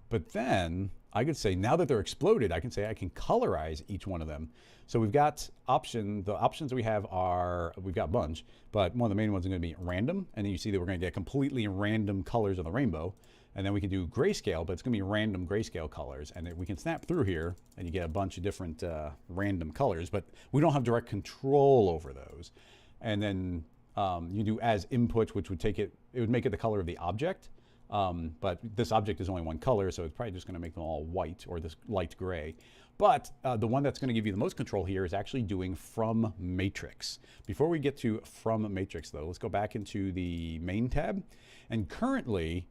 [SPEAKER 1] But then I could say, now that they're exploded, I can say I can colorize each one of them. So we've got the options we have are, we've got a bunch, but one of the main ones is going to be random. And then you see that we're going to get completely random colors of the rainbow. And then we can do grayscale, but it's going to be random grayscale colors. And we can snap through here and you get a bunch of different random colors, but we don't have direct control over those. And then you do as input, which would take it, it would make it the color of the object. But this object is only one color, so it's probably just going to make them all white or this light gray. But the one that's going to give you the most control here is actually doing from matrix. Before we get to from matrix, though, let's go back into the main tab. And currently,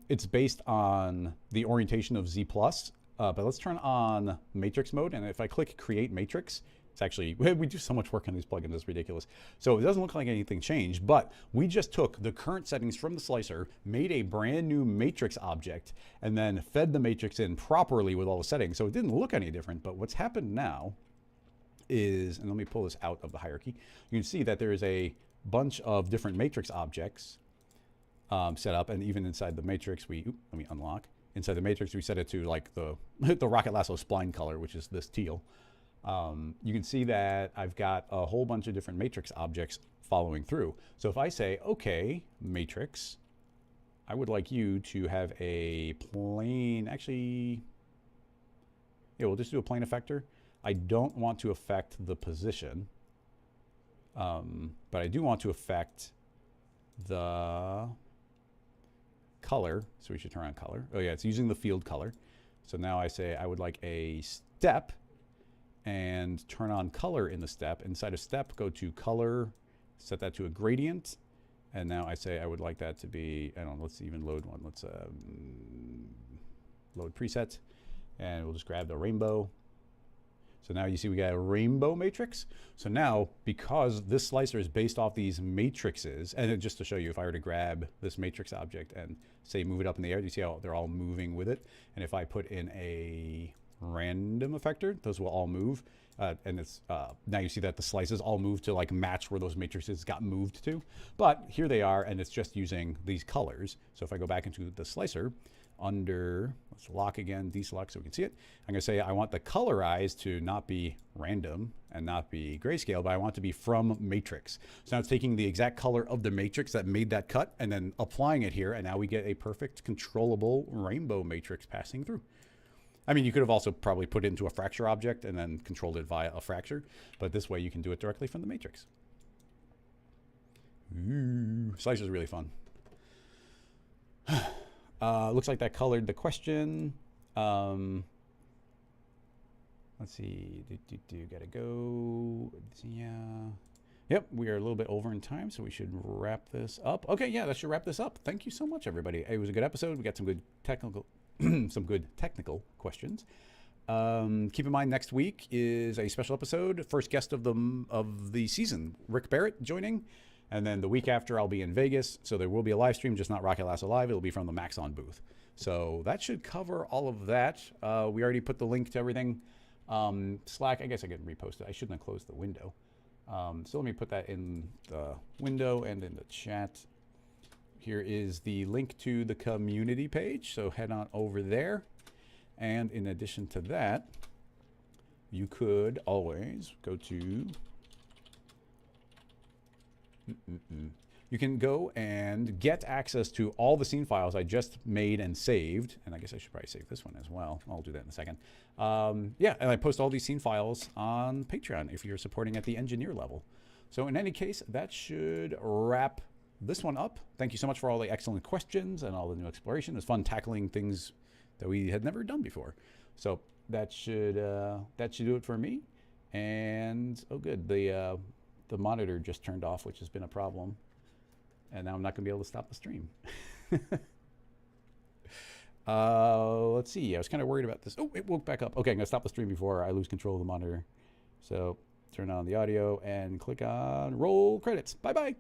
[SPEAKER 1] it's based on the orientation of Z+, but let's turn on matrix mode. And if I click create matrix, it's actually, we do so much work on these plugins, it's ridiculous. So it doesn't look like anything changed, but we just took the current settings from the slicer, made a brand new matrix object, and then fed the matrix in properly with all the settings. So it didn't look any different, but what's happened now is, and let me pull this out of the hierarchy, you can see that there is a bunch of different matrix objects set up, and even inside the matrix, let me unlock. Inside the matrix, we set it to like the Rocket Lasso spline color, which is this teal. You can see that I've got a whole bunch of different matrix objects following through. So if I say, okay, matrix, I would like you to have a plane, actually, yeah, we'll just do a plane effector. I don't want to affect the position, but I do want to affect the color. So we should turn on color. Oh yeah, it's using the field color. So now I say I would like a step and turn on color in the step. Inside of step, go to color, set that to a gradient. And now I say I would like that to be, I don't know, let's even load one. Let's load preset. And we'll just grab the rainbow. So now you see we got a rainbow matrix. So now, because this slicer is based off these matrices, and just to show you, if I were to grab this matrix object and say move it up in the air, you see how they're all moving with it? And if I put in a random effector, those will all move. And it's now you see that the slices all move to like match where those matrices got moved to. But here they are, and it's just using these colors. So if I go back into the slicer, under, let's lock again, deselect so we can see it. I'm going to say I want the colorize to not be random and not be grayscale, but I want it to be from matrix. So now it's taking the exact color of the matrix that made that cut and then applying it here, and now we get a perfect controllable rainbow matrix passing through. I mean, you could have also probably put it into a fracture object and then controlled it via a fracture, but this way you can do it directly from the matrix. Ooh, Slicer's really fun. Looks like that colored the question. Let's see. Gotta go. Yeah. Yep, we are a little bit over in time, so we should wrap this up. Okay, yeah, that should wrap this up. Thank you so much, everybody. It was a good episode. We got some good technical, questions. Keep in mind, next week is a special episode. First guest of the season, Rick Barrett, joining. And then the week after, I'll be in Vegas. So there will be a live stream, just not Rocket Lasso Live. It'll be from the Maxon booth. So that should cover all of that. We already put the link to everything. Slack, I guess I could repost it. I shouldn't have closed the window. So let me put that in the window and in the chat. Here is the link to the community page. So head on over there. And in addition to that, you could always go to... You can go and get access to all the scene files I just made and saved. And I guess I should probably save this one as well. I'll do that in a second. Yeah, and I post all these scene files on Patreon if you're supporting at the engineer level. So in any case, that should wrap this one up. Thank you so much for all the excellent questions and all the new exploration. It was fun tackling things that we had never done before. So that should do it for me. And oh good, the monitor just turned off, which has been a problem. And now I'm not going to be able to stop the stream. Let's see. I was kind of worried about this. Oh, it woke back up. Okay, I'm going to stop the stream before I lose control of the monitor. So turn on the audio and click on roll credits. Bye-bye.